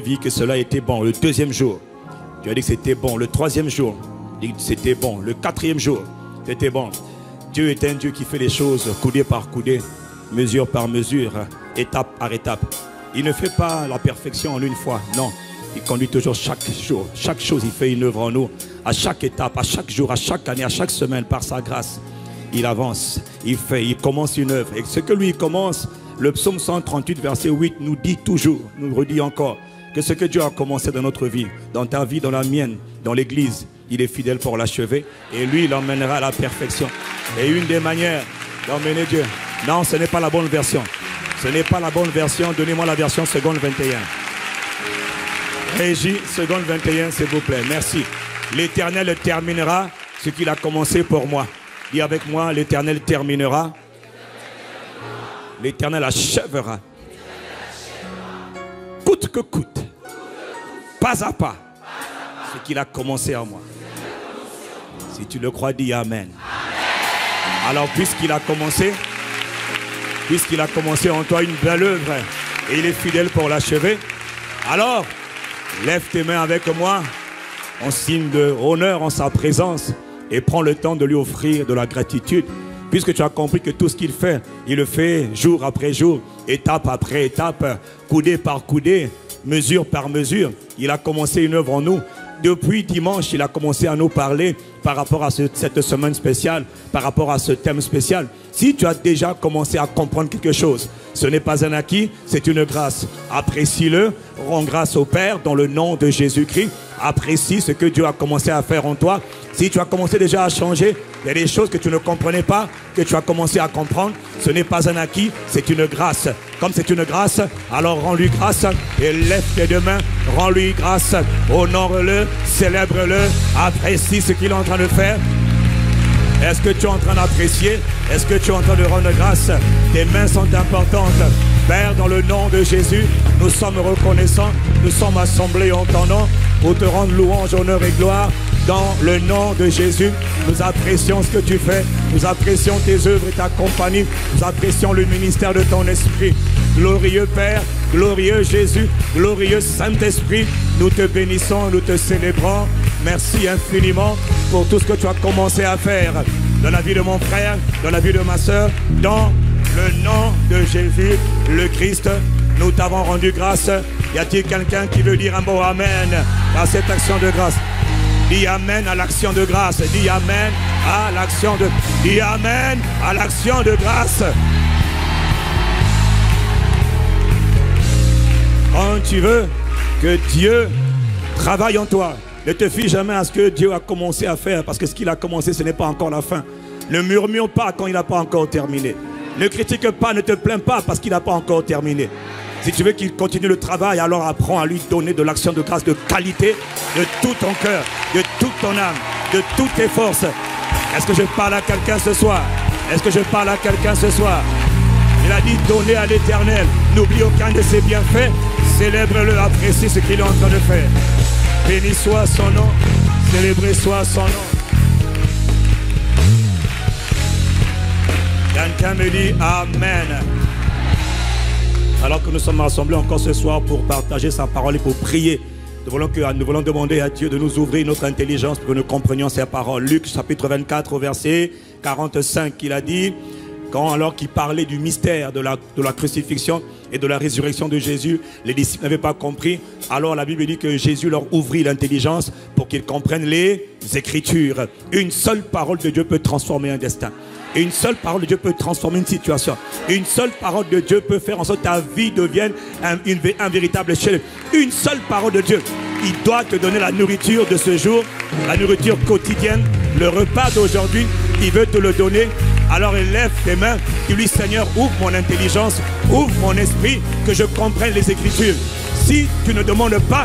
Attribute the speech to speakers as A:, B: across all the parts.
A: vu que cela était bon. Le deuxième jour, tu as dit que c'était bon. Le troisième jour, tu as dit que c'était bon. Le quatrième jour, c'était bon. Dieu est un Dieu qui fait les choses coudée par coudée, mesure par mesure, étape par étape. Il ne fait pas la perfection en une fois, non. Il conduit toujours chaque jour. Chaque chose, il fait une œuvre en nous. À chaque étape, à chaque jour, à chaque année, à chaque semaine, par sa grâce. Il avance, il fait, il commence une œuvre. Et ce que lui commence, le psaume 138, verset 8, nous dit toujours, nous redit encore, que ce que Dieu a commencé dans notre vie, dans ta vie, dans la mienne, dans l'église, il est fidèle pour l'achever. Et lui, il l'emmènera à la perfection. Et une des manières d'emmener Dieu, non, ce n'est pas la bonne version. Ce n'est pas la bonne version. Donnez-moi la version seconde 21. Régie, seconde 21, s'il vous plaît. Merci. L'Éternel terminera ce qu'il a commencé pour moi. Dis avec moi, l'Éternel terminera. L'Éternel achèvera. Coûte que coûte. Pas à pas. Ce qu'il a commencé en moi. Si tu le crois, dis Amen. Alors, puisqu'il a commencé en toi une belle œuvre, et il est fidèle pour l'achever, alors, lève tes mains avec moi, en signe d'honneur en sa présence, et prends le temps de lui offrir de la gratitude, puisque tu as compris que tout ce qu'il fait, il le fait jour après jour, étape après étape, coudée par coudée, mesure par mesure. Il a commencé une œuvre en nous. Depuis dimanche, il a commencé à nous parler par rapport à cette semaine spéciale, par rapport à ce thème spécial. Si tu as déjà commencé à comprendre quelque chose, ce n'est pas un acquis, c'est une grâce. Apprécie-le, rends grâce au Père dans le nom de Jésus-Christ. Apprécie ce que Dieu a commencé à faire en toi. Si tu as commencé déjà à changer, il y a des choses que tu ne comprenais pas, que tu as commencé à comprendre. Ce n'est pas un acquis, c'est une grâce. Comme c'est une grâce, alors rends-lui grâce et lève tes deux mains, rends-lui grâce, honore-le, célèbre-le, apprécie ce qu'il est en train de faire. Est-ce que tu es en train d'apprécier? Est-ce que tu es en train de rendre grâce? Tes mains sont importantes. Père, dans le nom de Jésus, nous sommes reconnaissants, nous sommes assemblés en ton nom pour te rendre louange, honneur et gloire. Dans le nom de Jésus, nous apprécions ce que tu fais, nous apprécions tes œuvres et ta compagnie, nous apprécions le ministère de ton esprit. Glorieux Père, glorieux Jésus, glorieux Saint-Esprit, nous te bénissons, nous te célébrons. Merci infiniment pour tout ce que tu as commencé à faire dans la vie de mon frère, dans la vie de ma soeur, dans le nom de Jésus, le Christ. Nous t'avons rendu grâce. Y a-t-il quelqu'un qui veut dire un mot Amen à cette action de grâce? Dis Amen à l'action de grâce. Dis Amen à l'action de... Dis Amen à l'action de grâce. Quand tu veux que Dieu travaille en toi, ne te fie jamais à ce que Dieu a commencé à faire, parce que ce qu'il a commencé, ce n'est pas encore la fin. Ne murmure pas quand il n'a pas encore terminé. Ne critique pas, ne te plains pas parce qu'il n'a pas encore terminé. Si tu veux qu'il continue le travail, alors apprends à lui donner de l'action de grâce de qualité, de tout ton cœur, de toute ton âme, de toutes tes forces. Est-ce que je parle à quelqu'un ce soir? Est-ce que je parle à quelqu'un ce soir? Il a dit donner à l'Éternel. N'oublie aucun de ses bienfaits. Célèbre-le, apprécie ce qu'il est en train de faire. Béni soit son nom, célébré soit son nom. Quelqu'un me dit Amen. Alors que nous sommes rassemblés encore ce soir pour partager sa parole et pour prier, nous voulons demander à Dieu de nous ouvrir notre intelligence pour que nous comprenions ses paroles. Luc chapitre 24 au verset 45, il a dit, alors qu'il parlait du mystère de la crucifixion et de la résurrection de Jésus, les disciples n'avaient pas compris. Alors la Bible dit que Jésus leur ouvrit l'intelligence pour qu'ils comprennent les Écritures. Une seule parole de Dieu peut transformer un destin. Une seule parole de Dieu peut transformer une situation. Une seule parole de Dieu peut faire en sorte que ta vie devienne un véritable chef. Une seule parole de Dieu. Il doit te donner la nourriture de ce jour, la nourriture quotidienne, le repas d'aujourd'hui. Il veut te le donner. Alors élève tes mains, dis-lui Seigneur, ouvre mon intelligence, ouvre mon esprit, que je comprenne les Écritures. Si tu ne demandes pas,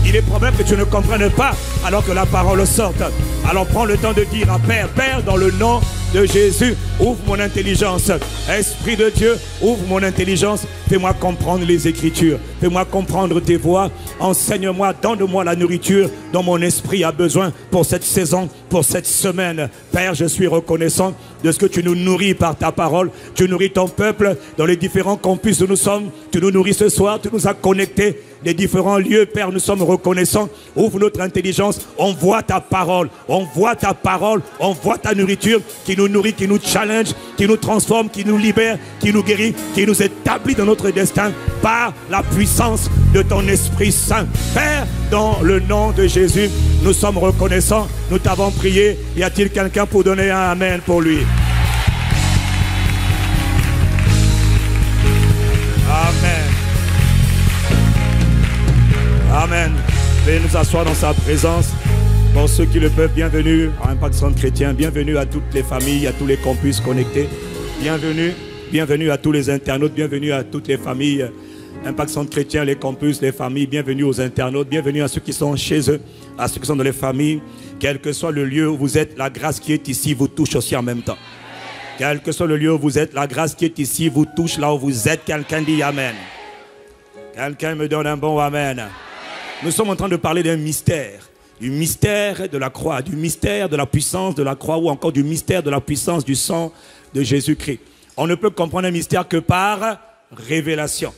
A: il est probable que tu ne comprennes pas alors que la parole sorte. Alors prends le temps de dire à Père, Père, dans le nom de Jésus, ouvre mon intelligence. Esprit de Dieu, ouvre mon intelligence. Fais-moi comprendre les Écritures. Fais-moi comprendre tes voies. Enseigne-moi, donne-moi la nourriture dont mon esprit a besoin pour cette saison, pour cette semaine. Père, je suis reconnaissant de ce que tu nous nourris par ta parole. Tu nourris ton peuple dans les différents campus où nous sommes. Tu nous nourris ce soir, tu nous as connectés des différents lieux. Père, nous sommes reconnaissants. Ouvre notre intelligence. On voit ta parole. On voit ta parole. On voit ta nourriture qui nous nourrit, qui nous challenge, qui nous transforme, qui nous libère, qui nous guérit, qui nous établit dans notre destin par la puissance de ton Esprit Saint. Père, dans le nom de Jésus, nous sommes reconnaissants. Nous t'avons prié. Y a-t-il quelqu'un pour donner un amen pour lui? Amen. Amen. Veuillez nous asseoir dans sa présence. Pour ceux qui le peuvent, bienvenue à Impact Centre Chrétien. Bienvenue à toutes les familles, à tous les campus connectés. Bienvenue. Bienvenue à tous les internautes. Bienvenue à toutes les familles. Impact Centre Chrétien, les campus, les familles. Bienvenue aux internautes. Bienvenue à ceux qui sont chez eux, à ceux qui sont dans les familles. Quel que soit le lieu où vous êtes, la grâce qui est ici vous touche aussi en même temps. Quel que soit le lieu où vous êtes, la grâce qui est ici vous touche là où vous êtes. Quelqu'un dit Amen. Quelqu'un me donne un bon Amen. Nous sommes en train de parler d'un mystère. Du mystère de la croix, du mystère de la puissance de la croix ou encore du mystère de la puissance du sang de Jésus-Christ. On ne peut comprendre un mystère que par révélation.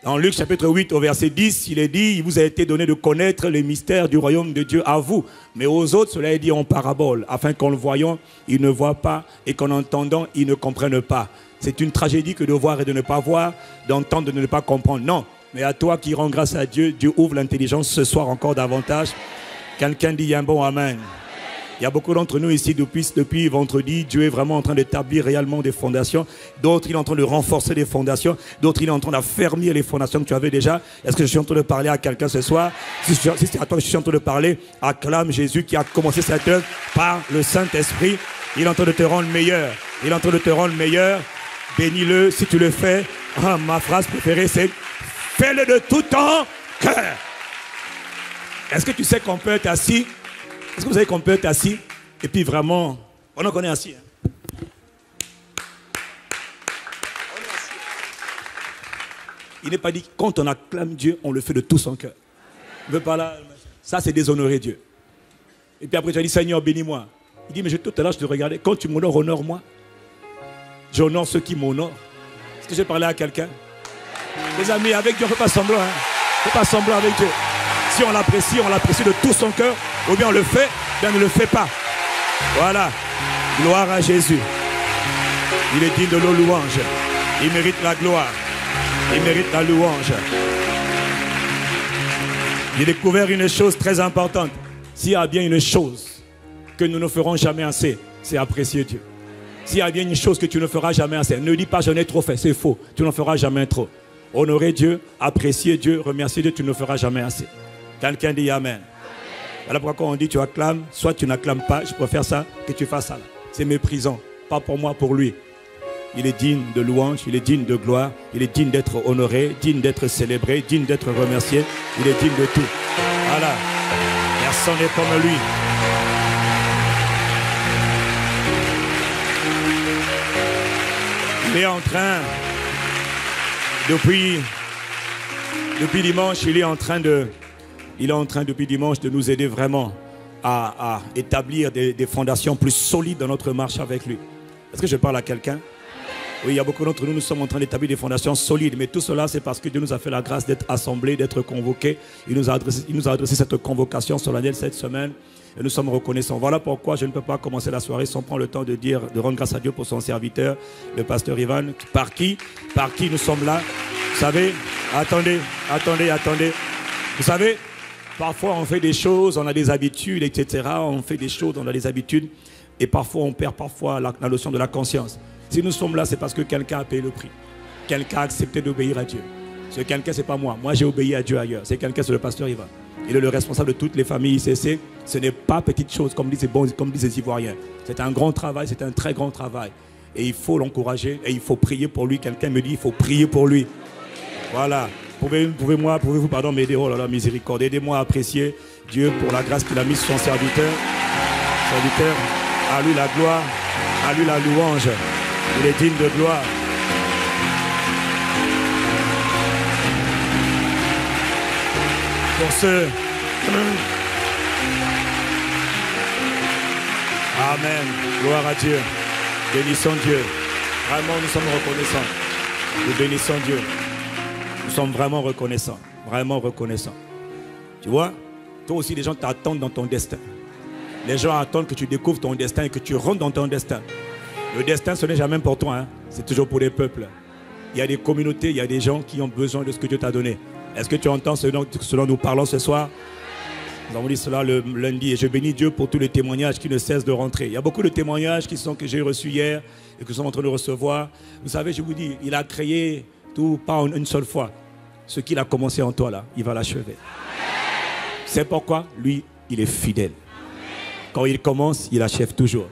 A: Dans Luc chapitre 8 au verset 10, il est dit, il vous a été donné de connaître les mystères du royaume de Dieu à vous. Mais aux autres, cela est dit en parabole, afin qu'en le voyant, ils ne voient pas et qu'en entendant, ils ne comprennent pas. C'est une tragédie que de voir et de ne pas voir, d'entendre et de ne pas comprendre. Non, mais à toi qui rends grâce à Dieu, Dieu ouvre l'intelligence ce soir encore davantage. Quelqu'un dit un bon Amen. Il y a beaucoup d'entre nous ici, depuis vendredi, Dieu est vraiment en train d'établir réellement des fondations. D'autres, il est en train de renforcer les fondations. D'autres, il est en train d'affermir les fondations que tu avais déjà. Est-ce que je suis en train de parler à quelqu'un ce soir? Si c'est à toi que je suis en train de parler, acclame Jésus qui a commencé cette œuvre par le Saint-Esprit. Il est en train de te rendre meilleur. Il est en train de te rendre meilleur. Bénis-le si tu le fais. Ah, ma phrase préférée, c'est « Fais-le de tout ton cœur ». Est-ce que tu sais qu'on peut être assis? Est-ce que vous savez qu'on peut être assis et puis vraiment, pendant qu'on est assis, hein? Il n'est pas dit quand on acclame Dieu, on le fait de tout son cœur. Il veut pas là, ça c'est déshonorer Dieu. Et puis après tu as dit Seigneur bénis-moi. Il dit mais tout à l'heure je te regardais, quand tu m'honores, honore-moi. J'honore ceux qui m'honorent. Est-ce que j'ai parlé à quelqu'un? Les amis, avec Dieu on ne fait pas semblant. Hein? On ne fait pas semblant avec Dieu. Si on l'apprécie de tout son cœur, ou bien on le fait, bien ne le fait pas. Voilà. Gloire à Jésus. Il est digne de nos louanges. Il mérite la gloire. Il mérite la louange. J'ai découvert une chose très importante. S'il y a bien une chose que nous ne ferons jamais assez, c'est apprécier Dieu. S'il y a bien une chose que tu ne feras jamais assez, ne dis pas j'en ai trop fait, c'est faux. Tu n'en feras jamais trop. Honorer Dieu, apprécier Dieu, remercier Dieu, tu ne le feras jamais assez. Quelqu'un dit Amen. Voilà pourquoi on dit tu acclames, soit tu n'acclames pas, je préfère ça que tu fasses ça. C'est méprisant, pas pour moi, pour lui. Il est digne de louange, il est digne de gloire, il est digne d'être honoré, digne d'être célébré, digne d'être remercié, il est digne de tout. Voilà, personne n'est comme lui. Il est en train, depuis dimanche, il est en train depuis dimanche de nous aider vraiment à établir des fondations plus solides dans notre marche avec lui. Est-ce que je parle à quelqu'un? Oui, il y a beaucoup d'entre nous, nous sommes en train d'établir des fondations solides, mais tout cela c'est parce que Dieu nous a fait la grâce d'être assemblés, d'être convoqués. Il nous a adressé cette convocation solennelle cette semaine et nous sommes reconnaissants. Voilà pourquoi je ne peux pas commencer la soirée sans prendre le temps de rendre grâce à Dieu pour son serviteur, le pasteur Ivan. Par qui nous sommes là? Vous savez, attendez. Vous savez, parfois on fait des choses, on a des habitudes, etc. On fait des choses, on a des habitudes et parfois on perd la notion de la conscience. Si nous sommes là, c'est parce que quelqu'un a payé le prix. Quelqu'un a accepté d'obéir à Dieu. Ce quelqu'un, ce n'est pas moi. Moi, j'ai obéi à Dieu ailleurs. C'est quelqu'un, c'est le pasteur Ivan. Il est le responsable de toutes les familles ICC. Ce n'est pas petite chose, comme disent les Ivoiriens. C'est un grand travail, c'est un très grand travail. Et il faut l'encourager et il faut prier pour lui. Quelqu'un me dit, il faut prier pour lui. Voilà. Pouvez-vous m'aider? Oh là là, miséricorde. Aidez-moi à apprécier Dieu pour la grâce qu'il a mise sur son serviteur. À lui la gloire. À lui la louange. Il est digne de gloire. Pour ceux... Amen. Gloire à Dieu. Bénissons Dieu. Vraiment, nous sommes reconnaissants. Nous bénissons Dieu. Nous sommes vraiment reconnaissants. Vraiment reconnaissants. Tu vois, toi aussi, les gens t'attendent dans ton destin. Les gens attendent que tu découvres ton destin et que tu rentres dans ton destin. Le destin, ce n'est jamais pour toi. Hein. C'est toujours pour les peuples. Il y a des communautés, il y a des gens qui ont besoin de ce que Dieu t'a donné. Est-ce que tu entends ce dont nous parlons ce soir? Nous avons dit cela le lundi et je bénis Dieu pour tous les témoignages qui ne cessent de rentrer. Il y a beaucoup de témoignages que j'ai reçus hier et que nous sommes en train de recevoir. Vous savez, je vous dis, il a créé tout pas en une seule fois. Ce qu'il a commencé en toi là, il va l'achever. C'est pourquoi lui, il est fidèle. Quand il commence, il achève toujours.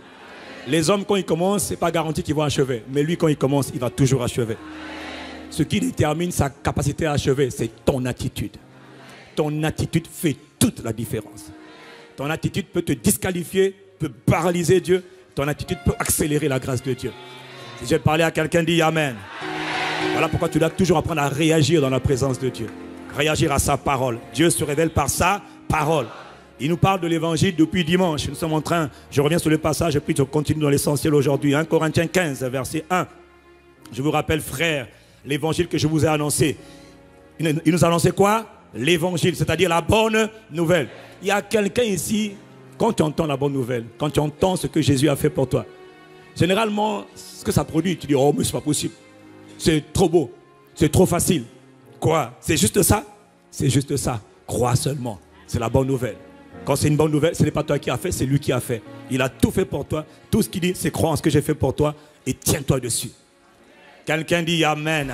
A: Les hommes, quand ils commencent, ce n'est pas garanti qu'ils vont achever. Mais lui, quand il commence, il va toujours achever. Ce qui détermine sa capacité à achever, c'est ton attitude. Ton attitude fait toute la différence. Ton attitude peut te disqualifier, peut paralyser Dieu. Ton attitude peut accélérer la grâce de Dieu. Si j'ai parlé à quelqu'un, dis Amen. Voilà pourquoi tu dois toujours apprendre à réagir dans la présence de Dieu. Réagir à sa parole. Dieu se révèle par sa parole. Il nous parle de l'évangile depuis dimanche. Nous sommes en train, je reviens sur le passage et puis je continue dans l'essentiel aujourd'hui. 1 Corinthiens 15, verset 1. Je vous rappelle, frères, l'évangile que je vous ai annoncé. Il nous a annoncé quoi? L'évangile, c'est-à-dire la bonne nouvelle. Il y a quelqu'un ici, quand tu entends la bonne nouvelle, quand tu entends ce que Jésus a fait pour toi, généralement, ce que ça produit, tu dis, oh, mais c'est pas possible. C'est trop beau, c'est trop facile. Quoi? C'est juste ça? C'est juste ça. Crois seulement. C'est la bonne nouvelle. Quand c'est une bonne nouvelle, ce n'est pas toi qui as fait, c'est lui qui a fait. Il a tout fait pour toi. Tout ce qu'il dit, c'est croire en ce que j'ai fait pour toi et tiens-toi dessus. Quelqu'un dit Amen.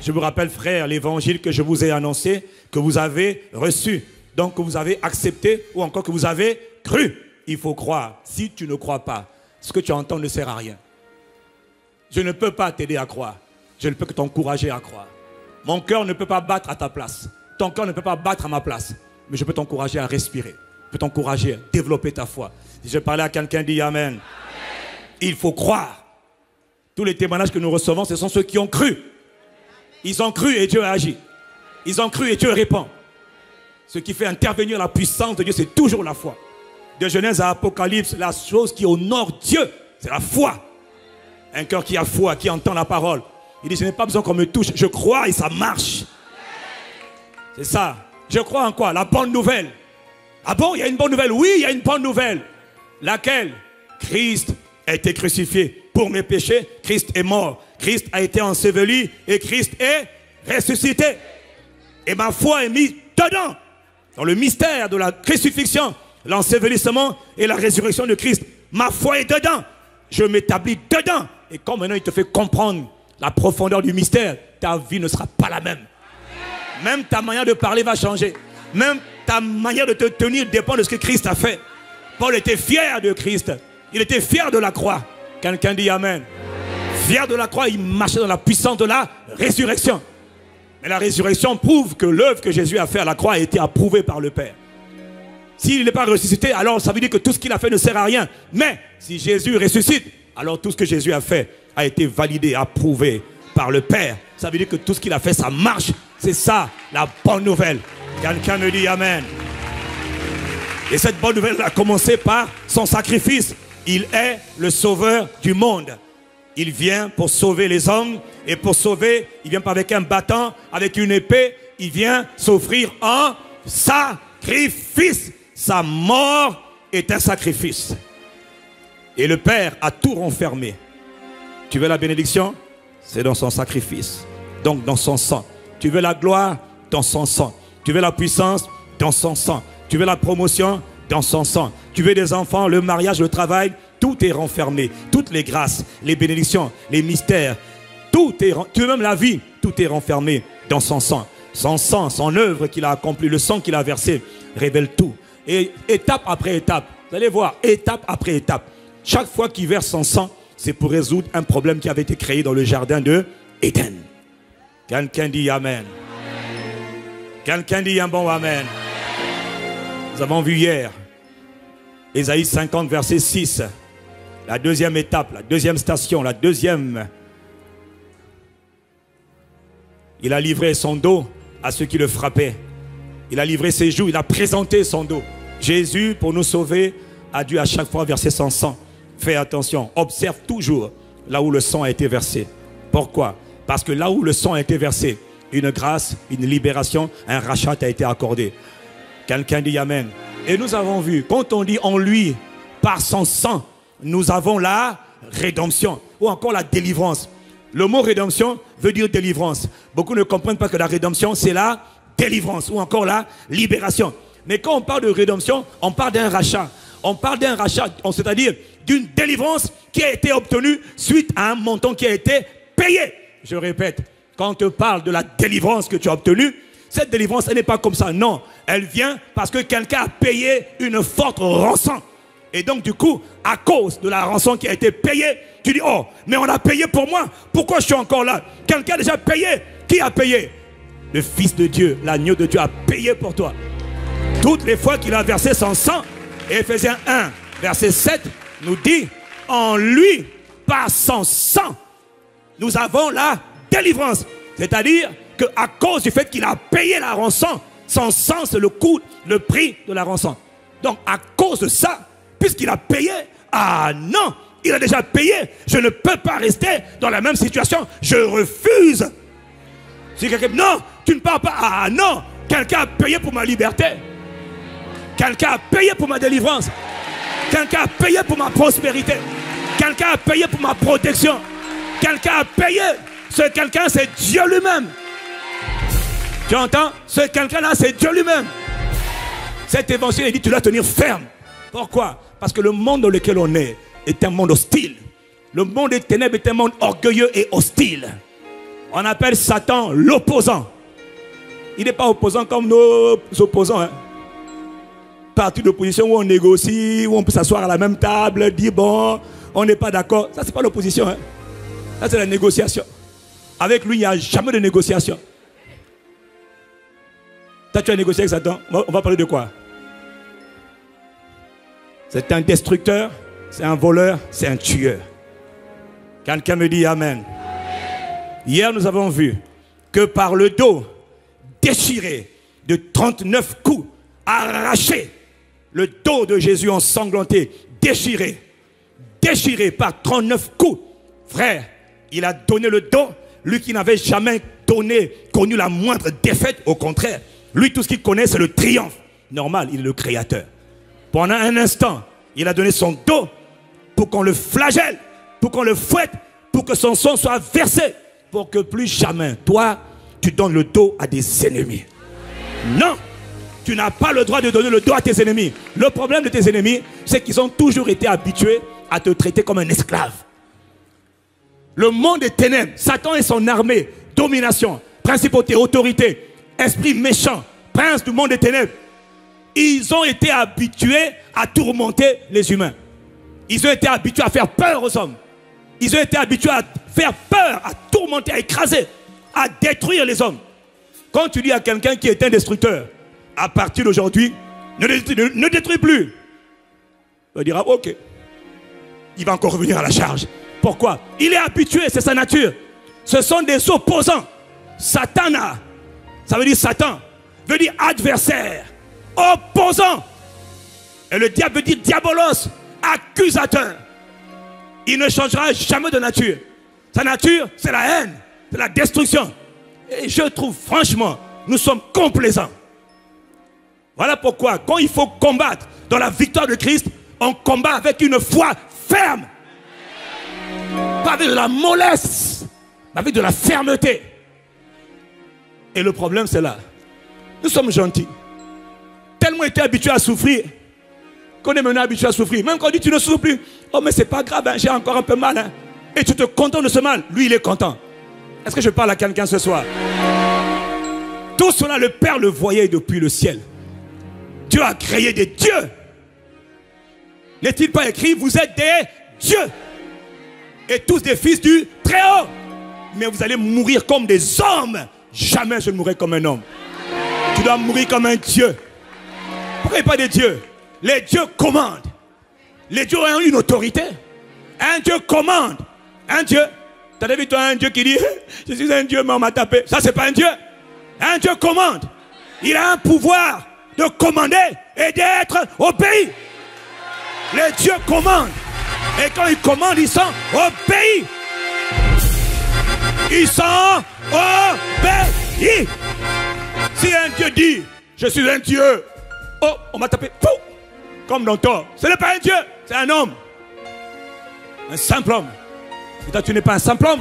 A: Je vous rappelle, frère, l'évangile que je vous ai annoncé, que vous avez reçu, donc que vous avez accepté ou encore que vous avez cru. Il faut croire. Si tu ne crois pas, ce que tu entends ne sert à rien. Je ne peux pas t'aider à croire. Je ne peux que t'encourager à croire. Mon cœur ne peut pas battre à ta place. Ton cœur ne peut pas battre à ma place. Mais je peux t'encourager à respirer. Je peux t'encourager à développer ta foi. Si je parlais à quelqu'un, dit Amen. Amen. Il faut croire. Tous les témoignages que nous recevons, ce sont ceux qui ont cru. Ils ont cru et Dieu a agi. Ils ont cru et Dieu répond. Ce qui fait intervenir la puissance de Dieu, c'est toujours la foi. De Genèse à Apocalypse, la chose qui honore Dieu, c'est la foi. Un cœur qui a foi, qui entend la parole. Il dit, je n'ai pas besoin qu'on me touche. Je crois et ça marche. C'est ça. Je crois en quoi? La bonne nouvelle. Ah bon, il y a une bonne nouvelle? Oui, il y a une bonne nouvelle. Laquelle? Christ a été crucifié pour mes péchés. Christ est mort. Christ a été enseveli et Christ est ressuscité. Et ma foi est mise dedans. Dans le mystère de la crucifixion, l'ensevelissement et la résurrection de Christ. Ma foi est dedans. Je m'établis dedans. Et quand maintenant il te fait comprendre la profondeur du mystère, ta vie ne sera pas la même. Même ta manière de parler va changer. Même ta manière de te tenir dépend de ce que Christ a fait. Paul était fier de Christ. Il était fier de la croix. Quelqu'un dit Amen. Fier de la croix, il marchait dans la puissance de la résurrection. Mais la résurrection prouve que l'œuvre que Jésus a fait à la croix a été approuvée par le Père. S'il n'est pas ressuscité, alors ça veut dire que tout ce qu'il a fait ne sert à rien. Mais si Jésus ressuscite, alors tout ce que Jésus a fait a été validé, approuvé par le Père. Ça veut dire que tout ce qu'il a fait, ça marche. C'est ça, la bonne nouvelle. Quelqu'un me dit Amen. Et cette bonne nouvelle a commencé par son sacrifice. Il est le sauveur du monde. Il vient pour sauver les hommes. Et pour sauver, il vient pas avec un bâton, avec une épée. Il vient s'offrir en sacrifice. Sa mort est un sacrifice. Et le Père a tout renfermé. Tu veux la bénédiction? C'est dans son sacrifice. Donc dans son sang. Tu veux la gloire? Dans son sang. Tu veux la puissance? Dans son sang. Tu veux la promotion? Dans son sang. Tu veux des enfants, le mariage, le travail? Tout est renfermé. Toutes les grâces, les bénédictions, les mystères. Tout est, tu veux même la vie? Tout est renfermé dans son sang. Son sang, son œuvre qu'il a accomplie, le sang qu'il a versé, révèle tout. Et étape après étape, vous allez voir, étape après étape. Chaque fois qu'il verse son sang, c'est pour résoudre un problème qui avait été créé dans le jardin de Éden. Quelqu'un dit Amen. Quelqu'un dit un bon Amen. Nous avons vu hier, Ésaïe 50, verset 6. La deuxième étape, la deuxième station, la deuxième. Il a livré son dos à ceux qui le frappaient. Il a livré ses joues, il a présenté son dos. Jésus, pour nous sauver, a dû à chaque fois verser son sang. Fais attention, observe toujours là où le sang a été versé. Pourquoi? Parce que là où le sang a été versé, une grâce, une libération, un rachat a été accordé. Quelqu'un dit Amen. Et nous avons vu, quand on dit en lui, par son sang, nous avons la rédemption ou encore la délivrance. Le mot rédemption veut dire délivrance. Beaucoup ne comprennent pas que la rédemption, c'est la délivrance ou encore la libération. Mais quand on parle de rédemption, on parle d'un rachat. On parle d'un rachat, c'est-à-dire d'une délivrance qui a été obtenue suite à un montant qui a été payé. Je répète, quand on te parle de la délivrance que tu as obtenue, cette délivrance, elle n'est pas comme ça. Non, elle vient parce que quelqu'un a payé une forte rançon. Et donc du coup, à cause de la rançon qui a été payée, tu dis, oh, mais on a payé pour moi. Pourquoi je suis encore là? Quelqu'un a déjà payé. Qui a payé? Le Fils de Dieu, l'agneau de Dieu a payé pour toi. Toutes les fois qu'il a versé son sang, et Éphésiens 1, verset 7, nous dit, en lui, par son sang, nous avons la délivrance. C'est-à-dire qu'à cause du fait qu'il a payé la rançon, son sang, c'est le coût, le prix de la rançon. Donc, à cause de ça, puisqu'il a payé, ah non, il a déjà payé, je ne peux pas rester dans la même situation, je refuse. Si quelqu'un dit, non, tu ne pars pas, ah non, quelqu'un a payé pour ma liberté. Quelqu'un a payé pour ma délivrance. Quelqu'un a payé pour ma prospérité. Quelqu'un a payé pour ma protection. Quelqu'un a payé. Ce quelqu'un, c'est Dieu lui-même. Tu entends? Ce quelqu'un-là, c'est Dieu lui-même. Cet évangile, il dit, tu dois tenir ferme. Pourquoi? Parce que le monde dans lequel on est un monde hostile. Le monde des ténèbres est un monde orgueilleux et hostile. On appelle Satan l'opposant. Il n'est pas opposant comme nos opposants. Hein. Parti d'opposition où on négocie, où on peut s'asseoir à la même table, dire bon, on n'est pas d'accord. Ça, c'est pas l'opposition. Hein. Ça, c'est la négociation. Avec lui, il n'y a jamais de négociation. Toi, tu as négocié avec Satan. On va parler de quoi? C'est un destructeur, c'est un voleur, c'est un tueur. Quelqu'un me dit Amen. Hier, nous avons vu que par le dos déchiré de 39 coups, arraché, le dos de Jésus ensanglanté, déchiré par 39 coups. Frère, il a donné le dos, lui qui n'avait jamais connu la moindre défaite, au contraire. Lui, tout ce qu'il connaît, c'est le triomphe. Normal, il est le créateur. Pendant un instant, il a donné son dos pour qu'on le flagelle, pour qu'on le fouette, pour que son sang soit versé, pour que plus jamais, toi, tu donnes le dos à des ennemis. Non! Tu n'as pas le droit de donner le dos à tes ennemis. Le problème de tes ennemis, c'est qu'ils ont toujours été habitués à te traiter comme un esclave. Le monde des ténèbres, Satan et son armée, domination, principauté, autorité, esprit méchant, prince du monde des ténèbres, ils ont été habitués à tourmenter les humains. Ils ont été habitués à faire peur aux hommes. Ils ont été habitués à faire peur, à tourmenter, à écraser, à détruire les hommes. Quand tu dis à quelqu'un qui est un destructeur, à partir d'aujourd'hui, ne détruis plus. Il dira, ok. Il va encore revenir à la charge. Pourquoi? Il est habitué, c'est sa nature. Ce sont des opposants. Satana, ça veut dire Satan, veut dire adversaire, opposant. Et le diable veut dire diabolos, accusateur. Il ne changera jamais de nature. Sa nature, c'est la haine, c'est la destruction. Et je trouve, franchement, nous sommes complaisants. Voilà pourquoi, quand il faut combattre dans la victoire de Christ, on combat avec une foi ferme. Pas avec de la mollesse, mais avec de la fermeté. Et le problème, c'est là. Nous sommes gentils. Tellement été habitués à souffrir, qu'on est maintenant habitué à souffrir. Même quand on dit tu ne souffres plus, oh mais c'est pas grave, hein, j'ai encore un peu mal. Hein. Et tu te contentes de ce mal, lui il est content. Est-ce que je parle à quelqu'un ce soir? Tout cela, le Père le voyait depuis le ciel. Dieu a créé des dieux. N'est-il pas écrit, vous êtes des dieux et tous des fils du Très-Haut. Mais vous allez mourir comme des hommes. Jamais je ne mourrai comme un homme. Tu dois mourir comme un Dieu. Pourquoi pas des dieux? Les dieux commandent. Les dieux ont une autorité. Un Dieu commande. Un Dieu. Tu as vu toi un Dieu qui dit je suis un Dieu mais on m'a tapé. Ça c'est pas un Dieu. Un Dieu commande. Il a un pouvoir de commander et d'être obéi. Les dieux commandent. Et quand ils commandent, ils sont obéis. Ils sont obéis. Si un Dieu dit je suis un Dieu, oh on m'a tapé, pouf, comme dans Thor, ce n'est pas un Dieu, c'est un homme. Un simple homme. Et toi tu n'es pas un simple homme.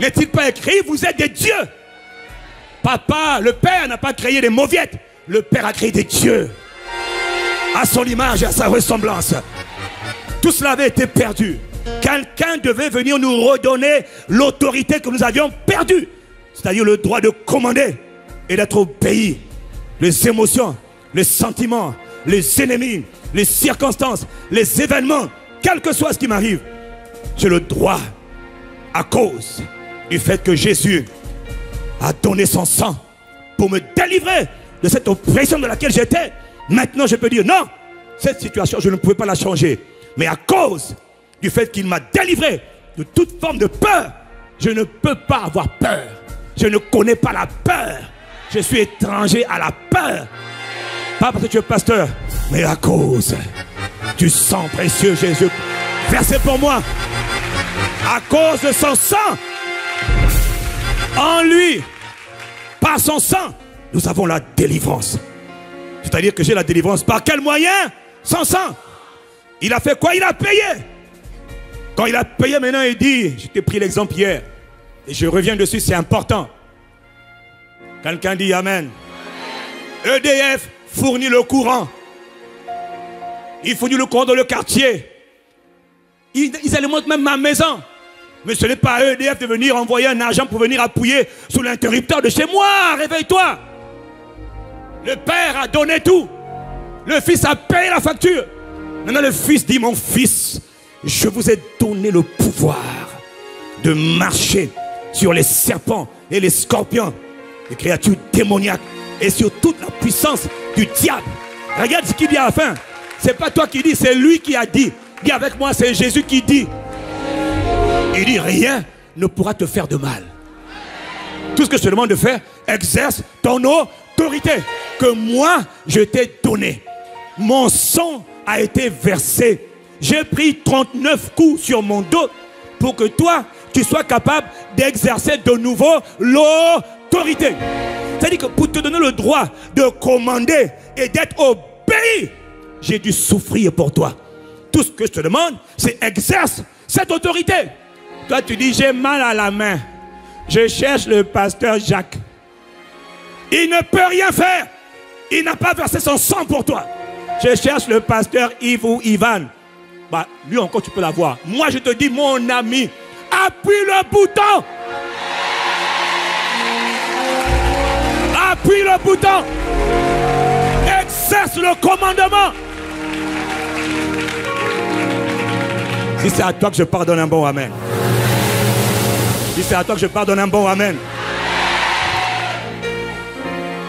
A: N'est-il pas écrit vous êtes des dieux? Papa, le Père n'a pas créé des mauviettes. Le Père a créé des dieux. À son image et à sa ressemblance. Tout cela avait été perdu. Quelqu'un devait venir nous redonner l'autorité que nous avions perdue. C'est-à-dire le droit de commander et d'être obéi. Les émotions, les sentiments, les ennemis, les circonstances, les événements, quel que soit ce qui m'arrive, j'ai le droit, à cause du fait que Jésus a donné son sang pour me délivrer de cette oppression de laquelle j'étais. Maintenant je peux dire non, cette situation je ne pouvais pas la changer. Mais à cause du fait qu'il m'a délivré de toute forme de peur, je ne peux pas avoir peur. Je ne connais pas la peur. Je suis étranger à la peur. Pas parce que tu es pasteur, mais à cause du sang précieux Jésus versé pour moi. À cause de son sang, en lui, par son sang, nous avons la délivrance. C'est-à-dire que j'ai la délivrance. Par quel moyen? Son sang. Il a fait quoi? Il a payé. Quand il a payé, maintenant il dit, je t'ai pris l'exemple hier, et je reviens dessus, c'est important. Quelqu'un dit Amen. EDF fournit le courant. Il fournit le courant dans le quartier. Ils alimentent même ma maison. Mais ce n'est pas à EDF de venir envoyer un argent pour venir appuyer sur l'interrupteur de chez moi. Réveille-toi. Le Père a donné tout. Le Fils a payé la facture. Maintenant le Fils dit, mon Fils, je vous ai donné le pouvoir de marcher sur les serpents et les scorpions, les créatures démoniaques et sur toute la puissance du diable. Regarde ce qu'il dit à la fin. C'est pas toi qui dis, c'est lui qui a dit. Dis avec moi, c'est Jésus qui dit. Il dit, rien ne pourra te faire de mal. Tout ce que je te demande de faire, exerce ton autorité que moi, je t'ai donné. Mon sang a été versé. J'ai pris 39 coups sur mon dos pour que toi, tu sois capable d'exercer de nouveau l'autorité. C'est-à-dire que pour te donner le droit de commander et d'être obéi, j'ai dû souffrir pour toi. Tout ce que je te demande, c'est exerce cette autorité. Toi, tu dis, j'ai mal à la main. Je cherche le pasteur Jacques. Il ne peut rien faire. Il n'a pas versé son sang pour toi. Je cherche le pasteur Yves ou Ivan. Bah, lui encore, tu peux l'avoir. Moi, je te dis, mon ami, appuie le bouton. Appuie le bouton. Exerce le commandement. Si c'est à toi que je pardonne un bon amen. Si c'est à toi que je pardonne un bon amen.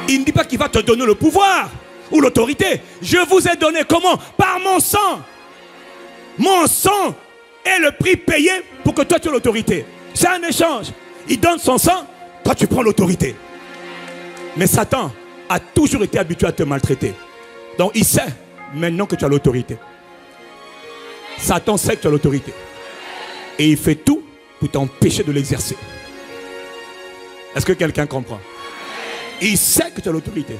A: Il ne dit pas qu'il va te donner le pouvoir ou l'autorité. Je vous ai donné comment? Par mon sang. Mon sang est le prix payé pour que toi tu aies l'autorité. C'est un échange. Il donne son sang, toi tu prends l'autorité. Mais Satan a toujours été habitué à te maltraiter. Donc il sait maintenant que tu as l'autorité. Satan sait que tu as l'autorité. Et il fait tout pour t'empêcher de l'exercer. Est-ce que quelqu'un comprend? Il sait que tu as l'autorité.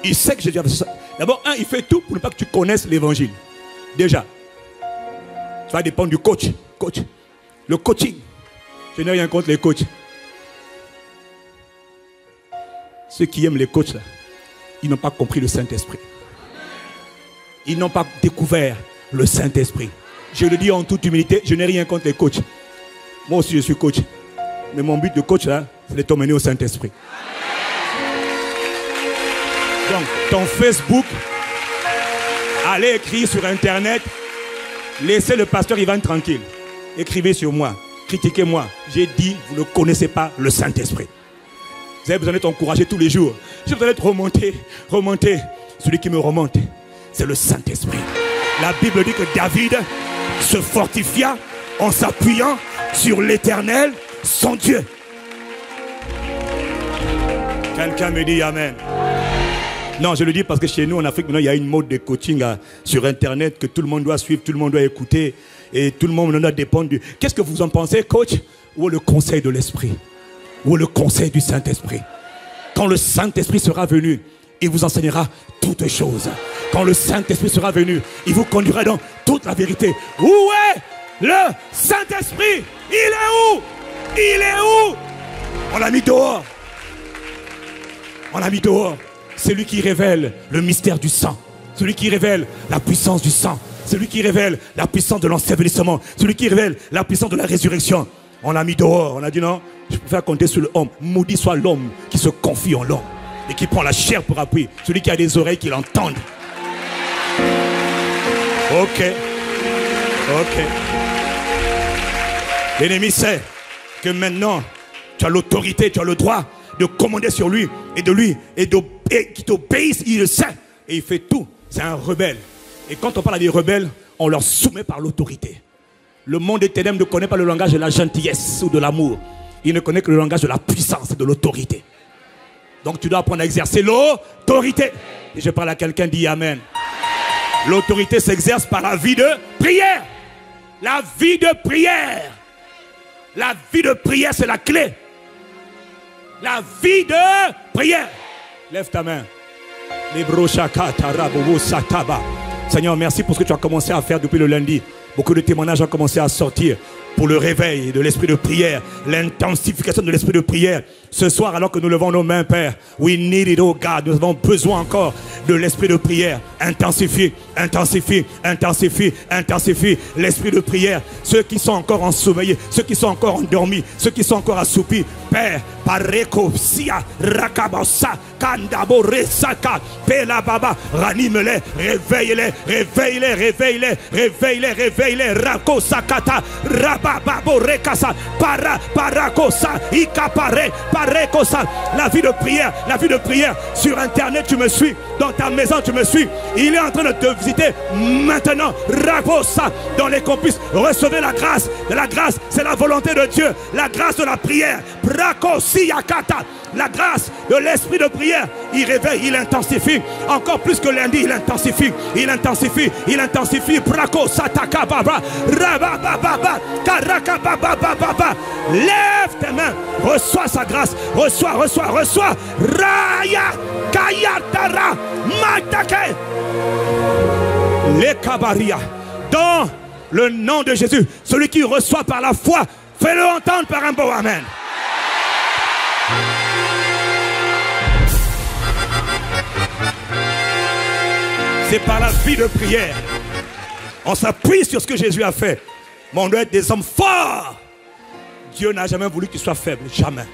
A: Il sait que j'ai déjà fait ça. D'abord, il fait tout pour ne pas que tu connaisses l'évangile. Déjà. Ça va dépendre du coach. Le coaching. Je n'ai rien contre les coachs. Ceux qui aiment les coachs, là, ils n'ont pas compris le Saint-Esprit. Ils n'ont pas découvert le Saint-Esprit. Je le dis en toute humilité, je n'ai rien contre les coachs. Moi aussi je suis coach. Mais mon but de coach là, c'est de t'emmener au Saint-Esprit. Donc, ton Facebook, allez écrire sur Internet, laissez le pasteur Ivan tranquille. Écrivez sur moi, critiquez-moi. J'ai dit, vous ne connaissez pas le Saint-Esprit. Vous avez besoin d'être encouragé tous les jours. J'ai besoin d'être remonté. Celui qui me remonte, c'est le Saint-Esprit. La Bible dit que David se fortifia en s'appuyant sur l'Éternel, son Dieu. Quelqu'un me dit Amen. Non, je le dis parce que chez nous en Afrique, maintenant, il y a une mode de coaching sur Internet que tout le monde doit suivre, tout le monde doit écouter et tout le monde doit dépendre du... Qu'est-ce que vous en pensez, coach? Ou le conseil de l'Esprit? Ou le conseil du Saint-Esprit? Quand le Saint-Esprit sera venu, il vous enseignera toutes choses. Quand le Saint-Esprit sera venu, il vous conduira dans toute la vérité. Où est le Saint-Esprit? Il est où? Il est où? On l'a mis dehors. On l'a mis dehors. C'est lui qui révèle le mystère du sang. Celui qui révèle la puissance du sang. Celui qui révèle la puissance de l'ensevelissement. Celui qui révèle la puissance de la résurrection. On l'a mis dehors. On a dit non, je préfère compter sur l'homme. Maudit soit l'homme qui se confie en l'homme et qui prend la chair pour appui. Celui qui a des oreilles qui l'entendent. Ok. Ok. L'ennemi sait que maintenant, tu as l'autorité, tu as le droit de commander sur lui et qui t'obéisse, il le sait et il fait tout. C'est un rebelle. Et quand on parle à des rebelles, on leur soumet par l'autorité. Le monde des ténèbres ne connaît pas le langage de la gentillesse ou de l'amour. Il ne connaît que le langage de la puissance et de l'autorité. Donc tu dois apprendre à exercer l'autorité. Et je parle à quelqu'un, dit Amen. L'autorité s'exerce par la vie de prière. La vie de prière. La vie de prière, c'est la clé. La vie de prière. Lève ta main. Seigneur, merci pour ce que tu as commencé à faire depuis le lundi. Beaucoup de témoignages ont commencé à sortir pour le réveil de l'esprit de prière, l'intensification de l'esprit de prière. Ce soir, alors que nous levons nos mains, Père, we need it, oh God. Nous avons besoin encore de l'esprit de prière. Intensifie, intensifie, intensifie, intensifie l'esprit de prière. Ceux qui sont encore ensommeillés, ceux qui sont encore endormis, ceux qui sont encore assoupis, Père, pareko sia rakabasa kandabo resaka pela baba, ranime-les, réveille-les, réveille-les, réveille-les, réveille-les, réveille-les, rako sakata rababo rekasa para parakosa ikapare parekosa. La vie de prière, la vie de prière. Sur Internet, tu me suis. Dans ta maison, tu me suis. Il est en train de te visiter maintenant. Rabosa, dans les complices. Recevez la grâce. La grâce, c'est la volonté de Dieu. La grâce de la prière. Brakosiyakata. La grâce de l'esprit de prière. Il réveille, il intensifie. Encore plus que lundi, il intensifie. Il intensifie, il intensifie. Brakosataka baba. Rabababa. Karakabababa. Lève tes mains. Reçois sa grâce. Reçois, reçois, reçois. Raya Kayatara Matake. Les Kabaria. Dans le nom de Jésus, celui qui reçoit par la foi, fais-le entendre par un beau Amen. C'est par la vie de prière. On s'appuie sur ce que Jésus a fait. Mais on doit être des hommes forts. Dieu n'a jamais voulu qu'il soit faible. Jamais.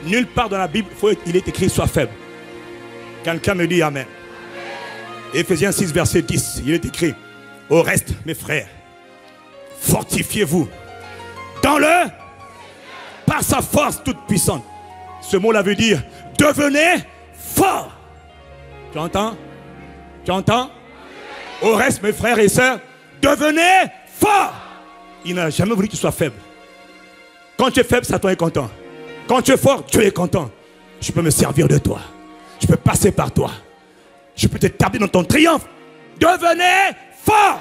A: Nulle part dans la Bible, il est écrit sois faible. Quelqu'un me dit Amen. Éphésiens 6, verset 10, il est écrit au reste, mes frères, fortifiez-vous dans le par sa force toute puissante. Ce mot-là veut dire devenez fort. Tu entends? Tu entends? Au reste, mes frères et sœurs, devenez fort. Il n'a jamais voulu que tu sois faible. Quand tu es faible, Satan est content. Quand tu es fort, Dieu est content. Je peux me servir de toi. Je peux passer par toi. Je peux t'établir dans ton triomphe. Devenez fort.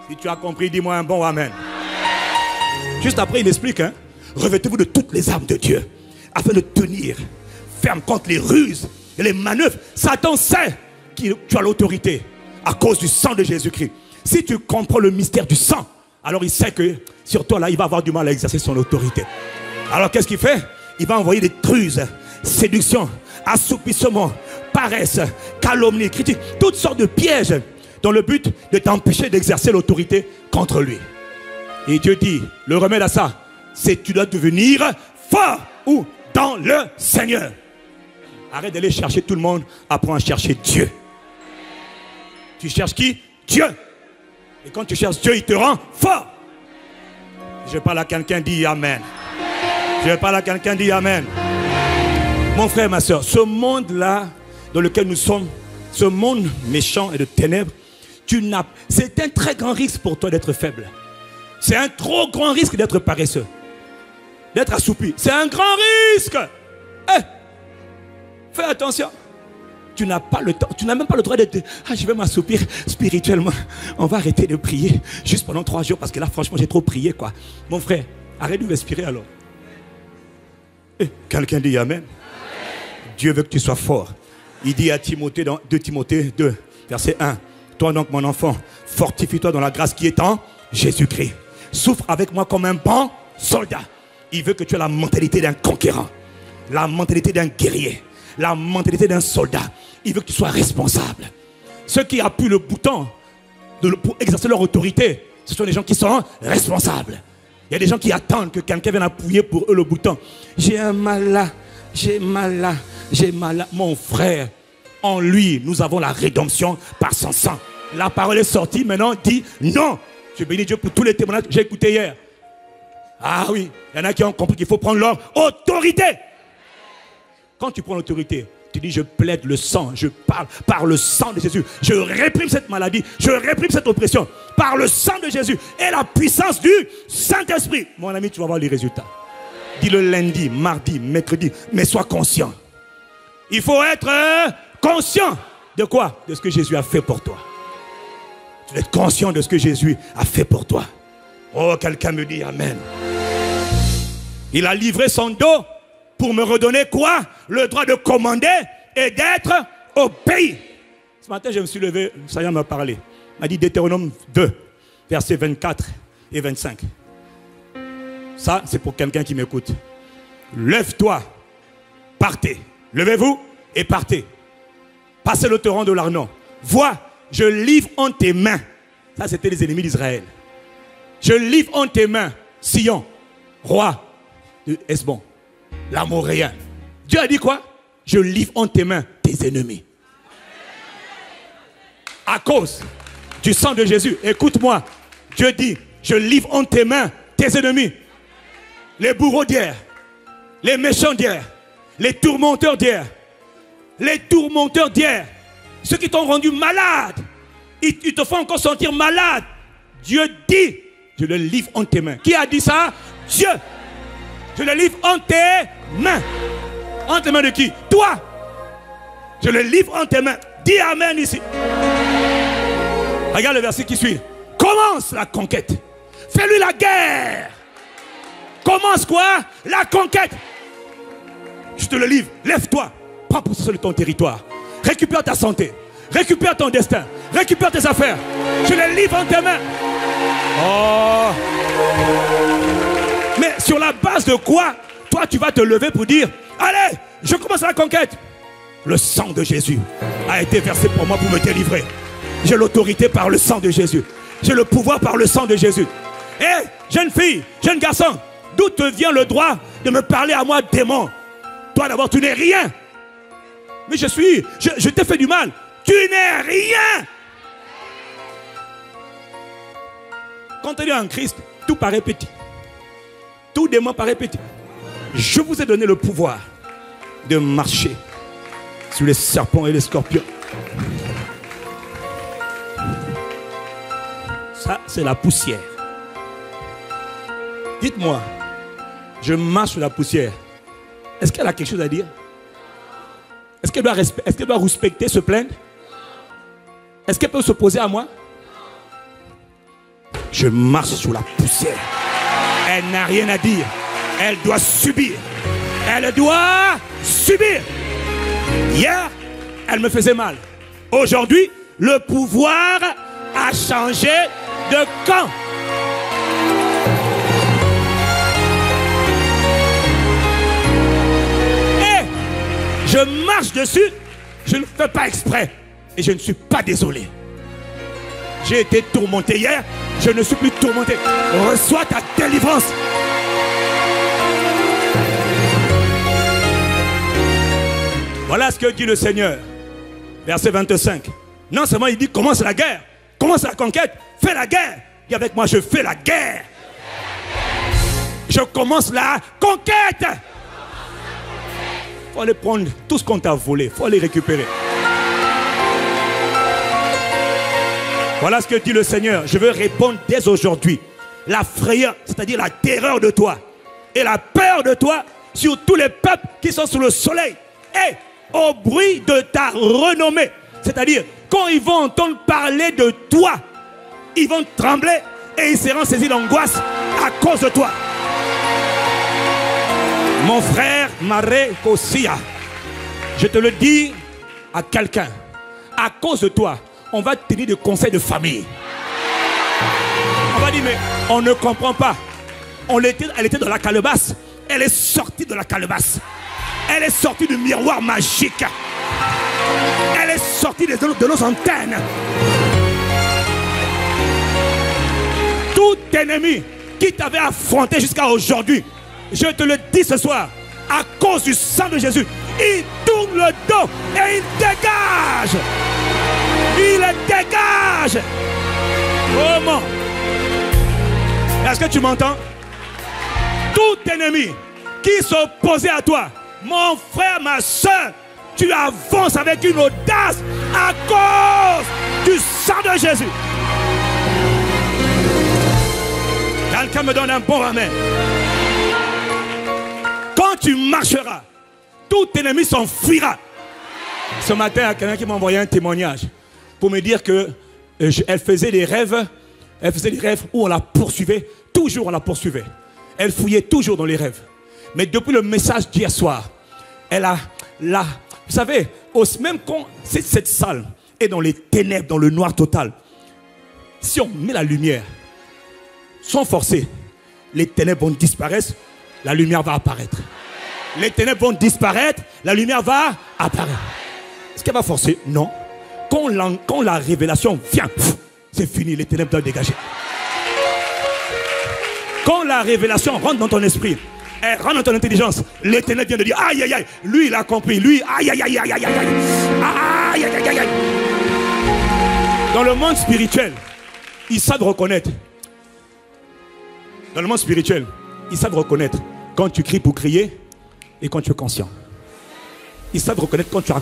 A: Si tu as compris, dis-moi un bon Amen. Juste après, il explique, hein, revêtez-vous de toutes les armes de Dieu afin de tenir ferme contre les ruses et les manœuvres. Satan sait que tu as l'autorité à cause du sang de Jésus-Christ. Si tu comprends le mystère du sang, alors il sait que sur toi, là, il va avoir du mal à exercer son autorité. Alors qu'est-ce qu'il fait? Il va envoyer des ruses, séduction, assoupissement, paresse, calomnie, critique, toutes sortes de pièges dans le but de t'empêcher d'exercer l'autorité contre lui. Et Dieu dit, le remède à ça, c'est que tu dois devenir fort ou dans le Seigneur. Arrête d'aller chercher tout le monde, apprends à chercher Dieu. Tu cherches qui? Dieu. Et quand tu cherches Dieu, il te rend fort. Je parle à quelqu'un, dit Amen. Je parle à quelqu'un, dit Amen. Mon frère, ma soeur, ce monde-là dans lequel nous sommes, ce monde méchant et de ténèbres, C'est un très grand risque pour toi d'être faible. C'est un trop grand risque d'être paresseux. D'être assoupi. C'est un grand risque. Fais attention. Tu n'as pas le temps. Tu n'as même pas le droit d'être... Ah, je vais m'assoupir spirituellement. On va arrêter de prier juste pendant 3 jours parce que là, franchement, j'ai trop prié, quoi. Mon frère, arrête de respirer alors. Quelqu'un dit Amen. Amen. Dieu veut que tu sois fort. Il dit à Timothée dans 2 Timothée 2, verset 1. Toi donc, mon enfant, fortifie-toi dans la grâce qui est en Jésus-Christ. Souffre avec moi comme un bon soldat. Il veut que tu aies la mentalité d'un conquérant. La mentalité d'un guerrier. La mentalité d'un soldat. Il veut que tu sois responsable. Ceux qui appuient le bouton pour exercer leur autorité, ce sont les gens qui sont responsables. Il y a des gens qui attendent que quelqu'un vienne appuyer pour eux le bouton. J'ai un mal là, j'ai mal là, j'ai mal là. Mon frère, en lui, nous avons la rédemption par son sang. La parole est sortie, maintenant dit non. Je bénis Dieu pour tous les témoignages que j'ai écoutés hier. Ah oui, il y en a qui ont compris qu'il faut prendre leur autorité. Quand tu prends l'autorité, tu dis je plaide le sang, je parle par le sang de Jésus. Je réprime cette maladie, je réprime cette oppression par le sang de Jésus et la puissance du Saint-Esprit. Mon ami, tu vas voir les résultats. Dis-le lundi, mardi, mercredi, mais sois conscient. Il faut être conscient de quoi? De ce que Jésus a fait pour toi. Tu dois être conscient de ce que Jésus a fait pour toi. Oh, quelqu'un me dit Amen. Il a livré son dos pour me redonner quoi? Le droit de commander et d'être au pays. Ce matin, je me suis levé, Seigneur m'a parlé. Il m'a dit Deutéronome 2, versets 24 et 25. Ça, c'est pour quelqu'un qui m'écoute. Lève-toi, partez. Levez-vous et partez. Passez le torrent de l'Arnon. Vois, je livre en tes mains. Ça, c'était les ennemis d'Israël. Je livre en tes mains Sion, roi de Hesbon, l'Amoréen. Dieu a dit quoi? Je livre en tes mains tes ennemis. À cause du sang de Jésus, écoute-moi. Dieu dit, je livre en tes mains tes ennemis. Les bourreaux d'hier, les méchants d'hier, les tourmenteurs d'hier, les tourmenteurs d'hier, ceux qui t'ont rendu malade, ils te font encore sentir malade. Dieu dit, je le livre en tes mains. Qui a dit ça? Dieu. Je le livre en tes mains. En tes mains de qui? Toi. Je le livre en tes mains. Dis Amen ici. Regarde le verset qui suit. Commence la conquête. Fais-lui la guerre. Commence quoi? La conquête. Je te le livre. Lève-toi. Prends possession de ton territoire. Récupère ta santé. Récupère ton destin. Récupère tes affaires. Je les livre en tes mains. Oh. Mais sur la base de quoi? Toi, tu vas te lever pour dire, allez, je commence la conquête. Le sang de Jésus a été versé pour moi pour me délivrer. J'ai l'autorité par le sang de Jésus. J'ai le pouvoir par le sang de Jésus. Hé, jeune fille, jeune garçon, d'où te vient le droit de me parler à moi, démon? Toi d'abord, tu n'es rien. Mais je t'ai fait du mal. Tu n'es rien. Quand tu es en Christ, tout paraît petit. Tout démon paraît petit. Je vous ai donné le pouvoir de marcher sur les serpents et les scorpions. Ça, c'est la poussière. Dites-moi, je marche sur la poussière. Est-ce qu'elle a quelque chose à dire? Est-ce qu'elle doit respecter, se plaindre? Est-ce qu'elle peut s'opposer à moi? Je marche sur la poussière. Elle n'a rien à dire. Elle doit subir. Elle doit subir. Hier, elle me faisait mal. Aujourd'hui, le pouvoir a changé de camp. Et je marche dessus. Je ne fais pas exprès. Et je ne suis pas désolé. J'ai été tourmenté hier. Je ne suis plus tourmenté. Reçois ta délivrance. Voilà ce que dit le Seigneur. Verset 25. Non seulement il dit commence la guerre. Commence la conquête. Fais la guerre. Et avec moi je fais la guerre. Je commence la conquête. Il faut aller prendre tout ce qu'on t'a volé. Il faut aller récupérer. Voilà ce que dit le Seigneur. Je veux répondre dès aujourd'hui. La frayeur, c'est-à-dire la terreur de toi et la peur de toi sur tous les peuples qui sont sous le soleil. Et au bruit de ta renommée. C'est-à-dire, quand ils vont entendre parler de toi, ils vont trembler et ils seront saisis d'angoisse à cause de toi. Mon frère Maré Kosia, je te le dis à quelqu'un, à cause de toi, on va tenir des conseils de famille. On va dire, mais on ne comprend pas. Elle était dans la calebasse. Elle est sortie de la calebasse. Elle est sortie du miroir magique. Elle est sortie de nos antennes. Tout ennemi qui t'avait affronté jusqu'à aujourd'hui, je te le dis ce soir, à cause du sang de Jésus, il tourne le dos et il dégage. Il dégage. Comment? Est-ce que tu m'entends? Tout ennemi qui s'opposait à toi, mon frère, ma soeur, tu avances avec une audace à cause du sang de Jésus. Quelqu'un me donne un bon amen. Quand tu marcheras, tout ennemi s'enfuira. Ce matin, il y a quelqu'un qui m'a envoyé un témoignage pour me dire que elle faisait des rêves. Elle faisait des rêves où on la poursuivait. Toujours on la poursuivait. Elle fouillait toujours dans les rêves. Mais depuis le message d'hier soir, elle a là, vous savez, même quand cette salle est dans les ténèbres, dans le noir total, si on met la lumière, sans forcer, les ténèbres vont disparaître, la lumière va apparaître. Les ténèbres vont disparaître, la lumière va apparaître. Est-ce qu'elle va forcer? Non. Quand la révélation vient, c'est fini, les ténèbres doivent dégager. Quand la révélation rentre dans ton esprit, elle rentre dans ton intelligence, les ténèbres viennent de dire aïe aïe aïe, lui il a compris, lui aïe aïe aïe aïe aïe aïe aïe aïe aïe aïe. Dans le monde spirituel, ils savent reconnaître. Dans le monde spirituel, ils savent reconnaître quand tu cries pour crier et quand tu es conscient. Ils savent reconnaître quand tu as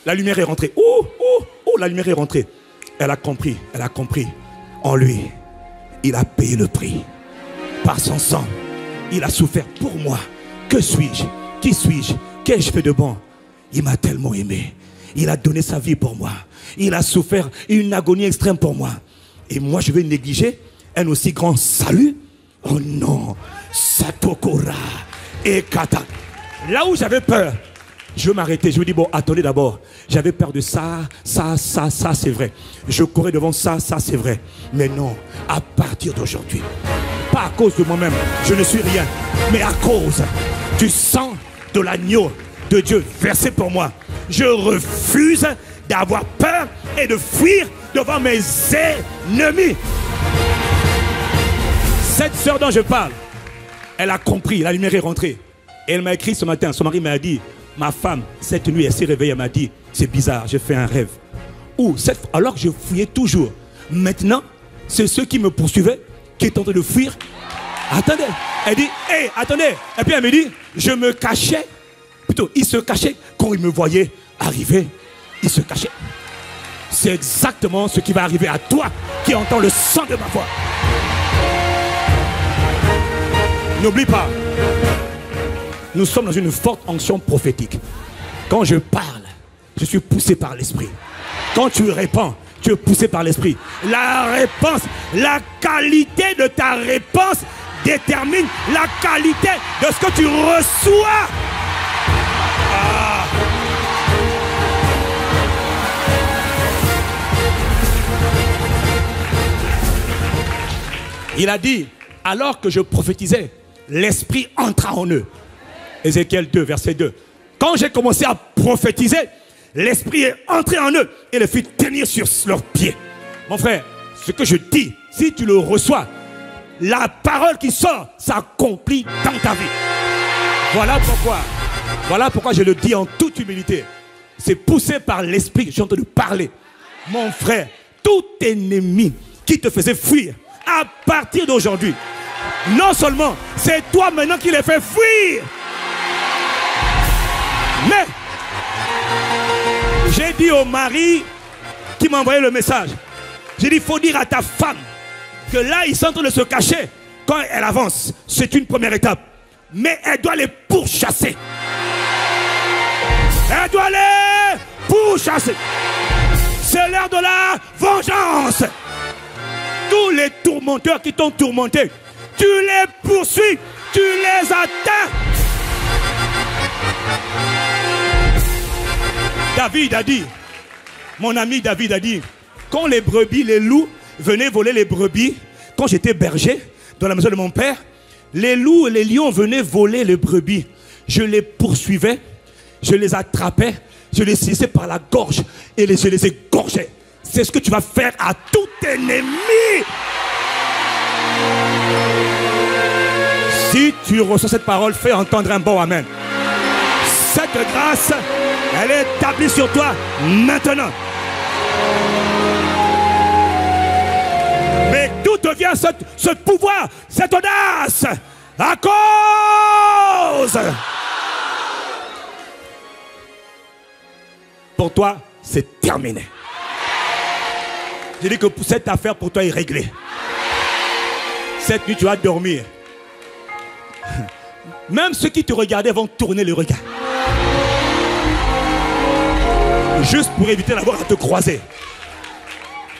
A: la lumière est rentrée. Oh, la lumière est rentrée. Elle a compris en lui. Il a payé le prix. Par son sang, il a souffert pour moi. Que suis-je? Qui suis-je? Qu'ai-je fait de bon? Il m'a tellement aimé. Il a donné sa vie pour moi. Il a souffert une agonie extrême pour moi. Et moi, je vais négliger un aussi grand salut? Oh non. Satokora et Kata. Là où j'avais peur, je vais m'arrêter. Je me dis, bon, attendez d'abord. J'avais peur de ça, c'est vrai. Je courais devant ça, c'est vrai. Mais non, à partir d'aujourd'hui, pas à cause de moi-même, je ne suis rien, mais à cause du sang de l'agneau de Dieu versé pour moi. Je refuse d'avoir peur et de fuir devant mes ennemis. Cette sœur dont je parle, elle a compris, la lumière est rentrée. Et elle m'a écrit ce matin, son mari m'a dit, ma femme, cette nuit, elle s'est réveillée, elle m'a dit, c'est bizarre, j'ai fait un rêve. Alors que je fouillais toujours. Maintenant, c'est ceux qui me poursuivaient, qui est en train de fuir. Attendez, elle dit, hé, attendez. Et puis elle me dit, je me cachais. Plutôt, il se cachait quand il me voyait arriver. Il se cachait. C'est exactement ce qui va arriver à toi qui entends le sang de ma voix. N'oublie pas, nous sommes dans une forte onction prophétique. Quand je parle, je suis poussé par l'esprit. Quand tu réponds, tu es poussé par l'esprit. La réponse, la qualité de ta réponse détermine la qualité de ce que tu reçois. Il a dit, alors que je prophétisais, l'esprit entra en eux. Ézéchiel 2, verset 2. Quand j'ai commencé à prophétiser, l'esprit est entré en eux et les fit tenir sur leurs pieds. Mon frère, ce que je dis, si tu le reçois, la parole qui sort s'accomplit dans ta vie. Voilà pourquoi je le dis en toute humilité. C'est poussé par l'esprit que je suis en train de parler. Mon frère, tout ennemi qui te faisait fuir, à partir d'aujourd'hui, non seulement c'est toi maintenant qui les fait fuir, mais j'ai dit au mari qui m'a envoyé le message, J'ai dit, il faut dire à ta femme que là, ils sont en train de se cacher. Quand elle avance, c'est une première étape. Mais elle doit les pourchasser. Elle doit les pourchasser. C'est l'heure de la vengeance. Tous les tourmenteurs qui t'ont tourmenté, tu les poursuis, tu les atteins. David a dit, mon ami David a dit, quand les brebis, les loups venaient voler les brebis, quand j'étais berger dans la maison de mon père, les loups et les lions venaient voler les brebis. Je les poursuivais, je les attrapais, je les saisissais par la gorge et je les égorgeais. C'est ce que tu vas faire à tout ennemi. Si tu reçois cette parole, fais entendre un bon amen. Cette grâce, elle est établie sur toi maintenant. Mais d'où te vient ce pouvoir, cette audace? À cause. Pour toi, c'est terminé. J'ai dit que cette affaire pour toi est réglée. Cette nuit, tu vas dormir. Même ceux qui te regardaient vont tourner le regard. Juste pour éviter d'avoir à te croiser.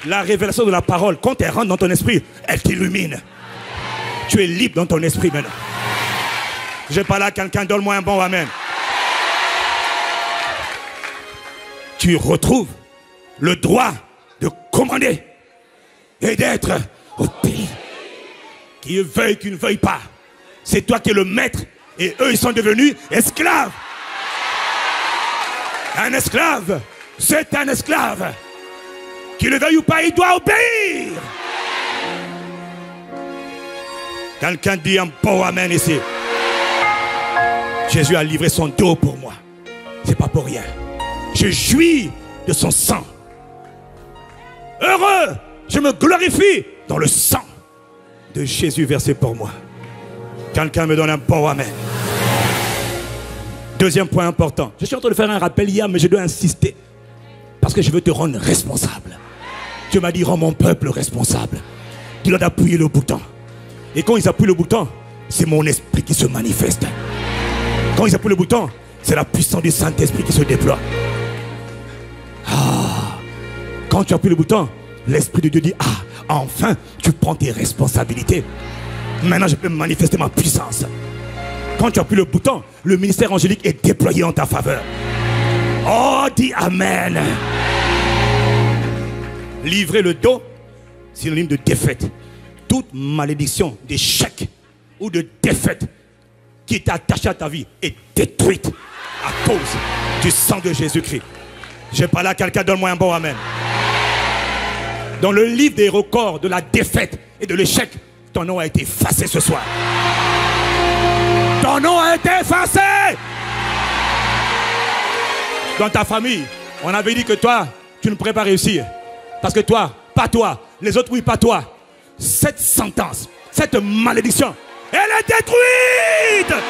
A: La révélation de la parole, quand elle rentre dans ton esprit, elle t'illumine. Tu es libre dans ton esprit maintenant. Je parle à quelqu'un, donne-moi un bon amen. Tu retrouves le droit de commander et d'être au pays. Qu'ils veuillent, qu'ils ne veuillent pas. C'est toi qui es le maître et eux ils sont devenus esclaves. Un esclave, c'est un esclave. Qu'il le veuille ou pas, il doit obéir. Quelqu'un dit un bon amen ici. Jésus a livré son dos pour moi. C'est pas pour rien. Je jouis de son sang. Heureux, je me glorifie dans le sang de Jésus versé pour moi. Quelqu'un me donne un bon amen. Deuxième point important. Je suis en train de faire un rappel hier, mais je dois insister. Parce que je veux te rendre responsable. Dieu m'a dit, rends mon peuple responsable. Il doit appuyer le bouton. Et quand ils appuient le bouton, c'est mon esprit qui se manifeste. Quand ils appuient le bouton, c'est la puissance du Saint-Esprit qui se déploie. Ah, quand tu appuies le bouton, l'Esprit de Dieu dit, ah, enfin, tu prends tes responsabilités. Maintenant, je peux manifester ma puissance. Quand tu appuies le bouton, le ministère angélique est déployé en ta faveur. Oh, dis Amen. Livrer le dos, synonyme de défaite. Toute malédiction d'échec ou de défaite qui est attachée à ta vie est détruite à cause du sang de Jésus-Christ. Je parle à quelqu'un, donne-moi un bon amen. Dans le livre des records de la défaite et de l'échec, ton nom a été effacé ce soir. Ton nom a été effacé. Dans ta famille, on avait dit que toi, tu ne pourrais pas réussir. Parce que toi, pas toi. Les autres, oui, pas toi. Cette sentence, cette malédiction, elle est détruite.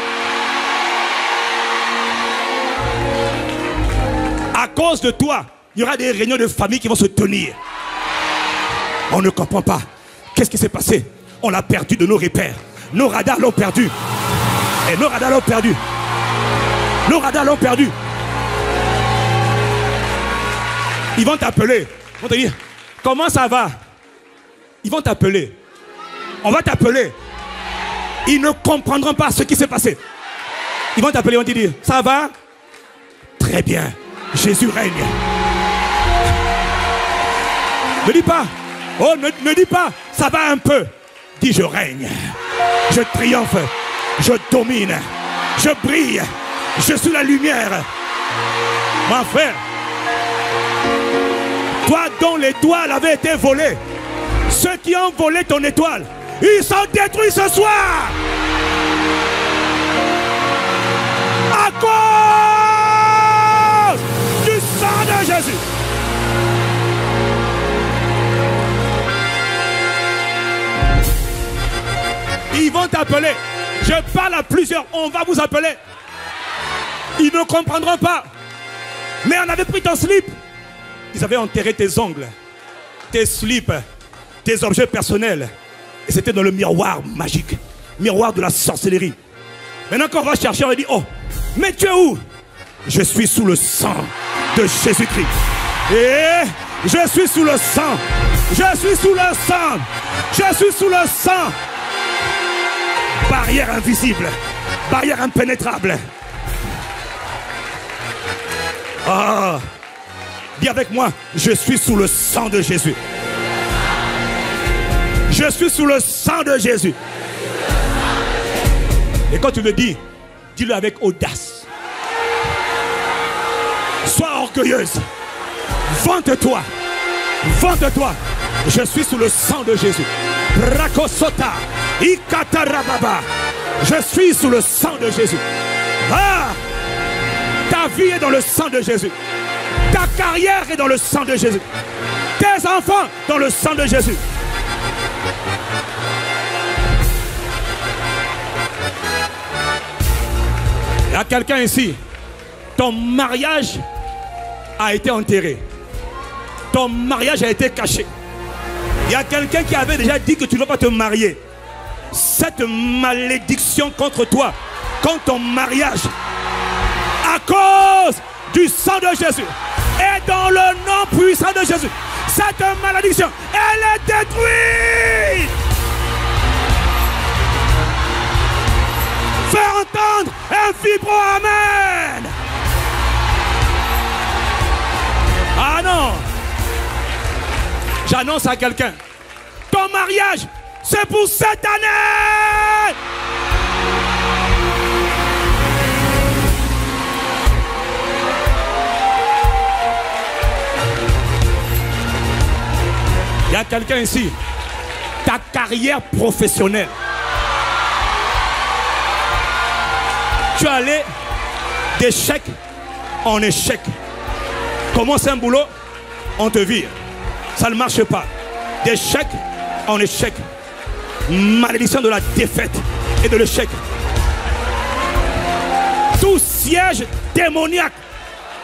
A: À cause de toi, il y aura des réunions de famille qui vont se tenir. On ne comprend pas. Qu'est-ce qui s'est passé? On l'a perdu de nos repères. Nos radars l'ont perdu. Et nos radars l'ont perdu. Nos radars l'ont perdu. Ils vont t'appeler. Ils vont te dire, comment ça va? Ils vont t'appeler. On va t'appeler. Ils ne comprendront pas ce qui s'est passé. Ils vont t'appeler, ils vont te dire, ça va? Très bien. Jésus règne. Ne dis pas, oh, ne dis pas, ça va un peu. Dis, je règne. Je triomphe. Je domine. Je brille. Je suis la lumière. Mon frère, toi dont l'étoile avait été volée, ceux qui ont volé ton étoile, ils sont détruits ce soir. À cause du sang de Jésus. Ils vont t'appeler. Je parle à plusieurs. On va vous appeler. Ils ne comprendront pas. Mais on avait pris ton slip. Ils avaient enterré tes ongles, tes slips, tes objets personnels. Et c'était dans le miroir magique, miroir de la sorcellerie. Maintenant quand on va chercher, on va dire, oh, mais tu es où? Je suis sous le sang de Jésus-Christ. Et je suis sous le sang. Je suis sous le sang. Je suis sous le sang. Barrière invisible. Barrière impénétrable. Ah, dis avec moi, je suis sous le sang de Jésus. Je suis sous le sang de Jésus. Et quand tu le dis, dis-le avec audace. Sois orgueilleuse. Vante-toi. Vante-toi. Je suis sous le sang de Jésus. Rakosota. Ikatarababa. Je suis sous le sang de Jésus. Ah! Ta vie est dans le sang de Jésus. Ta carrière est dans le sang de Jésus. Tes enfants dans le sang de Jésus. Il y a quelqu'un ici. Ton mariage a été enterré. Ton mariage a été caché. Il y a quelqu'un qui avait déjà dit que tu ne vas pas te marier. Cette malédiction contre toi, contre ton mariage, à cause du sang de Jésus et dans le nom puissant de Jésus, cette malédiction, elle est détruite. Fais entendre un vibrant amen. Ah non. J'annonce à quelqu'un, ton mariage, c'est pour cette année. Il y a quelqu'un ici, ta carrière professionnelle. Tu es allé d'échec en échec. Commence un boulot, on te vire. Ça ne marche pas. D'échec en échec. Malédiction de la défaite et de l'échec. Tout siège démoniaque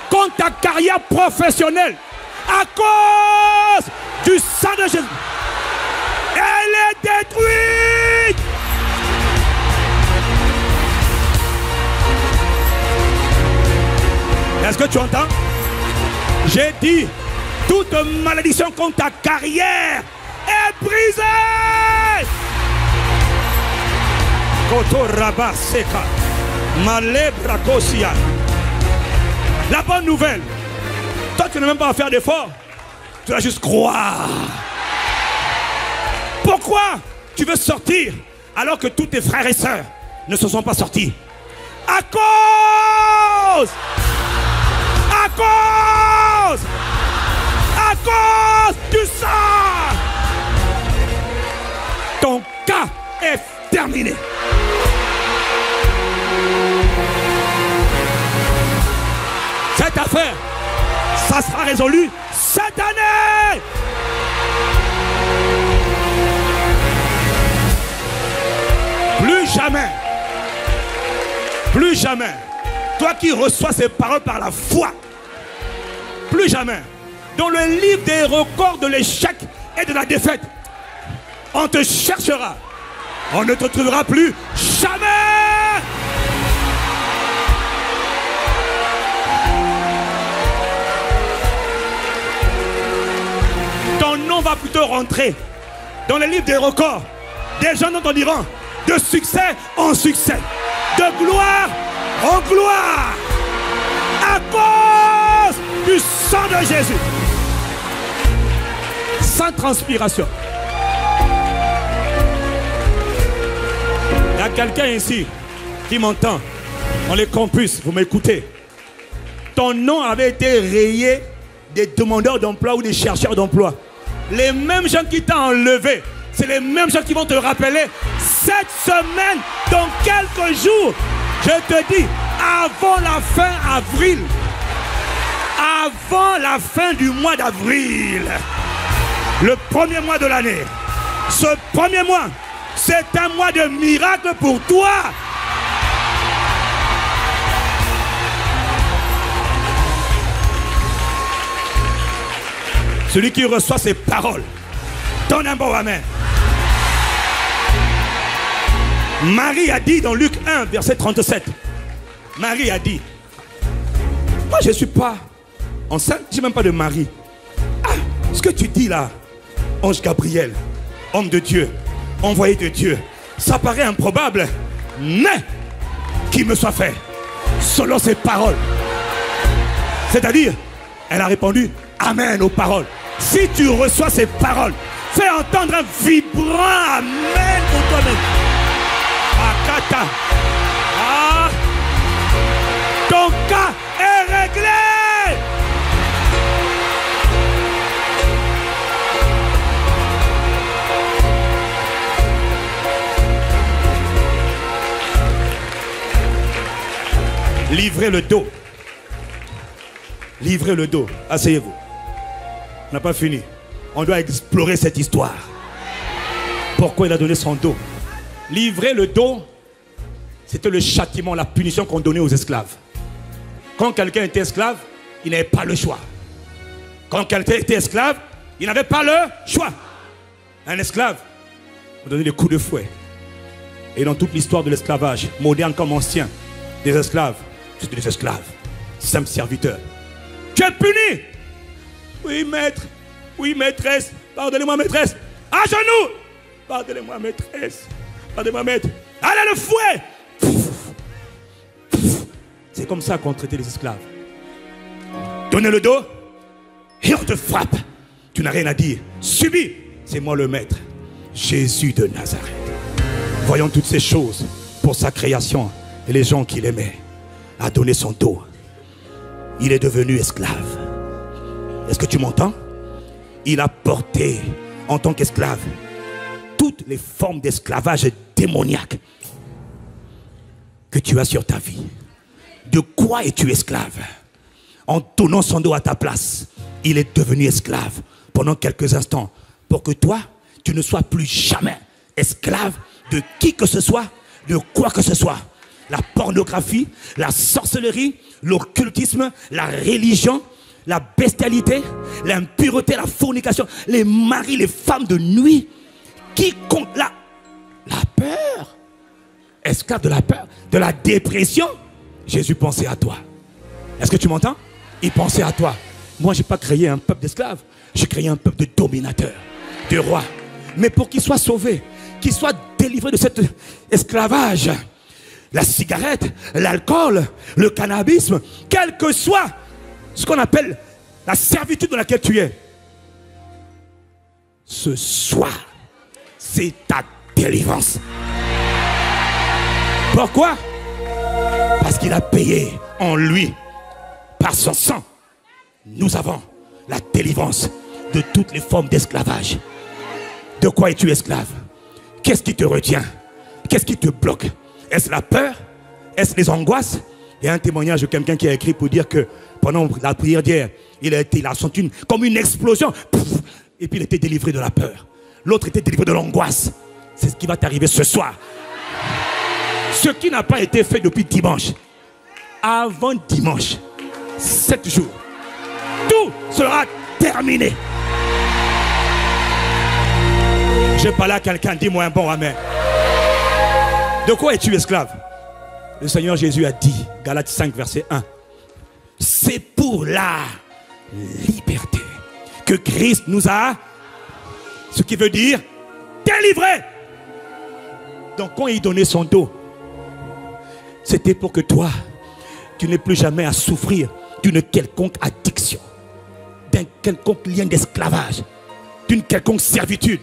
A: contre ta carrière professionnelle à cause du sang de Jésus, elle est détruite. Est-ce que tu entends? J'ai dit, toute malédiction contre ta carrière est brisée. La bonne nouvelle, toi tu n'as même pas à faire d'effort, tu vas juste croire. Pourquoi tu veux sortir alors que tous tes frères et sœurs ne se sont pas sortis? À cause du sang. Ton cas est terminé. Cette affaire, ça sera résolu cette année. Plus jamais, toi qui reçois ces paroles par la foi, plus jamais, dans le livre des records de l'échec et de la défaite, on te cherchera, on ne te trouvera plus jamais. Ton nom va plutôt rentrer dans le livre des records. Des gens dont on dira de succès en succès, de gloire en gloire, à cause du sang de Jésus. Sans transpiration. Il y a quelqu'un ici qui m'entend dans les campus, vous m'écoutez. Ton nom avait été rayé des demandeurs d'emploi ou des chercheurs d'emploi. Les mêmes gens qui t'ont enlevé, c'est les mêmes gens qui vont te rappeler cette semaine, dans quelques jours. Je te dis, avant la fin avril, avant la fin du mois d'avril, le premier mois de l'année, ce premier mois, c'est un mois de miracle pour toi. Celui qui reçoit ces paroles, donne un bon amen. Marie a dit dans Luc 1, verset 37. Marie a dit, moi je ne suis pas enceinte, je n'ai même pas de mari. Ah, ce que tu dis là, ange Gabriel, homme de Dieu, envoyé de Dieu, ça paraît improbable, mais qu'il me soit fait selon ses paroles. C'est-à-dire, elle a répondu amen aux paroles. Si tu reçois ces paroles, fais entendre un vibrant amen pour toi-même. Akata. Ah, ton cas est réglé. Livrez le dos. Livrez le dos. Asseyez-vous. On n'a pas fini. On doit explorer cette histoire. Pourquoi il a donné son dos? Livrer le dos, c'était le châtiment, la punition qu'on donnait aux esclaves. Quand quelqu'un était esclave, il n'avait pas le choix. Quand quelqu'un était esclave, il n'avait pas le choix. Un esclave, on donnait des coups de fouet. Et dans toute l'histoire de l'esclavage, moderne comme ancien, des esclaves, c'était des esclaves, simples serviteurs. Tu es puni. Oui, maître. Oui, maîtresse. Pardonnez-moi, maîtresse. À genoux. Pardonnez-moi, maîtresse. Pardonnez-moi, maître. Allez, le fouet. C'est comme ça qu'on traitait les esclaves. Donnez le dos et on te frappe. Tu n'as rien à dire. Subis. C'est moi le maître. Jésus de Nazareth. Voyons toutes ces choses pour sa création et les gens qu'il aimait. A donné son dos. Il est devenu esclave. Est-ce que tu m'entends? Il a porté en tant qu'esclave toutes les formes d'esclavage démoniaque que tu as sur ta vie. De quoi es-tu esclave? En donnant son dos à ta place, il est devenu esclave pendant quelques instants pour que toi, tu ne sois plus jamais esclave de qui que ce soit, de quoi que ce soit. La pornographie, la sorcellerie, l'occultisme, la religion, la bestialité, l'impureté, la fornication, les maris, les femmes de nuit, quiconque la peur, esclave de la peur, de la dépression. Jésus pensait à toi. Est-ce que tu m'entends? Il pensait à toi. Moi, je n'ai pas créé un peuple d'esclaves, j'ai créé un peuple de dominateurs, de rois. Mais pour qu'il soit sauvé, qu'il soit délivré de cet esclavage, la cigarette, l'alcool, le cannabisme, quel que soit ce qu'on appelle la servitude dans laquelle tu es. Ce soir, c'est ta délivrance. Pourquoi? Parce qu'il a payé en lui, par son sang. Nous avons la délivrance de toutes les formes d'esclavage. De quoi es-tu esclave? Qu'est-ce qui te retient? Qu'est-ce qui te bloque? Est-ce la peur? Est-ce les angoisses? Il y a un témoignage de quelqu'un qui a écrit pour dire que pendant la prière d'hier, il a senti comme une explosion. Et puis il était délivré de la peur. L'autre était délivré de l'angoisse. C'est ce qui va t'arriver ce soir. Ce qui n'a pas été fait depuis dimanche. Avant dimanche. 7 jours. Tout sera terminé. Je parle à quelqu'un, dis-moi un bon amen. De quoi es-tu esclave? Le Seigneur Jésus a dit, Galates 5, verset 1, c'est pour la liberté que Christ nous a, ce qui veut dire délivré. Donc quand il donnait son dos, c'était pour que toi, tu n'aies plus jamais à souffrir d'une quelconque addiction, d'un quelconque lien d'esclavage, d'une quelconque servitude.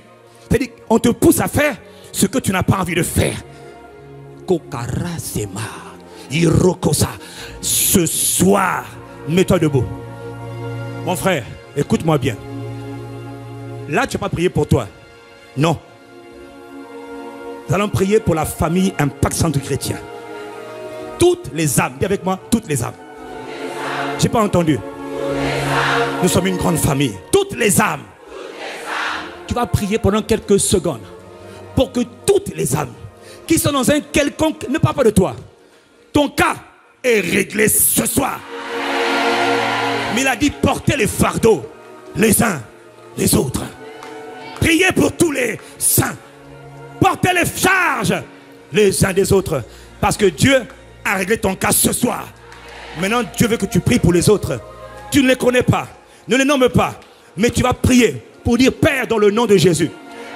A: C'est-à-dire qu'on te pousse à faire ce que tu n'as pas envie de faire. Ce soir, mets-toi debout. Mon frère, écoute-moi bien. Là, tu n'as pas prié pour toi. Non. Nous allons prier pour la famille Impact Centre Chrétien. Toutes les âmes, dis avec moi, toutes les âmes. Je n'ai pas entendu. Nous sommes une grande famille. Toutes les âmes. Tu vas prier pendant quelques secondes pour que toutes les âmes qui sont dans un quelconque, ne parle pas de toi, ton cas est réglé ce soir. Mais il a dit portez les fardeaux les uns les autres. Priez pour tous les saints. Portez les charges les uns des autres. Parce que Dieu a réglé ton cas ce soir. Maintenant, Dieu veut que tu pries pour les autres. Tu ne les connais pas, ne les nommes pas, mais tu vas prier pour dire Père dans le nom de Jésus.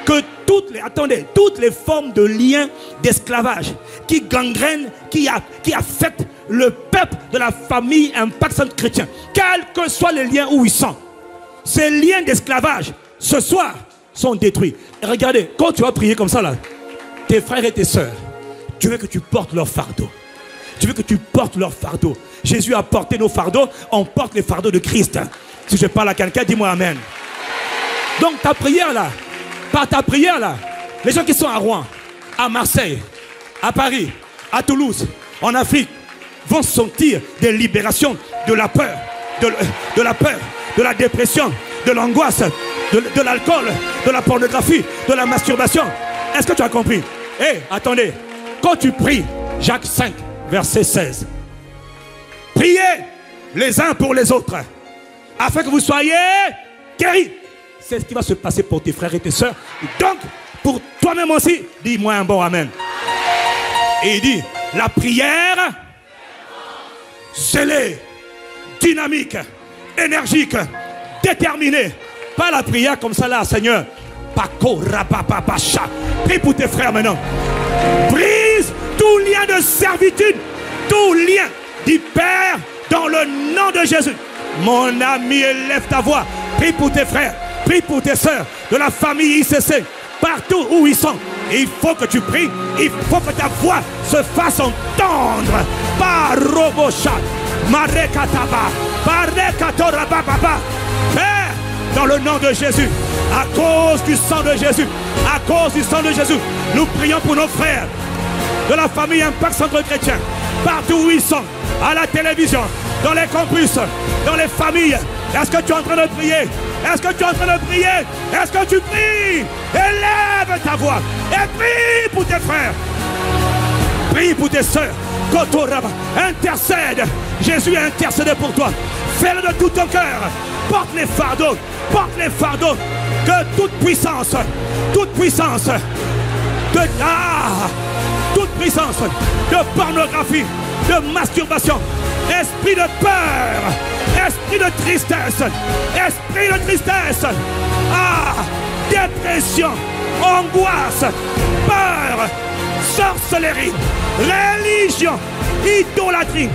A: Que toutes les formes de liens d'esclavage qui gangrènent, qui affectent le peuple de la famille Impact Centre Chrétien, quels que soient les liens où ils sont, ces liens d'esclavage, ce soir, sont détruits. Et regardez, quand tu vas prier comme ça, là, tes frères et tes sœurs, tu veux que tu portes leur fardeau. Tu veux que tu portes leur fardeau. Jésus a porté nos fardeaux, on porte les fardeaux de Christ. Si je parle à quelqu'un, dis-moi Amen. Donc ta prière là, par ta prière là, les gens qui sont à Rouen, à Marseille, à Paris, à Toulouse, en Afrique, vont sentir des libérations de la peur, de la peur, de la dépression, de l'angoisse, de l'alcool, de la pornographie, de la masturbation. Est-ce que tu as compris? Attendez, quand tu pries, Jacques 5, verset 16, priez les uns pour les autres, afin que vous soyez guéris. C'est ce qui va se passer pour tes frères et tes sœurs. Donc, pour toi-même aussi, dis-moi un bon Amen. Et il dit, la prière, scellée, dynamique, énergique, déterminée. Pas la prière comme ça là, Seigneur. Prie pour tes frères maintenant. Brise tout lien de servitude, tout lien. Dis Père, dans le nom de Jésus. Mon ami, élève ta voix. Prie pour tes frères, prie pour tes sœurs de la famille ICC, partout où ils sont. Et il faut que tu pries, il faut que ta voix se fasse entendre. Par Robosha, Marekataba, Parekatorababa. Père, dans le nom de Jésus, à cause du sang de Jésus, à cause du sang de Jésus, nous prions pour nos frères de la famille Impact Centre Chrétien, partout où ils sont, à la télévision, dans les campus, dans les familles. Est-ce que tu es en train de prier? Est-ce que tu es en train de prier? Est-ce que tu pries? Élève ta voix et prie pour tes frères. Prie pour tes sœurs. Kotoraba, intercède. Jésus a intercédé pour toi. Fais-le de tout ton cœur. Porte les fardeaux. Porte les fardeaux. Que toute puissance de pornographie, de masturbation, esprit de peur, esprit de tristesse, dépression, angoisse, peur, sorcellerie, religion, idolâtrie,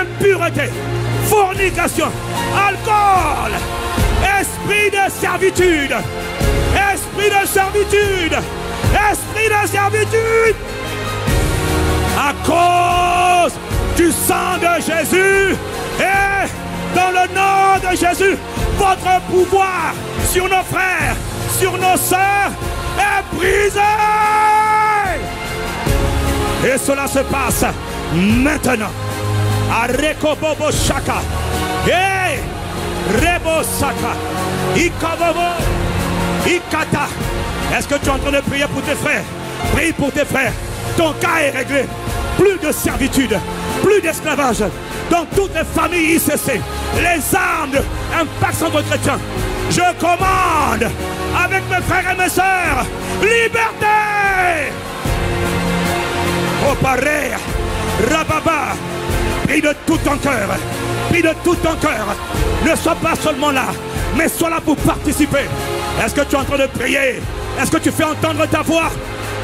A: impureté, fornication, alcool, esprit de servitude, à cause du sang de Jésus et dans le nom de Jésus, votre pouvoir sur nos frères, sur nos sœurs est brisé. Et cela se passe maintenant. Areko bobo shaka, rebo saka, ikabobo, ikata. Est-ce que tu es en train de prier pour tes frères? Prie pour tes frères. Ton cas est réglé. Plus de servitude, plus d'esclavage. Dans toutes les familles ICC, les armes Impact Centre Chrétien. Je commande avec mes frères et mes sœurs, liberté. Opare, rababa. Prie de tout ton cœur. Prie de tout ton cœur. Ne sois pas seulement là, mais sois là pour participer. Est-ce que tu es en train de prier? Est-ce que tu fais entendre ta voix?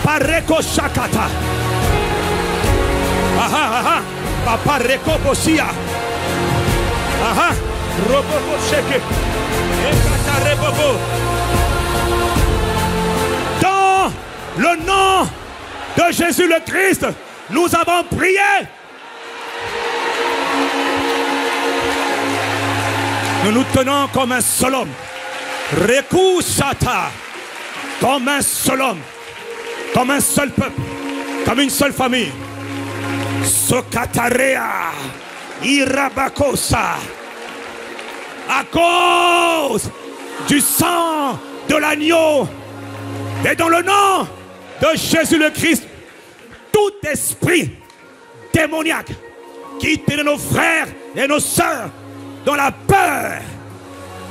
A: Pareko shakata. Papa reko bosia. Robobo sheke. Ekata rebobo. Dans le nom de Jésus le Christ, nous avons prié. Nous nous tenons comme un seul homme. Reku Sata. Comme un seul homme. Comme un seul peuple. Comme une seule famille. Sokatarea. Irabakosa. À cause du sang de l'agneau. Et dans le nom de Jésus le Christ, tout esprit démoniaque qui tenait nos frères et nos sœurs dans la peur,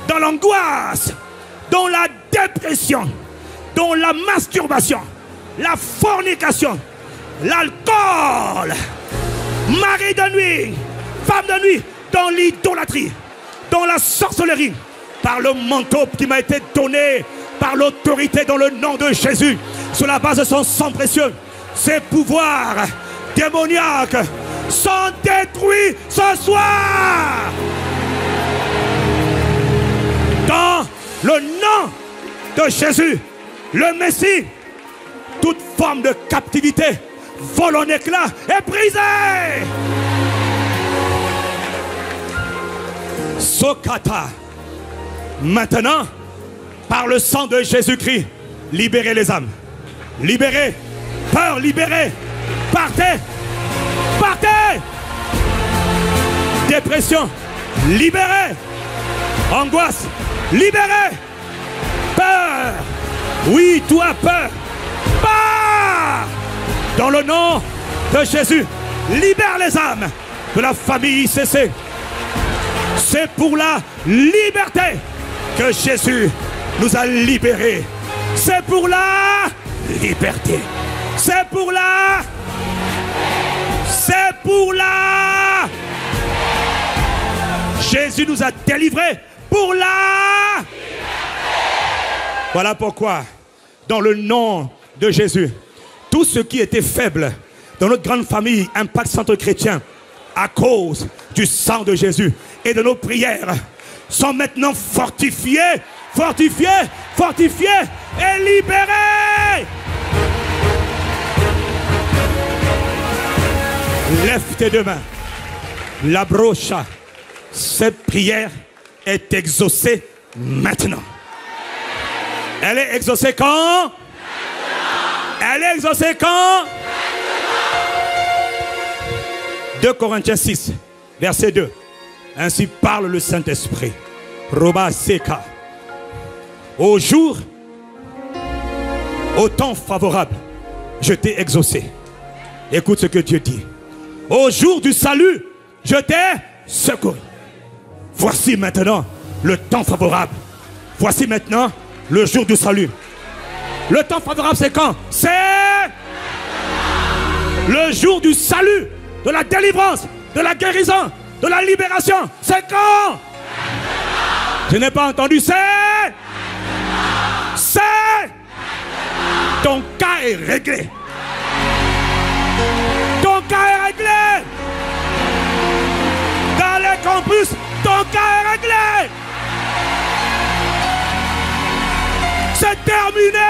A: dans l'angoisse, dont la dépression, dont la masturbation, la fornication, l'alcool, mari de nuit, femme de nuit, dans l'idolâtrie, dans la sorcellerie, par le manteau qui m'a été donné, par l'autorité dans le nom de Jésus, sur la base de son sang précieux, ces pouvoirs démoniaques sont détruits ce soir. Dans le nom de Jésus, le Messie, toute forme de captivité vole en éclats et brisée. Sokata. Maintenant, par le sang de Jésus-Christ, libérez les âmes. Libérez. Peur, libérez. Partez. Partez. Dépression, libérez. Angoisse, libérez. Peur. Oui, toi, peur. Pars. Dans le nom de Jésus, libère les âmes de la famille ICC. C'est pour la liberté que Jésus nous a libérés. C'est pour la liberté. C'est pour la... C'est pour la... Jésus nous a délivrés pour la... Voilà pourquoi, dans le nom de Jésus, tout ce qui était faible dans notre grande famille Impact Centre Chrétien, à cause du sang de Jésus et de nos prières, sont maintenant fortifiés, fortifiés, fortifiés et libérés. Lève tes deux mains. La brocha, cette prière est exaucée maintenant. Elle est exaucée quand? Elle est exaucée quand? 2 Corinthiens 6, verset 2. Ainsi parle le Saint-Esprit. Roba Seka. Au jour, au temps favorable, je t'ai exaucé. Écoute ce que Dieu dit. Au jour du salut, je t'ai secouru. Voici maintenant le temps favorable. Voici maintenant le jour du salut. Le temps favorable, c'est quand? C'est le jour du salut, de la délivrance, de la guérison, de la libération. C'est quand? Je n'ai pas entendu. C'est ton cas est réglé. Ton cas est réglé. Dans les campus, ton cas est réglé. C'est terminé.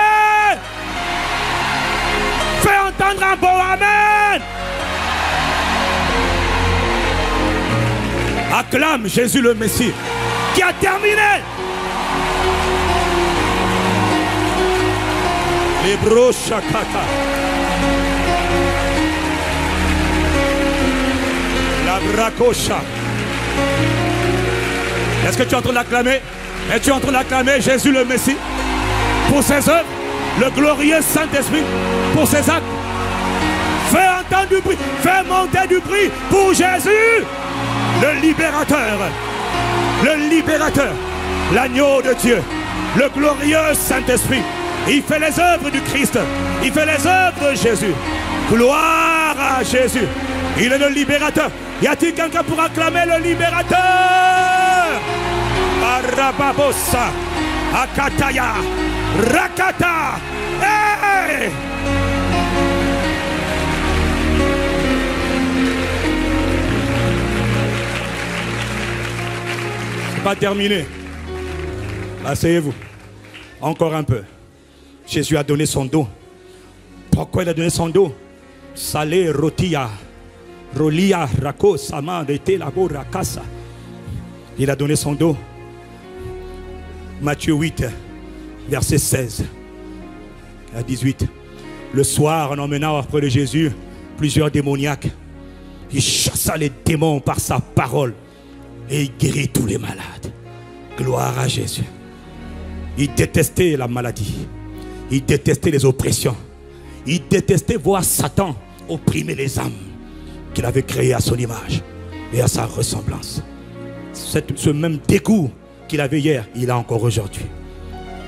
A: Fais entendre un beau amen. Acclame Jésus le Messie qui a terminé. Les brochakata. La bracocha. Est-ce que tu es en train d'acclamer? Es-tu en train d'acclamer Jésus le Messie pour ses œuvres, le glorieux Saint-Esprit pour ses actes? Fais entendre du bruit, fais monter du bruit pour Jésus, le libérateur, l'agneau de Dieu, le glorieux Saint-Esprit. Il fait les œuvres du Christ, il fait les œuvres de Jésus. Gloire à Jésus, il est le libérateur. Y a-t-il quelqu'un pour acclamer le libérateur? Arababosa, Akataya, Rakata. Hey! C'est pas terminé. Asseyez-vous. Encore un peu. Jésus a donné son dos. Pourquoi il a donné son dos? Salé rotia, rolia rako sama de labo rakasa. Il a donné son dos. Matthieu 8, verset 16 à 18. Le soir, en emmenant auprès de Jésus plusieurs démoniaques, il chassa les démons par sa parole et il guérit tous les malades. Gloire à Jésus. Il détestait la maladie. Il détestait les oppressions. Il détestait voir Satan opprimer les âmes qu'il avait créées à son image et à sa ressemblance. Ce même dégoût qu'il avait hier, il a encore aujourd'hui.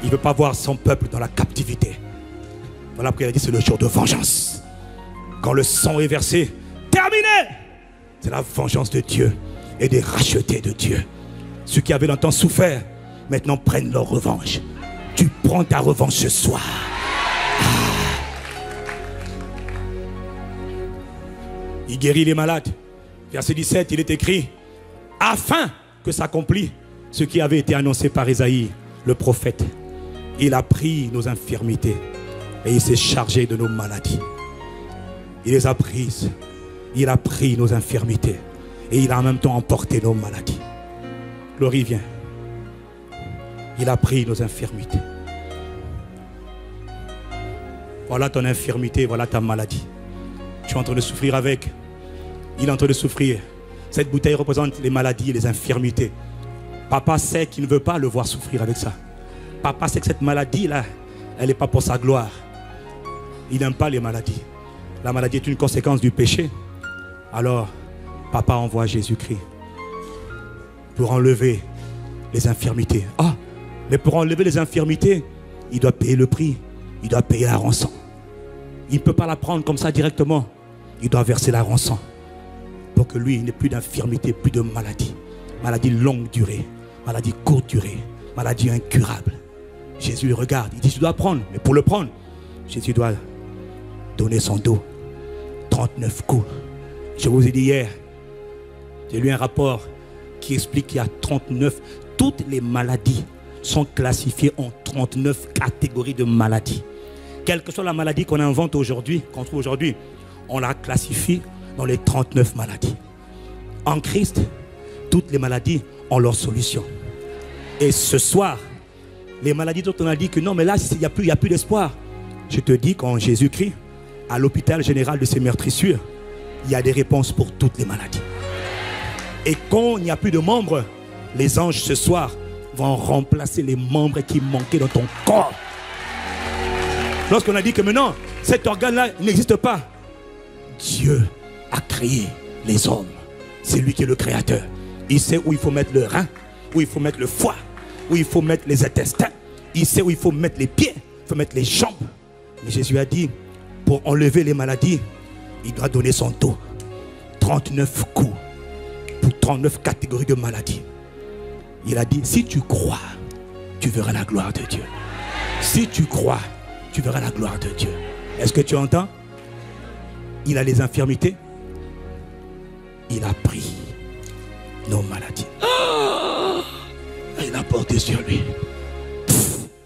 A: Il ne veut pas voir son peuple dans la captivité. Voilà pourquoi il a dit c'est le jour de vengeance. Quand le sang est versé, terminé. C'est la vengeance de Dieu et des rachetés de Dieu. Ceux qui avaient longtemps souffert, maintenant prennent leur revanche. Tu prends ta revanche ce soir. Il guérit les malades. Verset 17, il est écrit, afin que s'accomplisse ce qui avait été annoncé par Isaïe, le prophète. Il a pris nos infirmités et il s'est chargé de nos maladies. Il les a prises. Il a pris nos infirmités et il a en même temps emporté nos maladies. Glorie vient. Il a pris nos infirmités. Voilà ton infirmité, voilà ta maladie. Tu es en train de souffrir avec. Il est en train de souffrir. Cette bouteille représente les maladies et les infirmités. Papa sait qu'il ne veut pas le voir souffrir avec ça. Papa sait que cette maladie-là, elle n'est pas pour sa gloire. Il n'aime pas les maladies. La maladie est une conséquence du péché. Alors, papa envoie Jésus-Christ pour enlever les infirmités. Ah, mais pour enlever les infirmités, il doit payer le prix. Il doit payer la rançon. Il ne peut pas la prendre comme ça directement. Il doit verser la rançon pour que lui, il n'ait plus d'infirmité, plus de maladie. Maladie longue durée, maladie courte durée, maladie incurable. Jésus le regarde, il dit tu dois prendre, mais pour le prendre, Jésus doit donner son dos. 39 coups. Je vous ai dit hier, j'ai lu un rapport qui explique qu'il y a 39, toutes les maladies sont classifiées en 39 catégories de maladies. Quelle que soit la maladie qu'on invente aujourd'hui, qu'on trouve aujourd'hui, on la classifie dans les 39 maladies. En Christ, toutes les maladies ont leur solution. Et ce soir, les maladies dont on a dit que non, mais là, il n'y a plus d'espoir. Je te dis qu'en Jésus-Christ, à l'hôpital général de ces meurtrissures, il y a des réponses pour toutes les maladies. Et quand il n'y a plus de membres, les anges ce soir vont remplacer les membres qui manquaient dans ton corps. Lorsqu'on a dit que maintenant, cet organe-là n'existe pas, Dieu a créé les hommes. C'est lui qui est le créateur. Il sait où il faut mettre le rein, où il faut mettre le foie, où il faut mettre les intestins. Il sait où il faut mettre les pieds, il faut mettre les jambes. Mais Jésus a dit, pour enlever les maladies, il doit donner son dos. 39 coups pour 39 catégories de maladies. Il a dit, si tu crois, tu verras la gloire de Dieu. Si tu crois, tu verras la gloire de Dieu. Est-ce que tu entends? Il a les infirmités. Il a pris nos maladies. Oh, il a porté sur lui.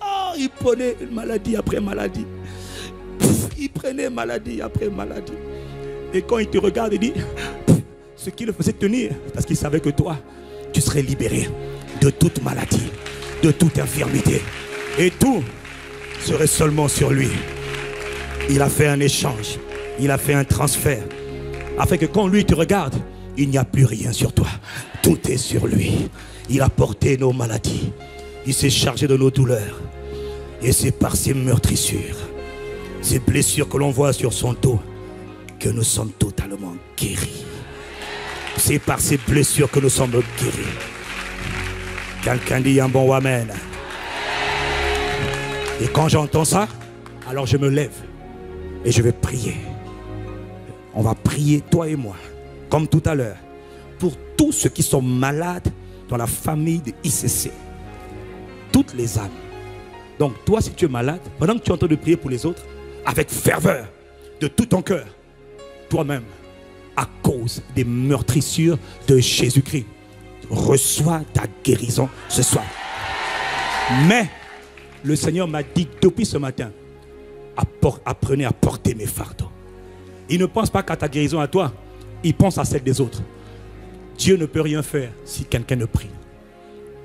A: Oh, il prenait maladie après maladie. Il prenait maladie après maladie. Et quand il te regarde, il dit, ce qui le faisait tenir, parce qu'il savait que toi, tu serais libéré de toute maladie, de toute infirmité. Et tout serait seulement sur lui. Il a fait un échange. Il a fait un transfert. Afin que quand lui te regarde, il n'y a plus rien sur toi. Tout est sur lui. Il a porté nos maladies. Il s'est chargé de nos douleurs. Et c'est par ces meurtrissures, ces blessures que l'on voit sur son dos, que nous sommes totalement guéris. C'est par ces blessures que nous sommes guéris. Quelqu'un dit un bon amen. Et quand j'entends ça, alors je me lève et je vais prier. On va prier, toi et moi, comme tout à l'heure, pour tous ceux qui sont malades dans la famille de ICC. Toutes les âmes. Donc toi, si tu es malade, pendant que tu es en train de prier pour les autres, avec ferveur, de tout ton cœur, toi-même, à cause des meurtrissures de Jésus-Christ, reçois ta guérison ce soir. Mais le Seigneur m'a dit depuis ce matin, apprenez à porter mes fardeaux. Il ne pense pas qu'à ta guérison à toi, il pense à celle des autres. Dieu ne peut rien faire si quelqu'un ne prie.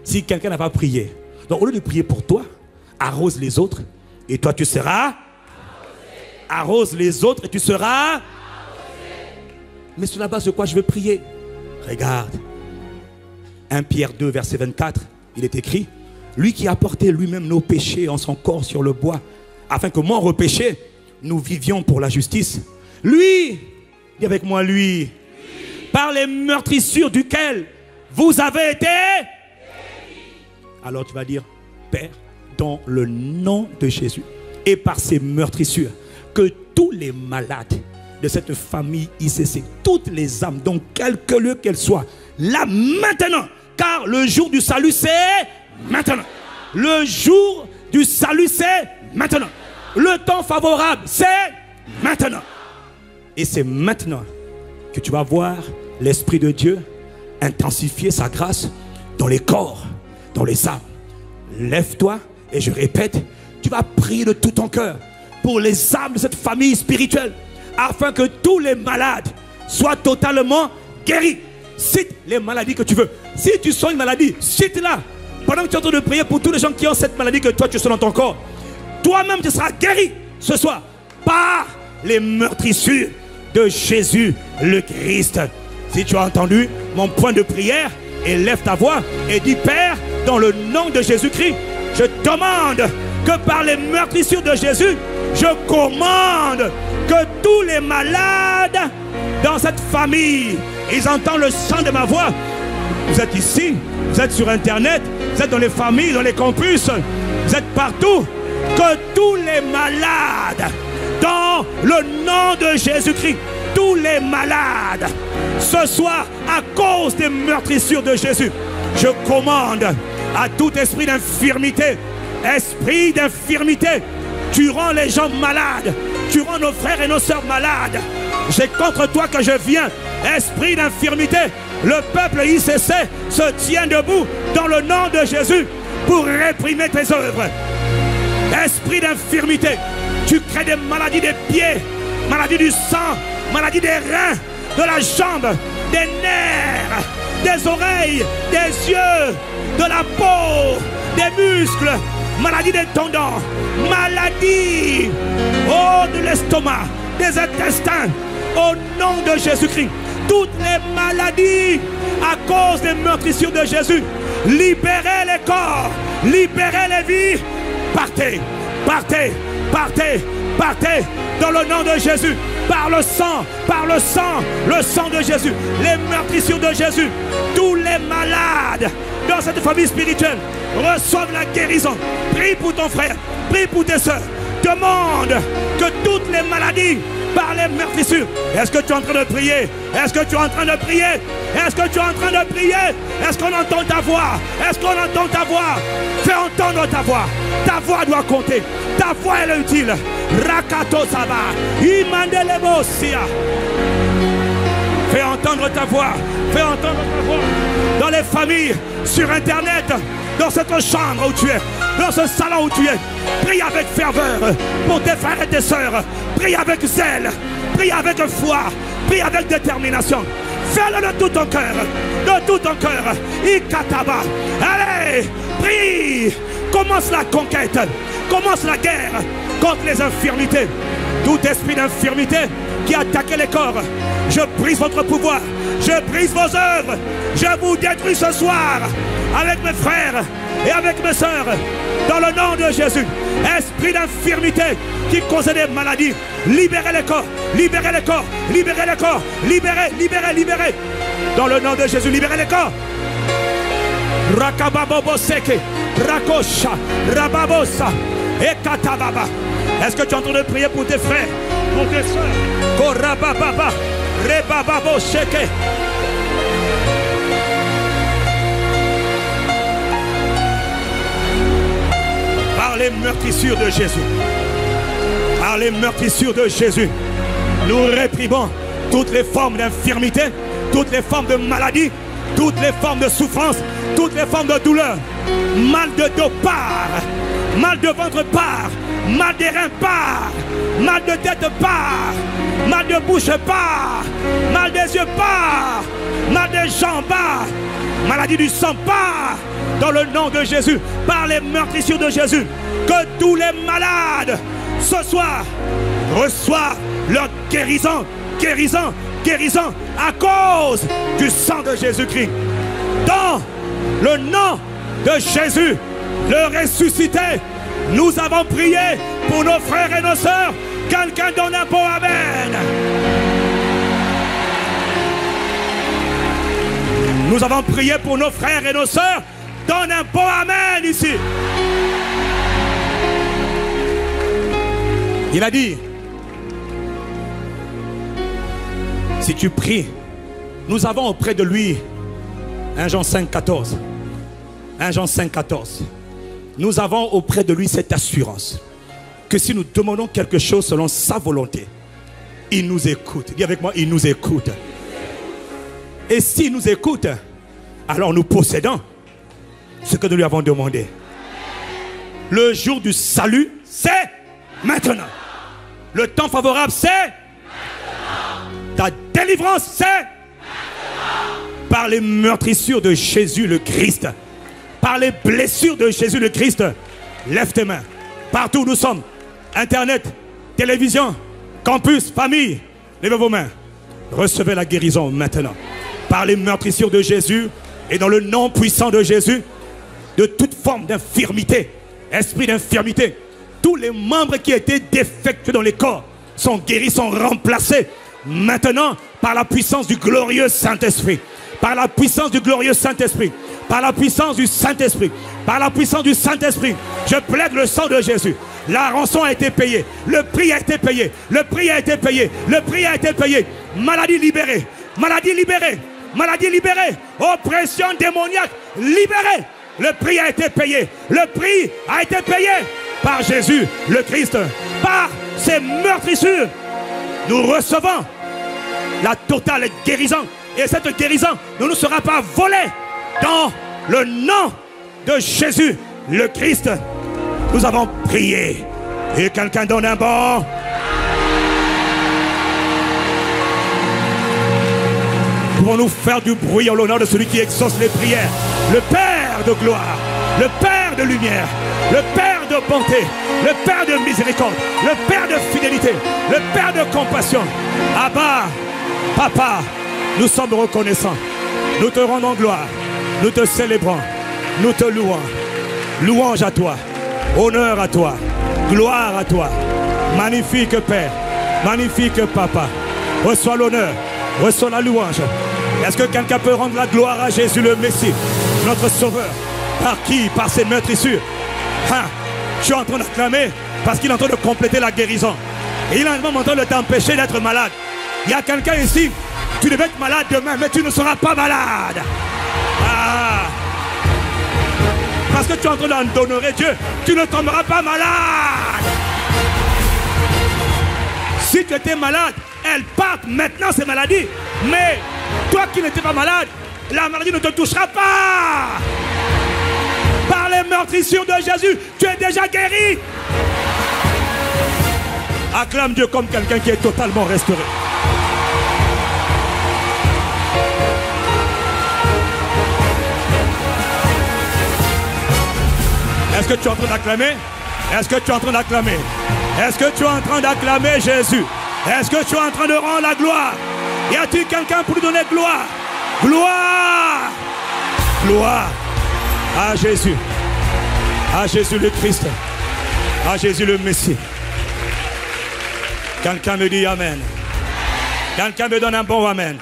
A: Si quelqu'un n'a pas prié. Donc au lieu de prier pour toi, arrose les autres et toi tu seras arrose les autres et tu seras. Mais sur la base de quoi je veux prier? Regarde. 1 Pierre 2, verset 24, il est écrit, lui qui a porté lui-même nos péchés en son corps sur le bois, afin que morts au péché, nous vivions pour la justice. Lui, dis avec moi, lui, par les meurtrissures duquel vous avez été. Alors tu vas dire, Père, dans le nom de Jésus et par ses meurtrissures, que tous les malades de cette famille ICC, toutes les âmes, dans quelque lieu qu'elles soient, là maintenant, car le jour du salut c'est maintenant. Le jour du salut c'est maintenant. Le temps favorable c'est maintenant. Et c'est maintenant que tu vas voir l'Esprit de Dieu intensifier sa grâce dans les corps, dans les âmes. Lève-toi et je répète, tu vas prier de tout ton cœur pour les âmes de cette famille spirituelle afin que tous les malades soient totalement guéris. Cite les maladies que tu veux. Si tu sens une maladie, cite-la. Pendant que tu es en train de prier pour tous les gens qui ont cette maladie que toi tu sens dans ton corps, toi-même tu seras guéri ce soir par les meurtrissures de Jésus le Christ. Si tu as entendu mon point de prière, élève ta voix et dis: Père, dans le nom de Jésus-Christ, je demande que par les meurtrissures de Jésus, je commande que tous les malades dans cette famille, ils entendent le chant de ma voix. Vous êtes ici, vous êtes sur internet, vous êtes dans les familles, dans les campus, vous êtes partout. Que tous les malades, dans le nom de Jésus-Christ, tous les malades, ce soir, à cause des meurtrissures de Jésus, je commande à tout esprit d'infirmité, tu rends les gens malades, tu rends nos frères et nos sœurs malades. C'est contre toi que je viens, esprit d'infirmité. Le peuple ICC se tient debout dans le nom de Jésus pour réprimer tes œuvres. Esprit d'infirmité, tu crées des maladies des pieds, maladies du sang, maladies des reins, de la jambe, des nerfs, des oreilles, des yeux, de la peau, des muscles, maladie des tendons, maladie, oh, de l'estomac, des intestins, au nom de Jésus-Christ. Toutes les maladies à cause des meurtrissures de Jésus, libérez les corps, libérez les vies. Partez, partez, partez, partez dans le nom de Jésus, par le sang, le sang de Jésus, les meurtrissures de Jésus. Tous les malades dans cette famille spirituelle reçoivent la guérison. Prie pour ton frère, prie pour tes soeurs. Demande que toutes les maladies par les meurtrissures. Est-ce que tu es en train de prier? Est-ce que tu es en train de prier? Est-ce que tu es en train de prier? Est-ce qu'on entend ta voix? Est-ce qu'on entend ta voix? Fais entendre ta voix. Ta voix doit compter. Ta voix elle est utile. Rakato Saba. Imandelebosia. Fais entendre ta voix. Fais entendre ta voix. Dans les familles, sur internet, dans cette chambre où tu es, dans ce salon où tu es, prie avec ferveur pour tes frères et tes sœurs. Prie avec zèle, prie avec foi, prie avec détermination. Fais-le de tout ton cœur, de tout ton cœur. Ikataba. Allez, prie. Commence la conquête, commence la guerre contre les infirmités. Tout esprit d'infirmité qui attaque les corps, je brise votre pouvoir, je brise vos œuvres, je vous détruis ce soir avec mes frères et avec mes sœurs, dans le nom de Jésus. Esprit d'infirmité qui cause des maladies, libérez les corps, libérez les corps, libérez les corps, libérez, libérez, libérez. Dans le nom de Jésus, libérez les corps. Rakababoboseke, Rakosha, Rababosa, Ekatababa. Est-ce que tu es en train de prier pour tes frères, pour tes soeurs? Korabababa, Rebababoseke. Par les meurtrissures de Jésus, par les meurtrissures de Jésus, nous réprimons toutes les formes d'infirmité, toutes les formes de maladie, toutes les formes de souffrance, toutes les formes de douleur. Mal de dos part, mal de ventre part, mal des reins part, mal de tête part, mal de bouche part, mal des yeux part, mal des jambes part, maladie du sang part. Dans le nom de Jésus, par les meurtrissures de Jésus, que tous les malades ce soir reçoivent leur guérison, guérison, guérison à cause du sang de Jésus-Christ. Dans le nom de Jésus, le ressuscité, nous avons prié pour nos frères et nos sœurs. Quelqu'un donne un bon amen. Nous avons prié pour nos frères et nos sœurs. Donne un bon amen ici. Il a dit, si tu pries, nous avons auprès de lui 1 Jean 5, 14. 1 Jean 5, 14. Nous avons auprès de lui cette assurance que si nous demandons quelque chose selon sa volonté, il nous écoute. Dis avec moi, il nous écoute. Et s'il nous écoute, alors nous possédons ce que nous lui avons demandé. Le jour du salut, c'est maintenant. Le temps favorable, c'est maintenant. Ta délivrance, c'est maintenant. Par les meurtrissures de Jésus le Christ, par les blessures de Jésus le Christ, lève tes mains. Partout où nous sommes, Internet, télévision, campus, famille, levez vos mains. Recevez la guérison maintenant. Par les meurtrissures de Jésus et dans le nom puissant de Jésus, de toute forme d'infirmité, esprit d'infirmité, tous les membres qui étaient défectueux dans les corps sont guéris, sont remplacés maintenant par la puissance du glorieux Saint-Esprit. Par la puissance du glorieux Saint-Esprit. Par la puissance du Saint-Esprit. Par la puissance du Saint-Esprit. Je plaide le sang de Jésus. La rançon a été payée. Le prix a été payé. Le prix a été payé. Le prix a été payé. Maladie libérée. Maladie libérée. Maladie libérée. Oppression démoniaque libérée. Le prix a été payé. Le prix a été payé par Jésus le Christ. Par ses meurtrissures, nous recevons la totale guérison. Et cette guérison ne nous sera pas volée dans le nom de Jésus le Christ. Nous avons prié. Et quelqu'un donne un bon. Pouvons-nous faire du bruit en l'honneur de celui qui exauce les prières, le Père de gloire, le Père de lumière, le Père de bonté, le Père de miséricorde, le Père de fidélité, le Père de compassion. Abba, Papa, nous sommes reconnaissants. Nous te rendons gloire. Nous te célébrons. Nous te louons. Louange à toi. Honneur à toi. Gloire à toi. Magnifique Père. Magnifique Papa. Reçois l'honneur. Reçois la louange. Est-ce que quelqu'un peut rendre la gloire à Jésus le Messie, notre Sauveur? Par qui? Par ses meurtrissures. Je suis en train d'acclamer parce qu'il est en train de compléter la guérison. Et il est en train de t'empêcher d'être malade. Il y a quelqu'un ici, tu devais être malade demain, mais tu ne seras pas malade. Parce que tu es en train d'honorer Dieu, tu ne tomberas pas malade. Si tu étais malade, elles partent maintenant ces maladies. Mais toi qui n'étais pas malade, la maladie ne te touchera pas. Par les meurtrissures de Jésus, tu es déjà guéri. Acclame Dieu comme quelqu'un qui est totalement restauré. Est-ce que tu es en train d'acclamer? Est-ce que tu es en train d'acclamer? Est-ce que tu es en train d'acclamer Jésus? Est-ce que tu es en train de rendre la gloire? Y a-t-il quelqu'un pour lui donner gloire? Gloire! Gloire à Jésus. À Jésus le Christ. À Jésus le Messie. Quelqu'un me dit Amen. Quelqu'un me donne un bon Amen.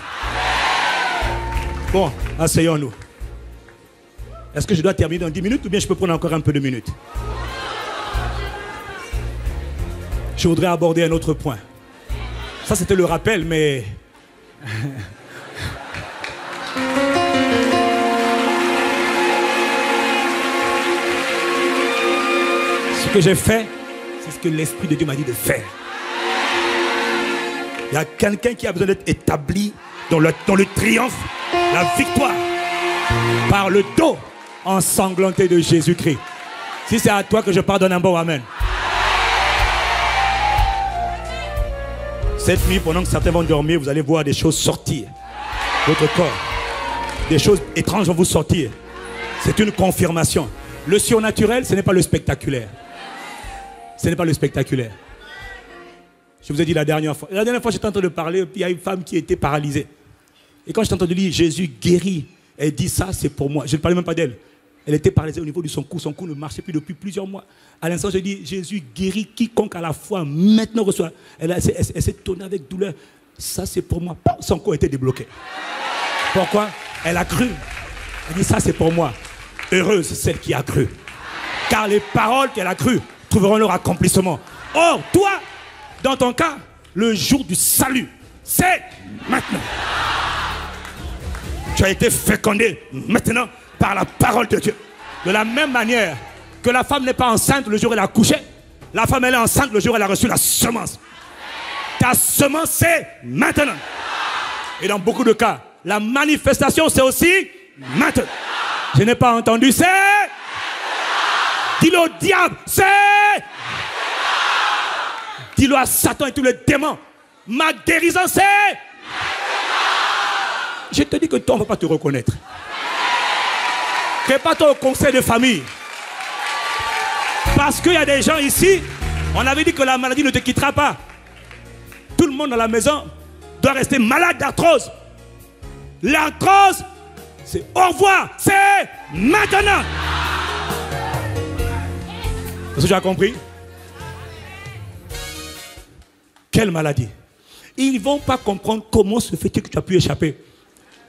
A: Bon, asseyons-nous. Est-ce que je dois terminer dans 10 minutes ou bien je peux prendre encore un peu de minutes? Je voudrais aborder un autre point. Ça, c'était le rappel, mais... Ce que j'ai fait, c'est ce que l'Esprit de Dieu m'a dit de faire. Il y a quelqu'un qui a besoin d'être établi dans le triomphe, la victoire, par le dos ensanglanté de Jésus-Christ. Si c'est à toi que je pardonne un bon Amen. Cette nuit, pendant que certains vont dormir, vous allez voir des choses sortir de votre corps. Des choses étranges vont vous sortir. C'est une confirmation. Le surnaturel, ce n'est pas le spectaculaire. Ce n'est pas le spectaculaire. Je vous ai dit la dernière fois. La dernière fois, j'étais en train de parler, il y a une femme qui était paralysée. Et quand j'étais en train de dire Jésus guérit, elle dit ça, c'est pour moi. Je ne parlais même pas d'elle. Elle était paralysée au niveau de son cou. Son cou ne marchait plus depuis plusieurs mois. À l'instant, je dis Jésus guérit quiconque à la foi maintenant reçoit. Elle s'est tournée avec douleur. Ça, c'est pour moi. Son cou était débloqué. Pourquoi? Elle a cru. Elle dit ça, c'est pour moi. Heureuse celle qui a cru. Car les paroles qu'elle a crues trouveront leur accomplissement. Or, toi, Dans ton cas, le jour du salut, c'est maintenant. Tu as été fécondé maintenant par la parole de Dieu. De la même manière que la femme n'est pas enceinte le jour où elle a accouché, la femme elle est enceinte le jour où elle a reçu la semence. Ta semence c'est maintenant. Et dans beaucoup de cas, la manifestation c'est aussi maintenant. Je n'ai pas entendu, c'est... Dis-le au diable, c'est... Dis-le à Satan et tous les démons. Ma guérison c'est... Je te dis que toi on ne va pas te reconnaître. Prépare-toi au conseil de famille. Parce qu'il y a des gens ici, on avait dit que la maladie ne te quittera pas. Tout le monde dans la maison doit rester malade d'arthrose. L'arthrose, c'est au revoir, c'est maintenant. Est-ce que tu as compris? Quelle maladie? Ils ne vont pas comprendre comment se fait-il que tu as pu échapper.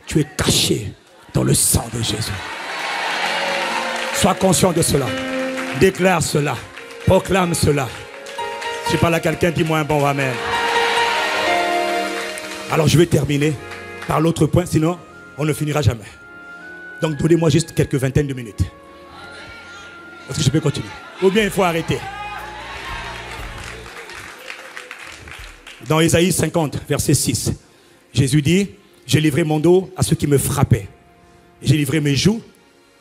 A: Tu es caché dans le sang de Jésus. Sois conscient de cela. Déclare cela. Proclame cela. Si je parle à quelqu'un, dis-moi un bon amen. Alors je vais terminer par l'autre point, sinon on ne finira jamais. Donc donnez-moi juste quelques vingtaines de minutes. Est-ce que je peux continuer? Ou bien il faut arrêter. Dans Ésaïe 50, verset 6, Jésus dit, j'ai livré mon dos à ceux qui me frappaient. J'ai livré mes joues.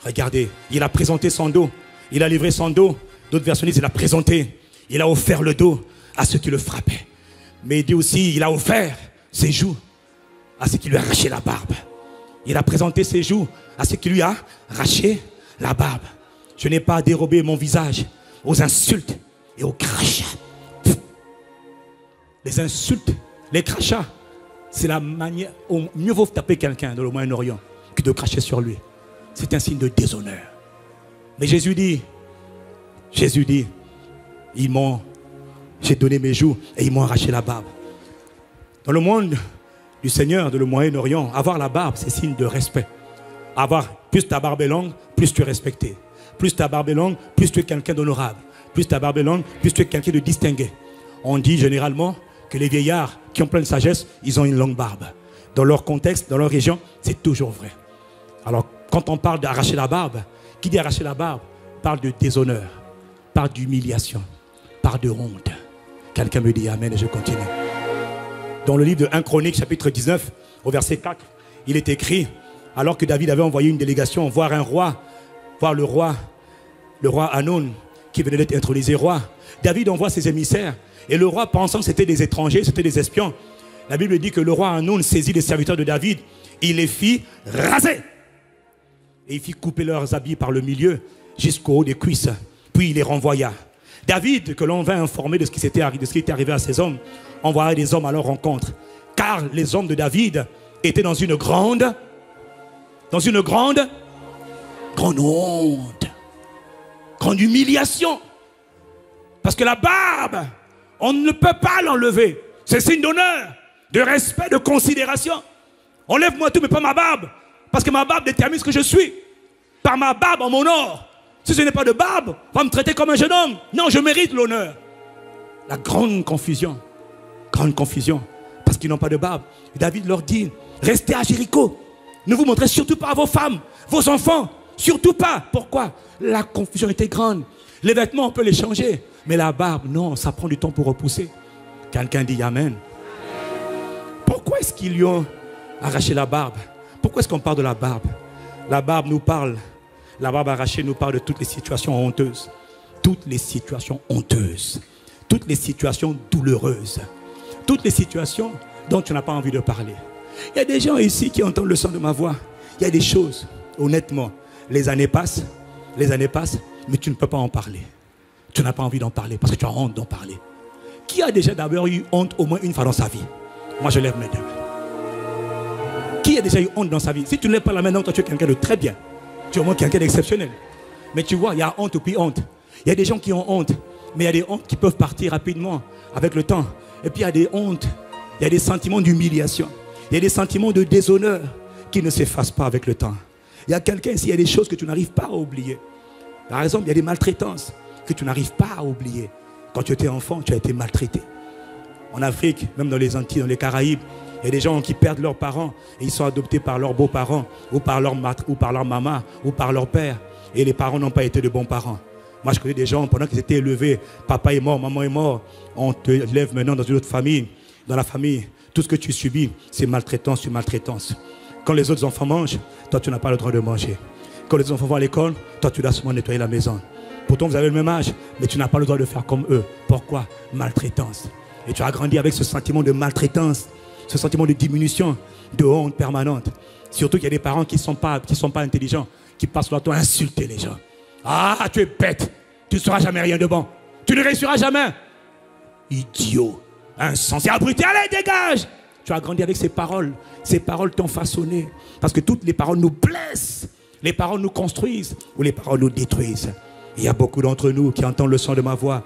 A: Regardez, il a présenté son dos. Il a livré son dos. D'autres versions disent, il a présenté. Il a offert le dos à ceux qui le frappaient. Mais il dit aussi, il a offert ses joues à ceux qui lui arrachaient la barbe. Il a présenté ses joues à ceux qui lui a arraché la barbe. Je n'ai pas dérobé mon visage aux insultes et aux crachats. Les insultes, les crachats, c'est la manière... Mieux vaut taper quelqu'un dans le Moyen-Orient que de cracher sur lui. C'est un signe de déshonneur. Mais Jésus dit, j'ai donné mes joues et ils m'ont arraché la barbe. Dans le monde du Seigneur, de le Moyen-Orient, avoir la barbe, c'est signe de respect. Plus ta barbe est longue, plus tu es respecté. Plus ta barbe est longue, plus tu es quelqu'un d'honorable. Plus ta barbe est longue, plus tu es quelqu'un de distingué. On dit généralement que les vieillards qui ont plein de sagesse, ils ont une longue barbe. Dans leur contexte, dans leur région, c'est toujours vrai. Alors, quand on parle d'arracher la barbe, qui dit arracher la barbe parle de déshonneur, parle d'humiliation, parle de honte. Quelqu'un me dit amen et je continue. Dans le livre de 1 Chronique, chapitre 19, au verset 4, il est écrit, alors que David avait envoyé une délégation voir un roi, voir le roi Hanon, qui venait d'être intronisé roi. David envoie ses émissaires, et le roi, pensant que c'était des étrangers, c'était des espions, la Bible dit que le roi Hanon saisit les serviteurs de David, il les fit raser. Et il fit couper leurs habits par le milieu jusqu'au haut des cuisses. Puis il les renvoya. David, que l'on vint informer de ce qui était arrivé à ces hommes, envoya des hommes à leur rencontre. Car les hommes de David étaient dans une grande honte, grande humiliation. Parce que la barbe, on ne peut pas l'enlever. C'est signe d'honneur, de respect, de considération. Enlève-moi tout, mais pas ma barbe. Parce que ma barbe détermine ce que je suis. Par ma barbe, on m'honore. Si je n'ai pas de barbe, on va me traiter comme un jeune homme. Non, je mérite l'honneur. La grande confusion. Parce qu'ils n'ont pas de barbe. David leur dit, restez à Jéricho. Ne vous montrez surtout pas à vos femmes, vos enfants. Surtout pas. Pourquoi? La confusion était grande. Les vêtements, on peut les changer. Mais la barbe, non, ça prend du temps pour repousser. Quelqu'un dit amen. Pourquoi est-ce qu'ils lui ont arraché la barbe? Pourquoi est-ce qu'on parle de la barbe? La barbe nous parle, la barbe arrachée nous parle de toutes les situations honteuses. Toutes les situations honteuses. Toutes les situations douloureuses. Toutes les situations dont tu n'as pas envie de parler. Il y a des gens ici qui entendent le son de ma voix. Il y a des choses, honnêtement, les années passent, mais tu ne peux pas en parler. Tu n'as pas envie d'en parler parce que tu as honte d'en parler. Qui a déjà d'abord eu honte au moins une fois dans sa vie? Moi, je lève mes deux mains. Qui a déjà eu honte dans sa vie? Si tu ne lèves pas la main, toi tu es quelqu'un de très bien. Tu es au moins quelqu'un d'exceptionnel. Mais tu vois, il y a honte puis honte. Il y a des gens qui ont honte, mais il y a des hontes qui peuvent partir rapidement avec le temps. Et puis il y a des hontes, il y a des sentiments d'humiliation. Il y a des sentiments de déshonneur qui ne s'effacent pas avec le temps. Il y a quelqu'un ici, il y a des choses que tu n'arrives pas à oublier. Par exemple, il y a des maltraitances que tu n'arrives pas à oublier. Quand tu étais enfant, tu as été maltraité. En Afrique, même dans les Antilles, dans les Caraïbes, il y a des gens qui perdent leurs parents et ils sont adoptés par leurs beaux-parents ou par leur maman ou par leur père. Et les parents n'ont pas été de bons parents. Moi, je connais des gens, pendant qu'ils étaient élevés, papa est mort, maman est mort, on te lève maintenant dans une autre famille. Dans la famille, tout ce que tu subis, c'est maltraitance sur maltraitance. Quand les autres enfants mangent, toi, tu n'as pas le droit de manger. Quand les enfants vont à l'école, toi, tu dois seulement nettoyer la maison. Pourtant, vous avez le même âge, mais tu n'as pas le droit de faire comme eux. Pourquoi? Maltraitance. Et tu as grandi avec ce sentiment de maltraitance, ce sentiment de diminution, de honte permanente. Surtout qu'il y a des parents qui ne sont pas intelligents, qui passent leur temps à insulter les gens. Ah, tu es bête, tu ne seras jamais rien de bon, tu ne réussiras jamais. Idiot, insensé, abruti, allez, dégage. Tu as grandi avec ces paroles t'ont façonné. Parce que toutes les paroles nous blessent, les paroles nous construisent ou les paroles nous détruisent. Il y a beaucoup d'entre nous qui entendent le son de ma voix.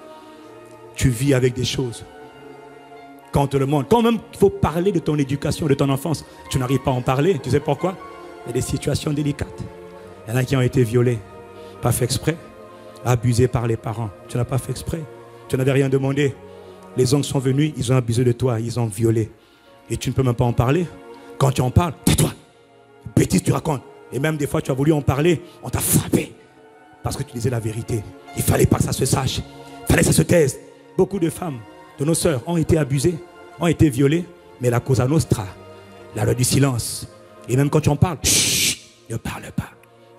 A: Tu vis avec des choses. Quand on te le montre, quand même il faut parler de ton éducation, de ton enfance, tu n'arrives pas à en parler. Tu sais pourquoi? Il y a des situations délicates. Il y en a qui ont été violés, pas fait exprès, abusés par les parents. Tu n'as pas fait exprès. Tu n'avais rien demandé. Les oncles sont venus, ils ont abusé de toi, ils ont violé. Et tu ne peux même pas en parler. Quand tu en parles, tais-toi. Bêtise tu racontes. Et même des fois tu as voulu en parler, on t'a frappé. Parce que tu disais la vérité. Il ne fallait pas que ça se sache. Il fallait que ça se taise. Beaucoup de femmes, de nos sœurs, ont été abusées, ont été violées. Mais la causa nostra, la loi du silence. Et même quand tu en parles, chut, ne parle pas.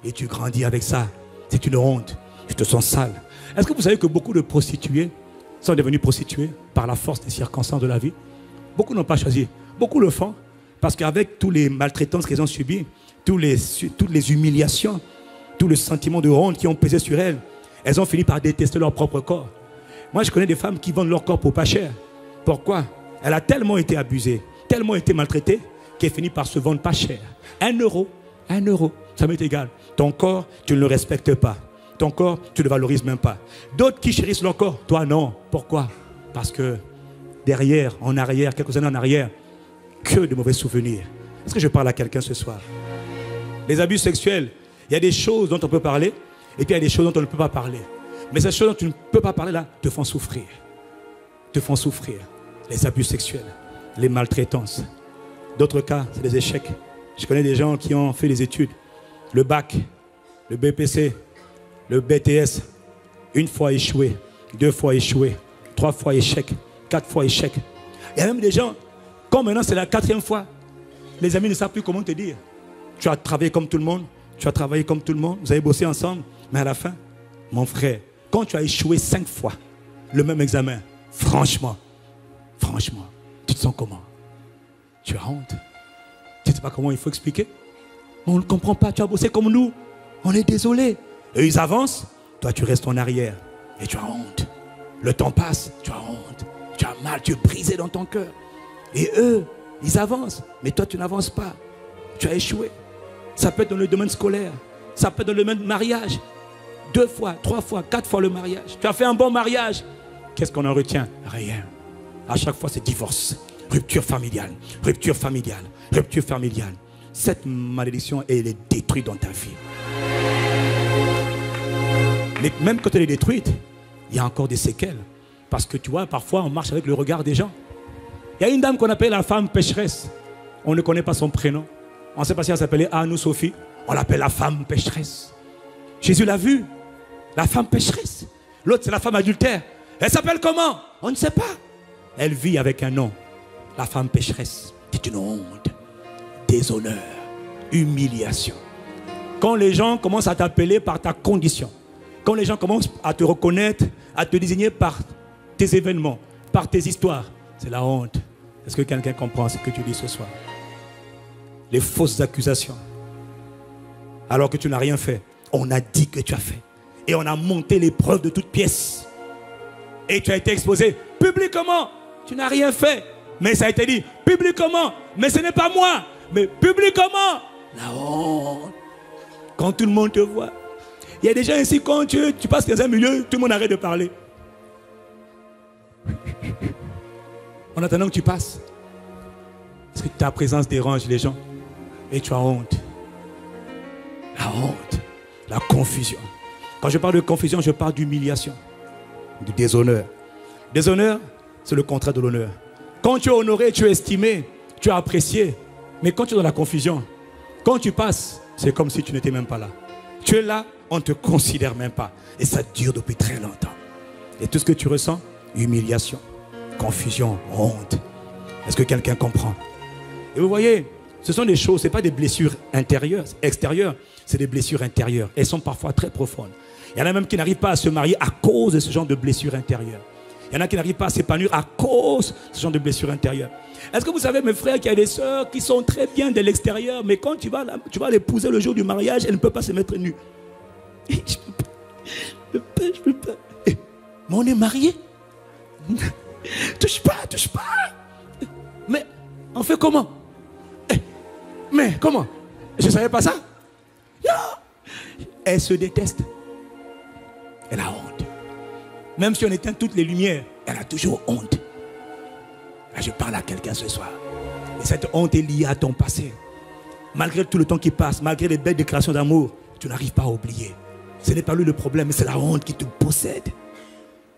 A: Et tu grandis avec ça. C'est une honte. Tu te sens sale. Est-ce que vous savez que beaucoup de prostituées sont devenues prostituées par la force des circonstances de la vie? Beaucoup n'ont pas choisi. Beaucoup le font parce qu'avec tous les maltraitances qu'elles ont subies, toutes les humiliations, tout le sentiment de honte qui ont pesé sur elles, elles ont fini par détester leur propre corps. Moi, je connais des femmes qui vendent leur corps pour pas cher. Pourquoi? Elle a tellement été abusée, tellement été maltraitée, qu'elle finit par se vendre pas cher. 1 euro, ça m'est égal. Ton corps, tu ne le respectes pas. Ton corps, tu ne le valorises même pas. D'autres qui chérissent leur corps, toi non. Pourquoi? Parce que derrière, en arrière, quelques années en arrière, que de mauvais souvenirs. Est-ce que je parle à quelqu'un ce soir? Les abus sexuels, il y a des choses dont on peut parler, et puis il y a des choses dont on ne peut pas parler. Mais ces choses dont tu ne peux pas parler là, te font souffrir. Te font souffrir. Les abus sexuels, les maltraitances. D'autres cas, c'est des échecs. Je connais des gens qui ont fait des études. Le bac, le BPC, le BTS. 1 fois échoué, 2 fois échoué, 3 fois échec, 4 fois échec. Il y a même des gens, quand maintenant c'est la 4e fois, les amis ne savent plus comment te dire. Tu as travaillé comme tout le monde, tu as travaillé comme tout le monde, vous avez bossé ensemble, mais à la fin, mon frère, quand tu as échoué 5 fois le même examen, franchement, tu te sens comment? Tu as honte. Tu ne sais pas comment il faut expliquer. On ne comprend pas, tu as bossé comme nous, on est désolé. Et ils avancent, toi tu restes en arrière et tu as honte. Le temps passe, tu as honte, tu as mal, tu es brisé dans ton cœur. Et eux, ils avancent, mais toi tu n'avances pas. Tu as échoué. Ça peut être dans le domaine scolaire, ça peut être dans le domaine mariage. 2 fois, 3 fois, 4 fois le mariage. Tu as fait un bon mariage. Qu'est-ce qu'on en retient? Rien. À chaque fois c'est divorce, rupture familiale, rupture familiale, rupture familiale. Cette malédiction, elle est détruite dans ta vie. Mais même quand elle est détruite, il y a encore des séquelles. Parce que tu vois, parfois on marche avec le regard des gens. Il y a une dame qu'on appelle la femme pécheresse. On ne connaît pas son prénom. On ne sait pas si elle s'appelait Anne ou Sophie. On l'appelle la femme pécheresse. Jésus l'a vue. La femme pécheresse. L'autre, c'est la femme adultère. Elle s'appelle comment? On ne sait pas. Elle vit avec un nom. La femme pécheresse. C'est une honte, déshonneur, humiliation. Quand les gens commencent à t'appeler par ta condition, quand les gens commencent à te reconnaître, à te désigner par tes événements, par tes histoires, c'est la honte. Est-ce que quelqu'un comprend ce que tu dis ce soir? Les fausses accusations. Alors que tu n'as rien fait. On a dit que tu as fait. Et on a monté les preuves de toutes pièces. Et tu as été exposé publiquement. Tu n'as rien fait. Mais ça a été dit publiquement. Mais ce n'est pas moi. Mais publiquement. La honte. Quand tout le monde te voit. Il y a des gens ici, quand tu passes dans un milieu, tout le monde arrête de parler. En attendant que tu passes. Parce que ta présence dérange les gens. Et tu as honte. La honte. La confusion. Quand je parle de confusion, je parle d'humiliation. De déshonneur. Déshonneur, c'est le contraire de l'honneur. Quand tu es honoré, tu es estimé, tu es apprécié. Mais quand tu es dans la confusion, quand tu passes, c'est comme si tu n'étais même pas là. Tu es là, on ne te considère même pas. Et ça dure depuis très longtemps. Et tout ce que tu ressens, humiliation, confusion, honte. Est-ce que quelqu'un comprend? Et vous voyez, ce sont des choses, ce n'est pas des blessures intérieures, extérieures, c'est des blessures intérieures. Elles sont parfois très profondes. Il y en a même qui n'arrivent pas à se marier à cause de ce genre de blessures intérieures. Il y en a qui n'arrivent pas à s'épanouir à cause de ce genre de blessures intérieures. Est-ce que vous savez, mes frères, qu'il y a des sœurs qui sont très bien de l'extérieur, mais quand tu vas l'épouser le jour du mariage, elle ne peut pas se mettre nue. Je ne peux pas. Mais on est mariés. Touche pas, touche pas. Mais on fait comment? Mais comment? Je ne savais pas ça. Non. Elle se déteste. Elle a honte. Même si on éteint toutes les lumières, elle a toujours honte. Là, je parle à quelqu'un ce soir. Et cette honte est liée à ton passé. Malgré tout le temps qui passe, malgré les belles déclarations d'amour, tu n'arrives pas à oublier. Ce n'est pas lui le problème, mais c'est la honte qui te possède.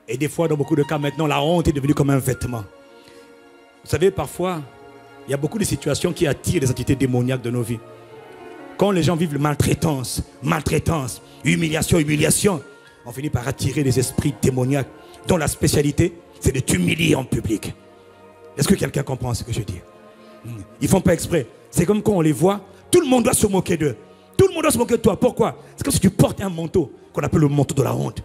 A: Et des fois, dans beaucoup de cas maintenant, la honte est devenue comme un vêtement. Vous savez, parfois, il y a beaucoup de situations qui attirent les entités démoniaques de nos vies. Quand les gens vivent maltraitance, humiliation, on finit par attirer les esprits démoniaques dont la spécialité, c'est de t'humilier en public. Est-ce que quelqu'un comprend ce que je dis? Ils ne font pas exprès. C'est comme quand on les voit, tout le monde doit se moquer d'eux. Tout le monde doit se moquer de toi. Pourquoi? C'est comme si tu portes un manteau qu'on appelle le manteau de la honte.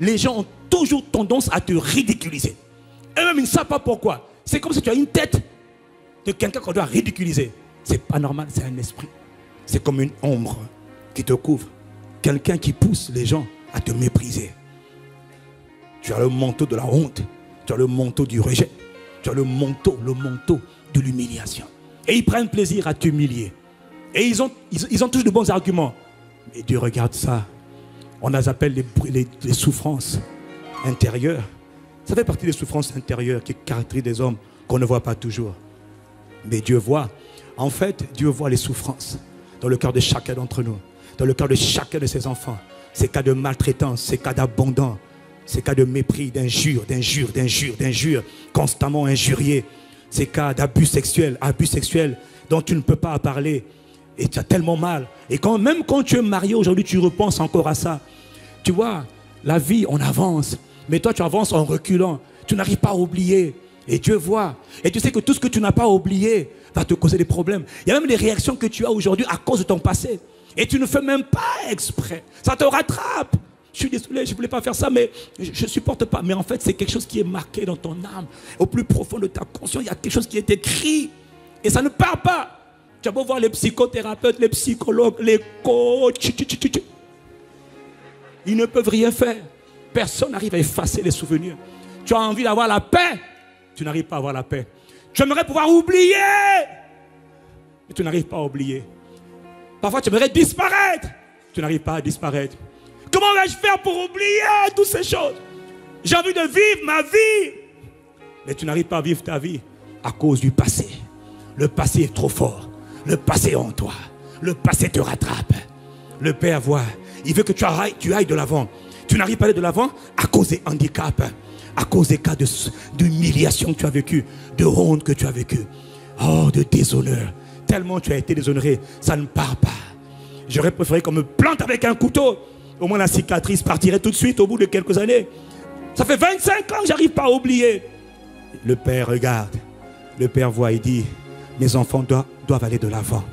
A: Les gens ont toujours tendance à te ridiculiser. Et même ils ne savent pas pourquoi. C'est comme si tu as une tête de quelqu'un qu'on doit ridiculiser. C'est pas normal, c'est un esprit. C'est comme une ombre qui te couvre. Quelqu'un qui pousse les gens à te mépriser. Tu as le manteau de la honte. Tu as le manteau du rejet. Tu as le manteau de l'humiliation. Et ils prennent plaisir à t'humilier. Et ils ont toujours de bons arguments. Mais Dieu regarde ça. On les appelle les souffrances intérieures. Ça fait partie des souffrances intérieures qui caractérisent des hommes qu'on ne voit pas toujours. Mais Dieu voit. En fait, Dieu voit les souffrances dans le cœur de chacun d'entre nous. Dans le cœur de chacun de ses enfants. Ces cas de maltraitance, ces cas d'abandon, ces cas de mépris, d'injure, constamment injurié. Ces cas d'abus sexuels dont tu ne peux pas parler. Et tu as tellement mal. Et même quand tu es marié aujourd'hui, tu repenses encore à ça. Tu vois, la vie, on avance. Mais toi, tu avances en reculant. Tu n'arrives pas à oublier. Et Dieu voit. Et tu sais que tout ce que tu n'as pas oublié va te causer des problèmes. Il y a même des réactions que tu as aujourd'hui à cause de ton passé. Et tu ne fais même pas exprès. Ça te rattrape. Je suis désolé, je ne voulais pas faire ça, mais je ne supporte pas. Mais en fait, c'est quelque chose qui est marqué dans ton âme. Au plus profond de ta conscience, il y a quelque chose qui est écrit. Et ça ne part pas. Tu vas beau voir les psychothérapeutes, les psychologues, les coachs. Ils ne peuvent rien faire. Personne n'arrive à effacer les souvenirs. Tu as envie d'avoir la paix. Tu n'arrives pas à avoir la paix. Tu aimerais pouvoir oublier. Mais tu n'arrives pas à oublier. Parfois, tu aimerais disparaître. Tu n'arrives pas à disparaître. Comment vais-je faire pour oublier toutes ces choses? J'ai envie de vivre ma vie. Mais tu n'arrives pas à vivre ta vie à cause du passé. Le passé est trop fort. Le passé est en toi. Le passé te rattrape. Le Père voit. Il veut que tu ailles de l'avant. Tu n'arrives pas à aller de l'avant à cause des handicaps. À cause des cas d'humiliation que tu as vécu. De honte que tu as vécu. Oh, de déshonneur. Tellement tu as été déshonoré. Ça ne part pas. J'aurais préféré qu'on me plante avec un couteau. Au moins la cicatrice partirait tout de suite au bout de quelques années. Ça fait 25 ans que je n'arrive pas à oublier. Le Père regarde. Le Père voit et dit, mes enfants doivent aller de l'avant.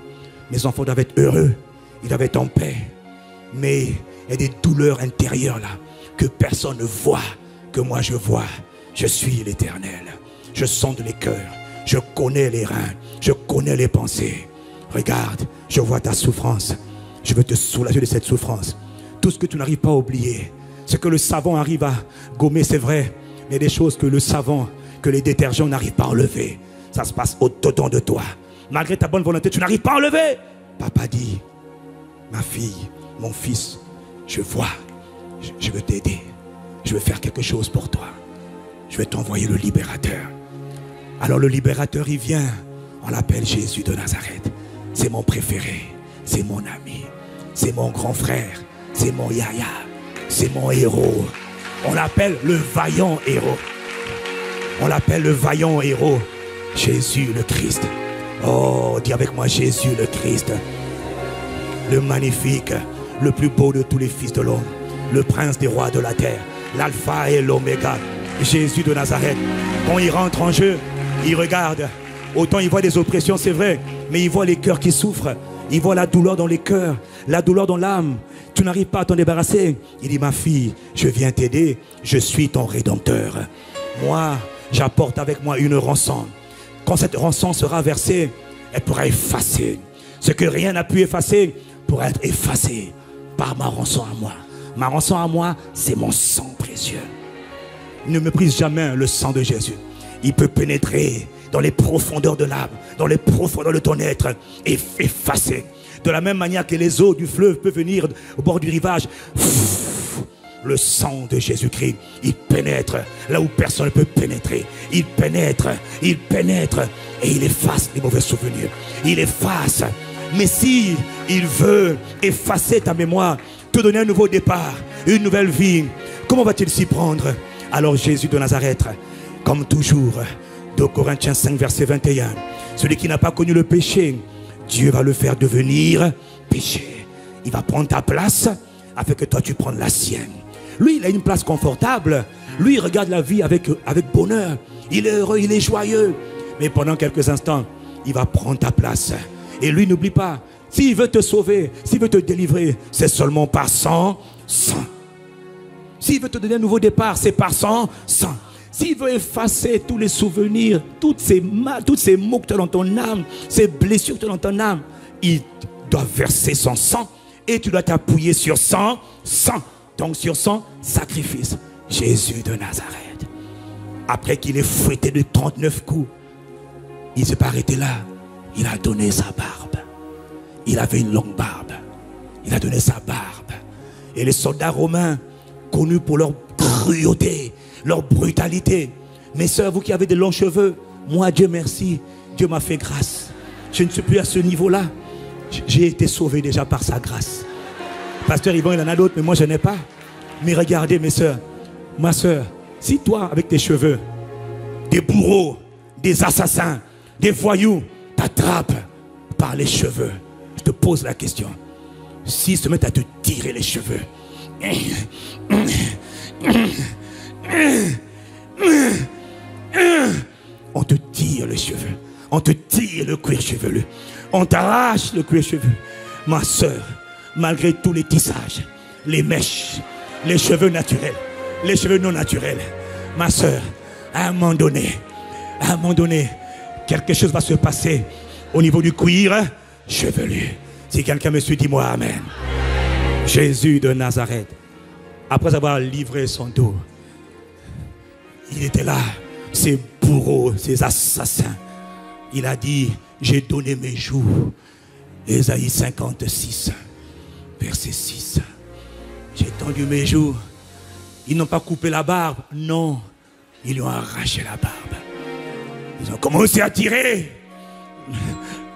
A: Mes enfants doivent être heureux. Ils doivent être en paix. Mais il y a des douleurs intérieures là que personne ne voit, que moi je vois. Je suis l'Éternel. Je sonde les cœurs. Je connais les reins. Je connais les pensées. Regarde, je vois ta souffrance. Je veux te soulager de cette souffrance. Tout ce que tu n'arrives pas à oublier, ce que le savon arrive à gommer, c'est vrai. Mais il y a des choses que le savon, que les détergents n'arrivent pas à enlever. Ça se passe au-dedans de toi. Malgré ta bonne volonté, tu n'arrives pas à enlever. Papa dit, ma fille, mon fils, je vois, je veux t'aider. Je veux faire quelque chose pour toi. Je vais t'envoyer le libérateur. Alors le libérateur, il vient. On l'appelle Jésus de Nazareth. C'est mon préféré. C'est mon ami. C'est mon grand frère. C'est mon yaya. C'est mon héros. On l'appelle le vaillant héros. On l'appelle le vaillant héros. Jésus le Christ. Oh, dis avec moi, Jésus le Christ. Le magnifique, le plus beau de tous les fils de l'homme. Le prince des rois de la terre. L'alpha et l'oméga. Jésus de Nazareth. Quand il rentre en jeu, il regarde. Autant il voit des oppressions, c'est vrai, mais il voit les cœurs qui souffrent. Il voit la douleur dans les cœurs, la douleur dans l'âme. Tu n'arrives pas à t'en débarrasser. Il dit, ma fille, je viens t'aider. Je suis ton rédempteur. Moi, j'apporte avec moi une rançon. Quand cette rançon sera versée, elle pourra effacer. Ce que rien n'a pu effacer pourra être effacé par ma rançon à moi. Ma rançon à moi, c'est mon sang précieux. Ne méprise jamais le sang de Jésus. Il peut pénétrer dans les profondeurs de l'âme, dans les profondeurs de ton être, et effacer. De la même manière que les eaux du fleuve peuvent venir au bord du rivage, le sang de Jésus-Christ, il pénètre là où personne ne peut pénétrer. Il pénètre, et il efface les mauvais souvenirs. Il efface. Mais si il veut effacer ta mémoire, te donner un nouveau départ, une nouvelle vie, comment va-t-il s'y prendre? Alors Jésus de Nazareth, comme toujours, 2 Corinthiens 5, verset 21, celui qui n'a pas connu le péché, Dieu va le faire devenir péché. Il va prendre ta place afin que toi tu prennes la sienne. Lui, il a une place confortable. Lui, il regarde la vie avec bonheur. Il est heureux, il est joyeux. Mais pendant quelques instants, il va prendre ta place. Et lui, n'oublie pas, s'il veut te sauver, s'il veut te délivrer, c'est seulement par son sang. S'il veut te donner un nouveau départ, c'est par son sang. S'il veut effacer tous les souvenirs, toutes ces maux que tu as dans ton âme, ces blessures que tu as dans ton âme, il doit verser son sang et tu dois t'appuyer sur son sang. Donc sur son sacrifice. Jésus de Nazareth. Après qu'il ait fouetté de 39 coups, il ne s'est pas arrêté là. Il a donné sa barbe. Il avait une longue barbe. Il a donné sa barbe. Et les soldats romains, connus pour leur cruauté, leur brutalité. Mes soeurs, vous qui avez de longs cheveux, moi, Dieu merci, Dieu m'a fait grâce. Je ne suis plus à ce niveau-là. J'ai été sauvé déjà par sa grâce. Pasteur Yvon, il en a d'autres, mais moi, je n'ai pas. Mais regardez, mes soeurs, ma soeur, si toi, avec tes cheveux, des bourreaux, des assassins, des voyous, t'attrapent par les cheveux, je te pose la question. S'ils se mettent à te tirer les cheveux, on te tire les cheveux, on te tire le cuir chevelu, on t'arrache le cuir chevelu. Ma soeur, malgré tous les tissages, les mèches, les cheveux naturels, les cheveux non naturels, ma soeur, à un moment donné, quelque chose va se passer au niveau du cuir chevelu. Si quelqu'un me suit, dis-moi amen. Jésus de Nazareth, après avoir livré son dos, il était là, ces bourreaux, ces assassins. Il a dit, j'ai donné mes joues. Ésaïe 56, verset 6. J'ai tendu mes joues. Ils n'ont pas coupé la barbe. Non, ils lui ont arraché la barbe. Ils ont commencé à tirer.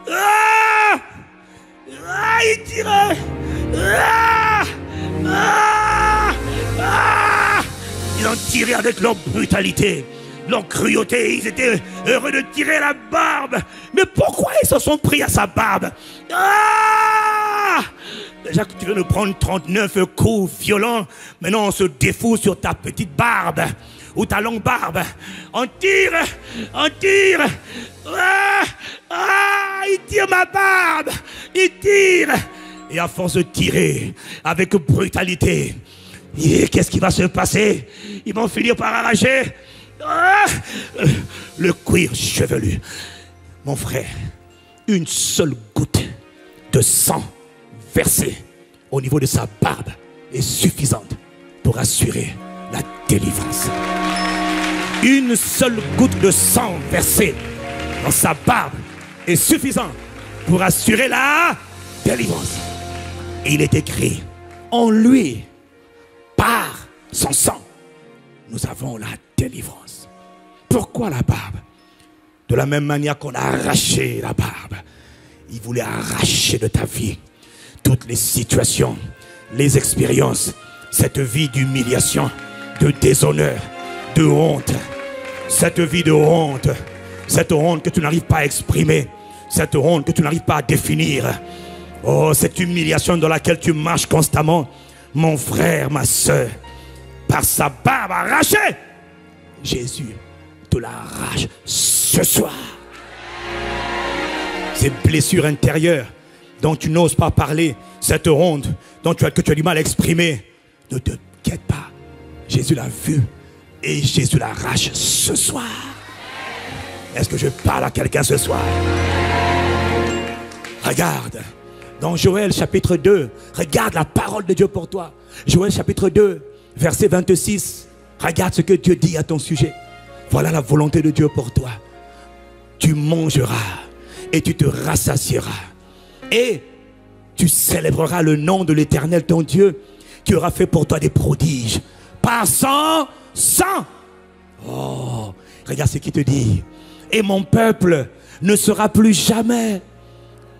A: Ah! Ah, ils tiraient. Ah! Ah! Ah! Ils ont tiré avec leur brutalité, leur cruauté. Ils étaient heureux de tirer la barbe. Mais pourquoi ils se sont pris à sa barbe? Ah! Déjà que tu viens de prendre 39 coups violents, maintenant on se défoule sur ta petite barbe ou ta longue barbe. On tire, on tire. Ah! Ah! Il tire ma barbe. Il tire. Et à force de tirer avec brutalité, qu'est-ce qui va se passer? Ils vont finir par arracher le cuir chevelu. Mon frère, une seule goutte de sang versée au niveau de sa barbe est suffisante pour assurer la délivrance. Une seule goutte de sang versée dans sa barbe est suffisante pour assurer la délivrance. Et il est écrit, en lui, par son sang, nous avons la délivrance. Pourquoi la barbe? De la même manière qu'on a arraché la barbe, il voulait arracher de ta vie toutes les situations, les expériences, cette vie d'humiliation, de déshonneur, de honte. Cette vie de honte, cette honte que tu n'arrives pas à exprimer, cette honte que tu n'arrives pas à définir. Oh, cette humiliation dans laquelle tu marches constamment, mon frère, ma soeur, par sa barbe arrachée, Jésus te l'arrache ce soir. Ces blessures intérieures dont tu n'oses pas parler, cette honte que tu as du mal à exprimer, ne te quitte pas. Jésus l'a vu et Jésus l'arrache ce soir. Est-ce que je parle à quelqu'un ce soir? Regarde, dans Joël chapitre 2, regarde la parole de Dieu pour toi. Joël chapitre 2, verset 26. Regarde ce que Dieu dit à ton sujet. Voilà la volonté de Dieu pour toi. Tu mangeras et tu te rassasieras. Et tu célébreras le nom de l'Éternel ton Dieu qui aura fait pour toi des prodiges. Par son sang. Oh, regarde ce qu'il te dit. Et mon peuple ne sera plus jamais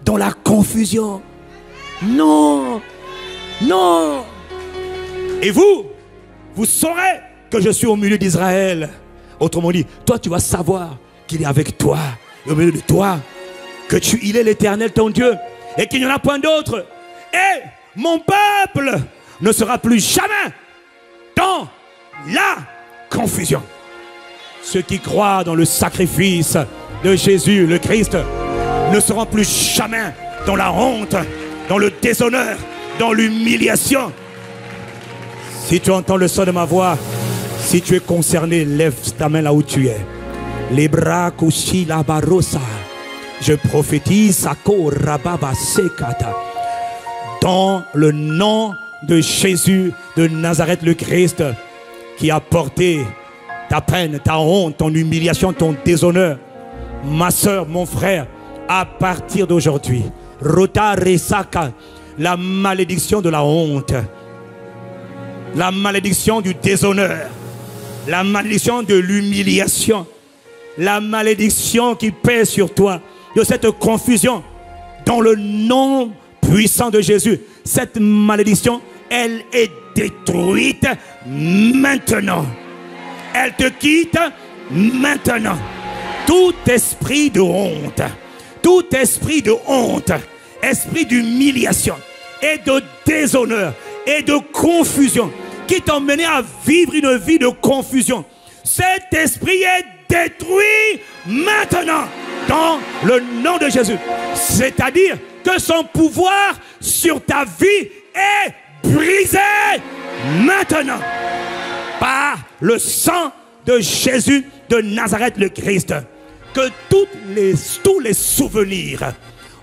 A: dans la confusion. Non, non. Et vous saurez que je suis au milieu d'Israël. Autrement dit, toi tu vas savoir qu'il est avec toi et au milieu de toi, que il est l'Éternel ton Dieu et qu'il n'y en a point d'autre. Et mon peuple ne sera plus jamais dans la confusion. Ceux qui croient dans le sacrifice de Jésus, le Christ, ne seront plus jamais dans la honte, dans le déshonneur, dans l'humiliation. Si tu entends le son de ma voix, si tu es concerné, lève ta main là où tu es. Les bras couchis la barossa. Je prophétise dans le nom de Jésus de Nazareth le Christ, qui a porté ta peine, ta honte, ton humiliation, ton déshonneur. Ma soeur, mon frère, à partir d'aujourd'hui, Rota Resaka, la malédiction de la honte, la malédiction du déshonneur, la malédiction de l'humiliation, la malédiction qui pèse sur toi, de cette confusion, dans le nom puissant de Jésus, cette malédiction, elle est détruite maintenant. Elle te quitte maintenant. Tout esprit de honte, esprit d'humiliation et de déshonneur et de confusion qui t'ont mené à vivre une vie de confusion, cet esprit est détruit maintenant dans le nom de Jésus. C'est-à-dire que son pouvoir sur ta vie est brisé maintenant par le sang de Jésus de Nazareth le Christ. Que tous les souvenirs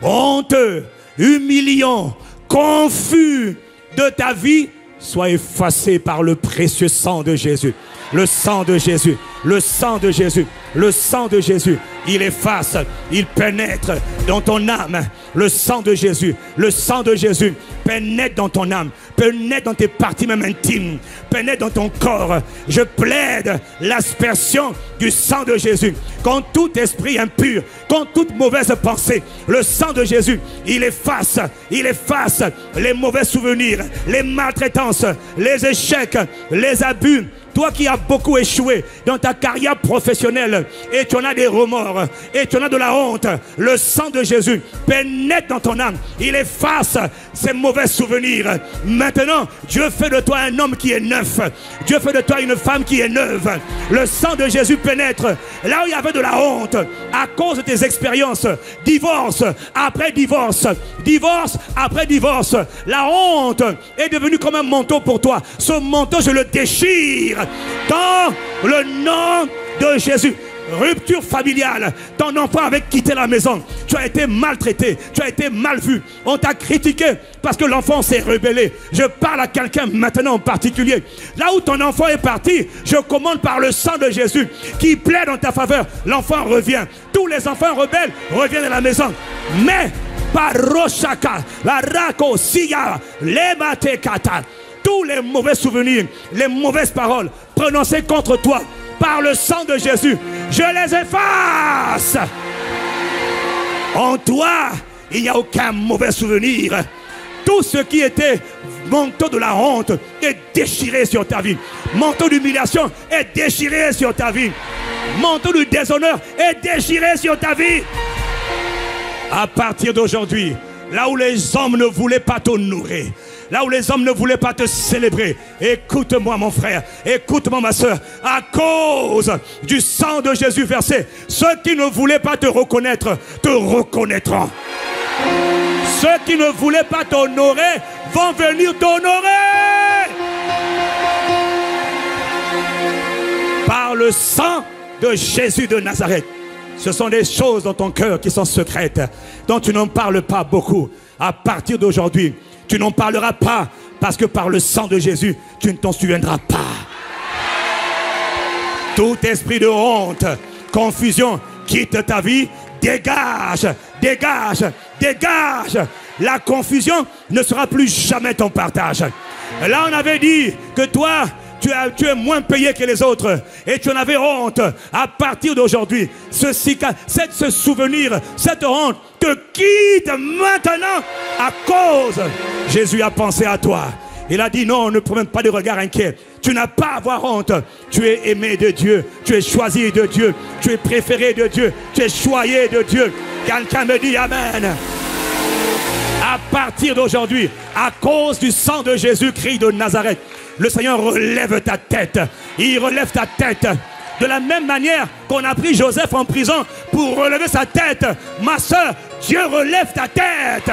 A: honteux, humiliants, confus de ta vie soient effacés par le précieux sang de Jésus. Le sang de Jésus, le sang de Jésus, le sang de Jésus, il efface, il pénètre dans ton âme. Le sang de Jésus pénètre dans ton âme, pénètre dans tes parties même intimes, pénètre dans ton corps. Je plaide l'aspersion du sang de Jésus contre tout esprit impur, contre toute mauvaise pensée. Le sang de Jésus, il efface les mauvais souvenirs, les maltraitances, les échecs, les abus. Toi qui as beaucoup échoué dans ta carrière professionnelle et tu en as des remords et tu en as de la honte, le sang de Jésus pénètre dans ton âme. Il efface ces mauvais souvenirs. Maintenant, Dieu fait de toi un homme qui est neuf. Dieu fait de toi une femme qui est neuve. Le sang de Jésus pénètre là où il y avait de la honte à cause de tes expériences. Divorce après divorce. Divorce après divorce. La honte est devenue comme un manteau pour toi. Ce manteau, je le déchire dans le nom de Jésus. Rupture familiale, ton enfant avait quitté la maison, tu as été maltraité, tu as été mal vu, on t'a critiqué parce que l'enfant s'est rebellé. Je parle à quelqu'un maintenant en particulier. Là où ton enfant est parti, je commande par le sang de Jésus qui plaît dans ta faveur. L'enfant revient. Tous les enfants rebelles reviennent à la maison. Mais par Roshaka, la Rako, Siya, Lematekata, tous les mauvais souvenirs, les mauvaises paroles prononcées contre toi par le sang de Jésus, je les efface. En toi, il n'y a aucun mauvais souvenir. Tout ce qui était manteau de la honte est déchiré sur ta vie. Manteau d'humiliation est déchiré sur ta vie. manteau de déshonneur est déchiré sur ta vie. À partir d'aujourd'hui, là où les hommes ne voulaient pas t'honorer, là où les hommes ne voulaient pas te célébrer, écoute-moi mon frère, écoute-moi ma soeur, à cause du sang de Jésus versé, ceux qui ne voulaient pas te reconnaître, te reconnaîtront. Ceux qui ne voulaient pas t'honorer vont venir t'honorer. Par le sang de Jésus de Nazareth. Ce sont des choses dans ton cœur qui sont secrètes, dont tu n'en parles pas beaucoup. À partir d'aujourd'hui, tu n'en parleras pas, parce que par le sang de Jésus, tu ne t'en souviendras pas. Tout esprit de honte, confusion, quitte ta vie, dégage, dégage, dégage. La confusion ne sera plus jamais ton partage. Là, on avait dit que toi, tu es moins payé que les autres et tu en avais honte. À partir d'aujourd'hui, ce souvenir, cette honte te quitte maintenant à cause. Jésus a pensé à toi. Il a dit non, ne promène pas de regard inquiet. Tu n'as pas à avoir honte. Tu es aimé de Dieu. Tu es choisi de Dieu. Tu es préféré de Dieu. Tu es choyé de Dieu. Quelqu'un me dit Amen. À partir d'aujourd'hui, à cause du sang de Jésus-Christ de Nazareth, le Seigneur relève ta tête. Il relève ta tête. De la même manière qu'on a pris Joseph en prison pour relever sa tête. Ma soeur, Dieu relève ta tête.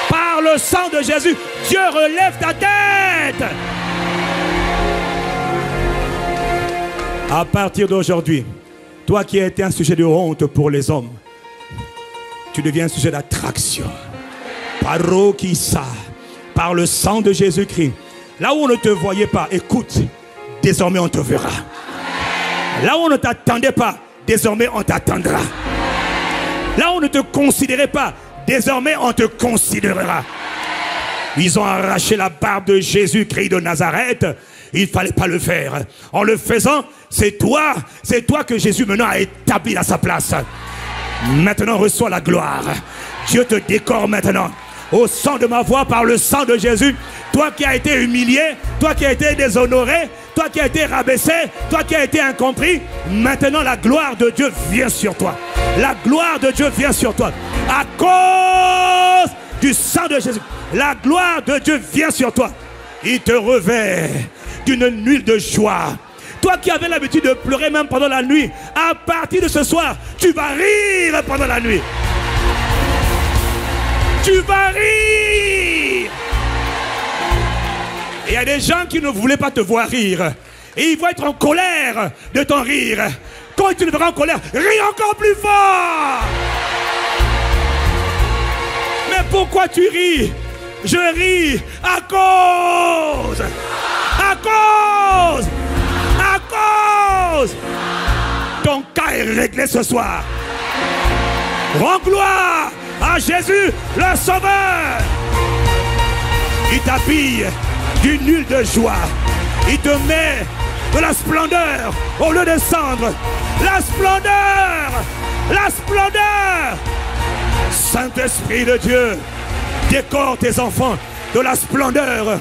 A: Par le sang de Jésus, Dieu relève ta tête. À partir d'aujourd'hui, toi qui as été un sujet de honte pour les hommes, tu deviens un sujet d'attraction. Par le sang de Jésus-Christ. Là où on ne te voyait pas, écoute, désormais on te verra. Là où on ne t'attendait pas, désormais on t'attendra. Là où on ne te considérait pas, désormais on te considérera. Ils ont arraché la barbe de Jésus-Christ de Nazareth. Il ne fallait pas le faire. En le faisant, c'est toi que Jésus maintenant a établi à sa place. Maintenant reçois la gloire. Dieu te décore maintenant. Au son de ma voix, par le sang de Jésus, toi qui as été humilié, toi qui as été déshonoré, toi qui as été rabaissé, toi qui as été incompris, maintenant la gloire de Dieu vient sur toi. La gloire de Dieu vient sur toi. À cause du sang de Jésus, la gloire de Dieu vient sur toi. Il te revêt d'une nuit de joie. Toi qui avais l'habitude de pleurer même pendant la nuit, à partir de ce soir, tu vas rire pendant la nuit. Tu vas rire. Il y a des gens qui ne voulaient pas te voir rire. Et ils vont être en colère de ton rire. Quand tu le verras en colère, ris encore plus fort. Mais pourquoi tu ris? Je ris à cause. À cause. À cause. Ton cas est réglé ce soir. Rends gloire à Jésus le Sauveur. Il t'habille d'une huile de joie. Il te met de la splendeur au lieu de cendre. La splendeur. La splendeur. Saint-Esprit de Dieu, décore tes enfants de la splendeur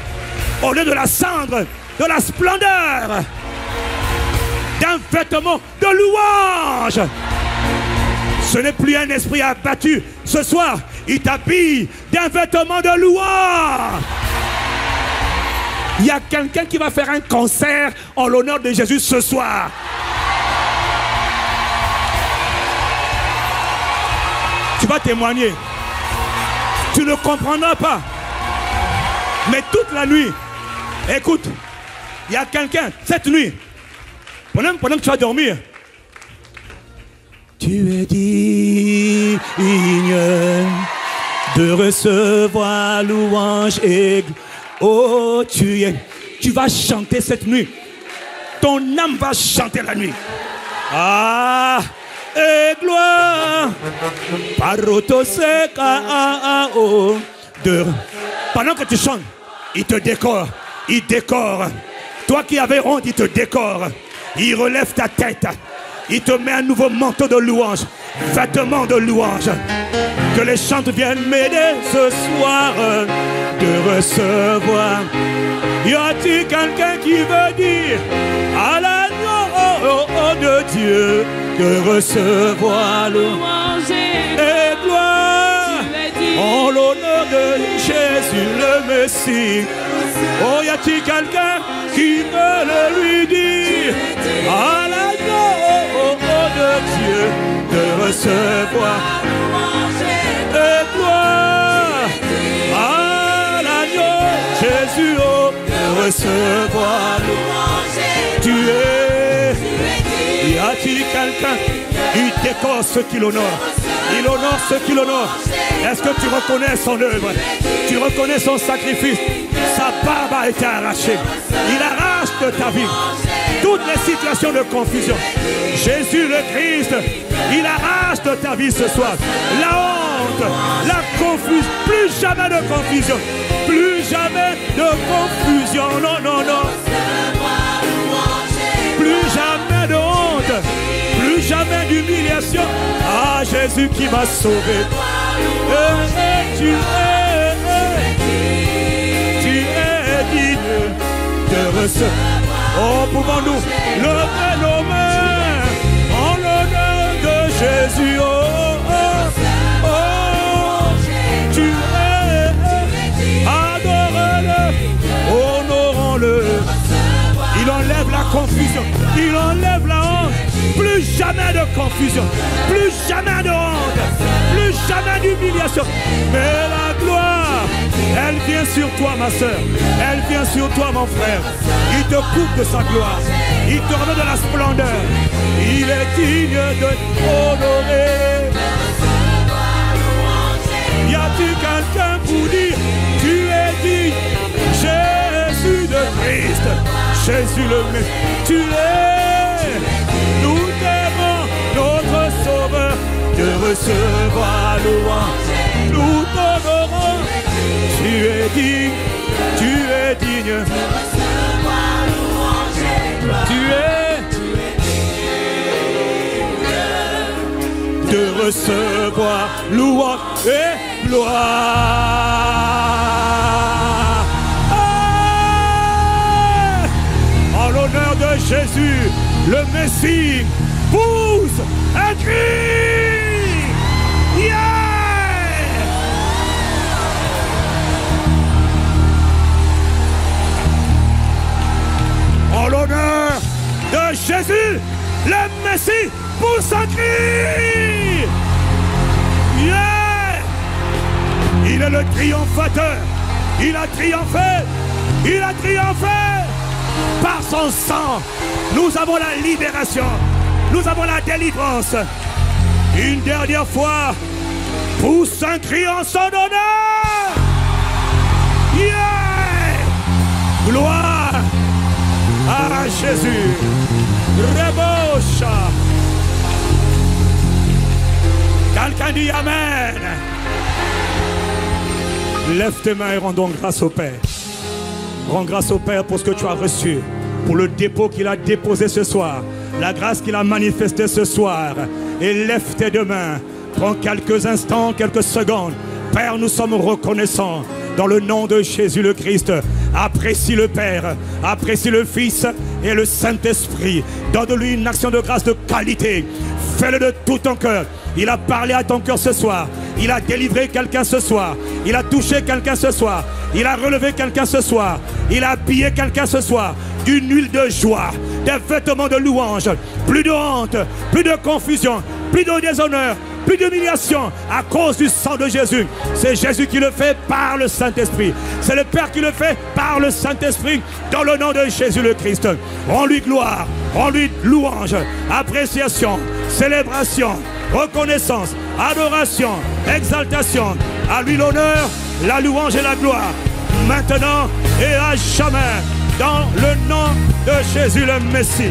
A: au lieu de la cendre, de la splendeur, d'un vêtement de louange. Ce n'est plus un esprit abattu. Ce soir, il t'habille d'un vêtement de louange. Il y a quelqu'un qui va faire un concert en l'honneur de Jésus ce soir. Tu vas témoigner. Tu ne comprendras pas. Mais toute la nuit, écoute, il y a quelqu'un, cette nuit, pendant que tu vas dormir, tu es digne de recevoir louange et oh, tu vas chanter cette nuit. Ton âme va chanter la nuit. Ah, et gloire. Pendant que tu chantes, il te décore. Il décore. Toi qui avais honte, il te décore. Il relève ta tête. Il te met un nouveau manteau de louange, vêtement de louange. Que les chants viennent m'aider ce soir de recevoir. Y a-t-il quelqu'un qui veut dire à l'agneau Dieu de recevoir louange et gloire en l'honneur de Jésus le Messie. Oh, y a-t-il quelqu'un qui peut le lui dire? À l'agneau de Dieu de recevoir et gloire à l'agneau Jésus de recevoir louange. Tu es. Y a-t-il quelqu'un? Il décore ceux qui l'honorent. Il honore ceux qui l'honorent. Est-ce que tu reconnais son œuvre? Tu reconnais son sacrifice? Sa barbe a été arrachée. Il arrache de ta vie toutes les situations de confusion. Jésus le Christ, il arrache de ta vie ce soir la honte, la confusion. Plus jamais de confusion. Plus jamais de confusion. Non, non, non. Plus jamais de honte. Plus jamais d'humiliation. Ah, Jésus qui m'a sauvé. Tu es digne de recevoir. Oh, pouvons-nous lever nos mains en l'honneur de Jésus. Oh, oh, oh, tu es. Adore-le, honorons-le. Il enlève la confusion, il enlève la honte. Plus jamais de confusion, plus jamais de honte, plus jamais d'humiliation. Mais la gloire, elle vient sur toi, ma soeur. Elle vient sur toi, mon frère. Il te coupe de sa gloire. Il te remet de la splendeur. Il est digne de t'honorer. Y a-t-il quelqu'un pour dire tu es digne? Jésus de Christ, Jésus le Messie, tu es. Nous t'aimons, notre Sauveur, de recevoir louange. Nous t'honorons. Tu es digne, tu es digne. Tu es de recevoir louange et gloire. En l'honneur de Jésus, le Messie, pousse un cri. Yeah! En l'honneur de Jésus, le Messie, pousse un cri. Yeah! Il est le triomphateur. Il a triomphé. Il a triomphé. Par son sang, nous avons la libération. Nous avons la délivrance. Une dernière fois, pousse un cri en son honneur. Yeah! Gloire à Jésus. Rebosha. Quelqu'un dit Amen. Lève tes mains et rendons grâce au Père. Rends grâce au Père pour ce que tu as reçu, pour le dépôt qu'il a déposé ce soir, la grâce qu'il a manifestée ce soir. Et lève tes deux mains. Prends quelques instants, quelques secondes. Père, nous sommes reconnaissants dans le nom de Jésus le Christ. Apprécie le Père, apprécie le Fils et le Saint-Esprit. Donne-lui une action de grâce de qualité. Fais-le de tout ton cœur. Il a parlé à ton cœur ce soir. Il a délivré quelqu'un ce soir. Il a touché quelqu'un ce soir. Il a relevé quelqu'un ce soir. Il a habillé quelqu'un ce soir d'une huile de joie, des vêtements de louange. Plus de honte, plus de confusion, plus de déshonneur, plus d'humiliation à cause du sang de Jésus. C'est Jésus qui le fait par le Saint-Esprit. C'est le Père qui le fait par le Saint-Esprit dans le nom de Jésus le Christ. Rends-lui gloire, rends-lui louange, appréciation, célébration, reconnaissance, adoration, exaltation. À lui l'honneur, la louange et la gloire, maintenant et à jamais, dans le nom de Jésus le Messie.